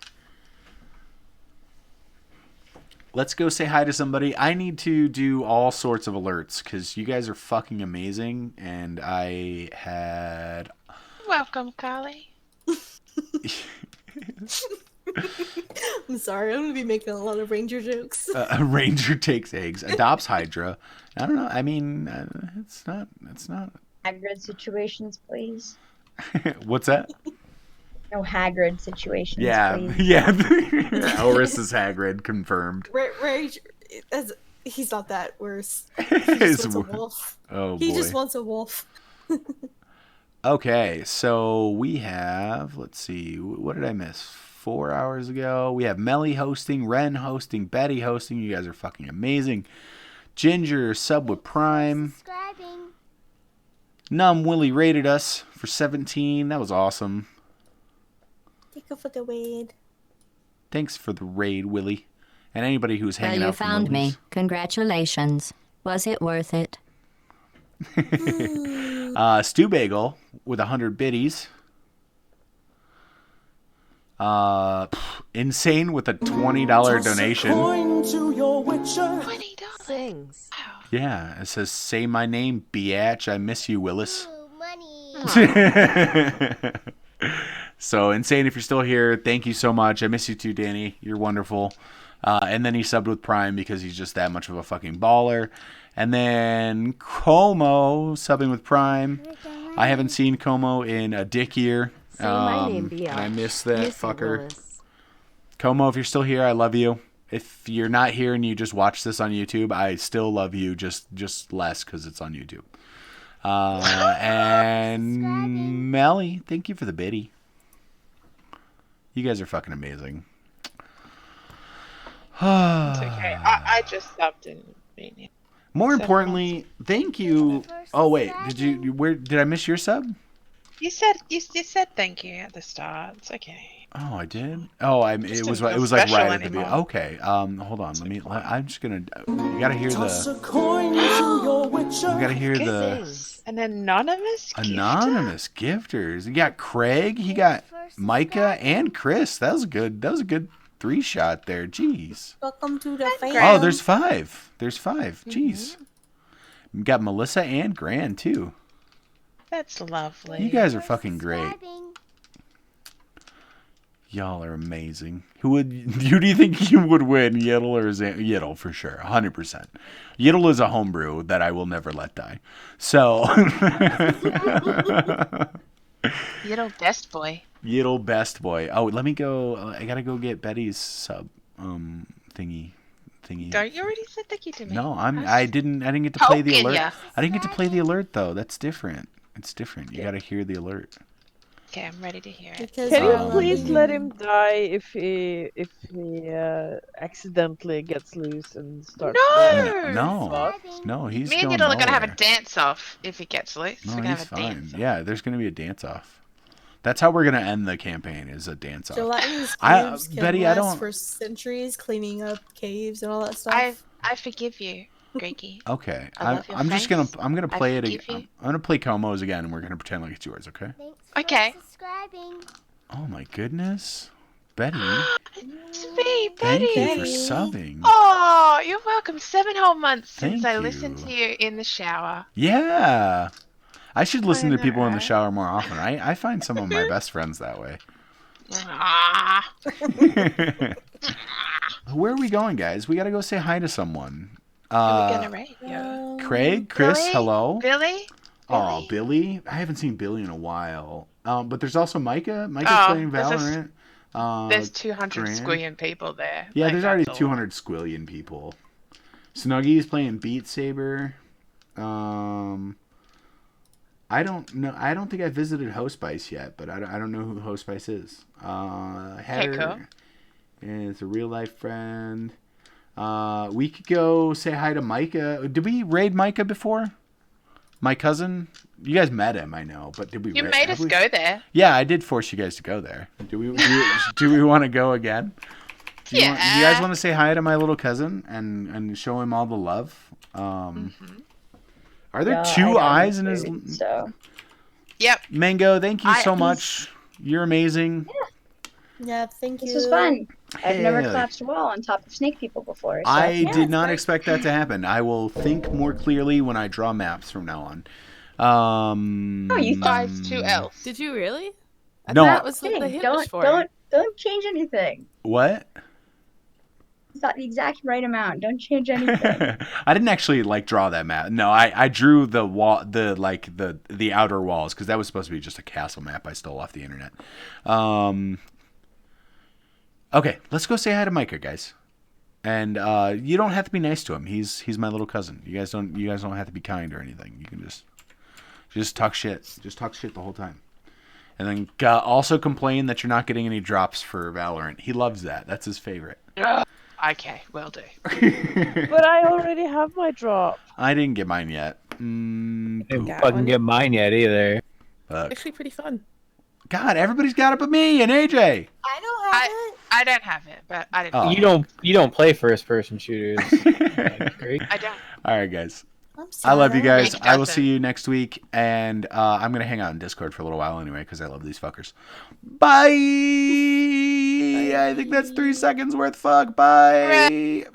Speaker 1: Let's go say hi to somebody. I need to do all sorts of alerts because you guys are fucking amazing, and I had...
Speaker 6: Welcome, Carly.
Speaker 5: I'm sorry, I'm gonna be making a lot of ranger jokes.
Speaker 1: A ranger takes eggs, adopts Hydra. I don't know. I mean, it's not.
Speaker 3: Hagrid situations, please.
Speaker 1: What's that?
Speaker 3: No Hagrid situations,
Speaker 1: Yeah,
Speaker 3: please.
Speaker 1: yeah. Elris is Hagrid, confirmed.
Speaker 5: Rage, he's not that worse. He
Speaker 1: It's
Speaker 5: just wants a
Speaker 1: wor-
Speaker 5: wolf.
Speaker 1: Oh
Speaker 5: He
Speaker 1: boy.
Speaker 5: just wants a wolf.
Speaker 1: Okay, so we have. Let's see. What did I miss? 4 hours ago. We have Melly hosting, Ren hosting, Betty hosting. You guys are fucking amazing. Ginger sub with Prime.
Speaker 10: Subscribing.
Speaker 1: Numb Willie rated us for 17. That was awesome.
Speaker 5: Thank you for the raid.
Speaker 1: Thanks for the raid, Willie. And anybody who's hanging
Speaker 10: Well, you
Speaker 1: out for
Speaker 10: found me.
Speaker 1: Millie's.
Speaker 10: Congratulations. Was it worth it?
Speaker 1: Stu Bagel with 100 biddies. Insane with a $20 donation.
Speaker 6: $20.
Speaker 4: Things.
Speaker 1: Yeah, it says, say my name, biatch. I miss you, Willis. So, Insane, if you're still here, thank you so much. I miss you too, Danny. You're wonderful. And then he subbed with Prime because he's just that much of a fucking baller. And then Como subbing with Prime. I haven't seen Como in a dick year.
Speaker 10: Say my name,
Speaker 1: And
Speaker 10: biatch.
Speaker 1: I miss that
Speaker 10: Miss you,
Speaker 1: fucker.
Speaker 10: Willis.
Speaker 1: Como, if you're still here, I love you. If you're not here and you just watch this on YouTube, I still love you, just less because it's on YouTube. And Melly, thank you for the biddy. You guys are fucking amazing.
Speaker 6: It's okay. I just subbed in.
Speaker 1: More importantly, thank you. Oh wait, did I miss your sub?
Speaker 6: You said thank you at the start. It's okay.
Speaker 1: Oh, I did. Oh, it was like right at the beginning. Okay. Hold on. I'm just gonna. You gotta hear the. You gotta hear the.
Speaker 6: An anonymous
Speaker 1: gifters. You got Craig. He got Micah and Chris. That was a good 3-shot there. Jeez.
Speaker 5: Welcome to the fam.
Speaker 1: Oh, there's 5. Jeez. You got Melissa and Gran too.
Speaker 6: That's lovely.
Speaker 1: You guys are fucking great. Y'all are amazing. Who do you think you would win, Yiddle or Yiddle for sure, 100%. Yiddle is a homebrew that I will never let die. So
Speaker 6: Yiddle best boy.
Speaker 1: Yiddle best boy. Oh, let me go. I gotta go get Betty's sub thingy.
Speaker 6: Don't you already said thank you to me?
Speaker 1: No, I didn't get to play the alert. I didn't get to play the alert though. That's different. It's different. You gotta hear the alert.
Speaker 6: Okay, I'm ready to hear it.
Speaker 5: Because
Speaker 7: Can you please let him die if he accidentally gets loose and starts?
Speaker 1: No, he's
Speaker 6: me and Yiddle are gonna have a dance off if he gets loose.
Speaker 1: No,
Speaker 6: we're gonna
Speaker 1: he's
Speaker 6: have a
Speaker 1: fine.
Speaker 6: dance.
Speaker 1: Yeah, there's gonna be a dance off. That's how we're gonna end the campaign. Is a dance off.
Speaker 5: Gelatinous cubes can
Speaker 1: Betty,
Speaker 5: last for centuries, cleaning up caves and all that stuff.
Speaker 6: I forgive you, Greggy.
Speaker 1: Okay, I'm just gonna play it again. I'm gonna play Como's again, and we're gonna pretend like it's yours. Okay.
Speaker 6: Okay.
Speaker 1: Oh my goodness, Betty.
Speaker 6: It's me, Betty.
Speaker 1: Thank you for subbing.
Speaker 6: Oh, you're welcome. 7 whole months since
Speaker 1: Thank
Speaker 6: I
Speaker 1: you.
Speaker 6: listened to you in the shower.
Speaker 1: Yeah. I should listen to people in the shower more often. I find some of my best friends that way. Where are we going, guys? We gotta go say hi to someone.
Speaker 6: Are we gonna rate you?
Speaker 1: Craig, Chris,
Speaker 6: Billy?
Speaker 1: hello.
Speaker 6: Billy?
Speaker 1: Oh, Billy. I haven't seen Billy in a while. But there's also Micah. Micah's playing Valorant.
Speaker 6: There's 200 squillion people there.
Speaker 1: Yeah, there's already 200 squillion people. Snuggy's playing Beat Saber. I don't know. I don't think I visited Hospice yet, but I don't know who Hospice is. Heather is a real life friend. We could go say hi to Micah. Did we raid Micah before? My cousin. You guys met him, I know, but did we?
Speaker 6: You made us go there.
Speaker 1: Yeah, I did force you guys to go there. Do we want to go again? Do you guys want to say hi to my little cousin and show him all the love? Are there 2 eyes in his?
Speaker 3: So.
Speaker 6: Yep.
Speaker 1: Mango, thank you so much. You're amazing.
Speaker 5: Yeah, thank you.
Speaker 3: This was fun. I've never collapsed a wall on top of snake people before. So,
Speaker 1: I did not expect that to happen. I will think more clearly when I draw maps from now on.
Speaker 3: You
Speaker 6: thought 2 elves.
Speaker 4: Did you really?
Speaker 1: No.
Speaker 4: That was the hint was for.
Speaker 3: Don't change anything.
Speaker 1: What?
Speaker 3: It's not the exact right amount. Don't change anything.
Speaker 1: I didn't actually draw that map. No, I drew the wall, the outer walls, because that was supposed to be just a castle map I stole off the internet. Okay, let's go say hi to Micah, guys. And you don't have to be nice to him. He's my little cousin. You guys don't have to be kind or anything. You can just talk shit. Just talk shit the whole time. And then also complain that you're not getting any drops for Valorant. He loves that. That's his favorite.
Speaker 6: Okay, will do.
Speaker 7: But I already have my drop.
Speaker 1: I didn't get mine yet.
Speaker 2: I didn't fucking get mine yet either.
Speaker 1: Fuck.
Speaker 4: Actually, pretty fun.
Speaker 1: God, everybody's got it but me and AJ.
Speaker 5: I don't have it.
Speaker 6: I don't have it, but I didn't.
Speaker 1: Oh.
Speaker 2: You don't play first person shooters.
Speaker 6: I don't.
Speaker 1: All right, guys.
Speaker 5: I'm
Speaker 1: I love you guys.
Speaker 6: Great
Speaker 1: I will
Speaker 6: cousin.
Speaker 1: see you next week, and I'm gonna hang out in Discord for a little while anyway because I love these fuckers. Bye. I think that's 3 seconds worth. Fuck. Bye.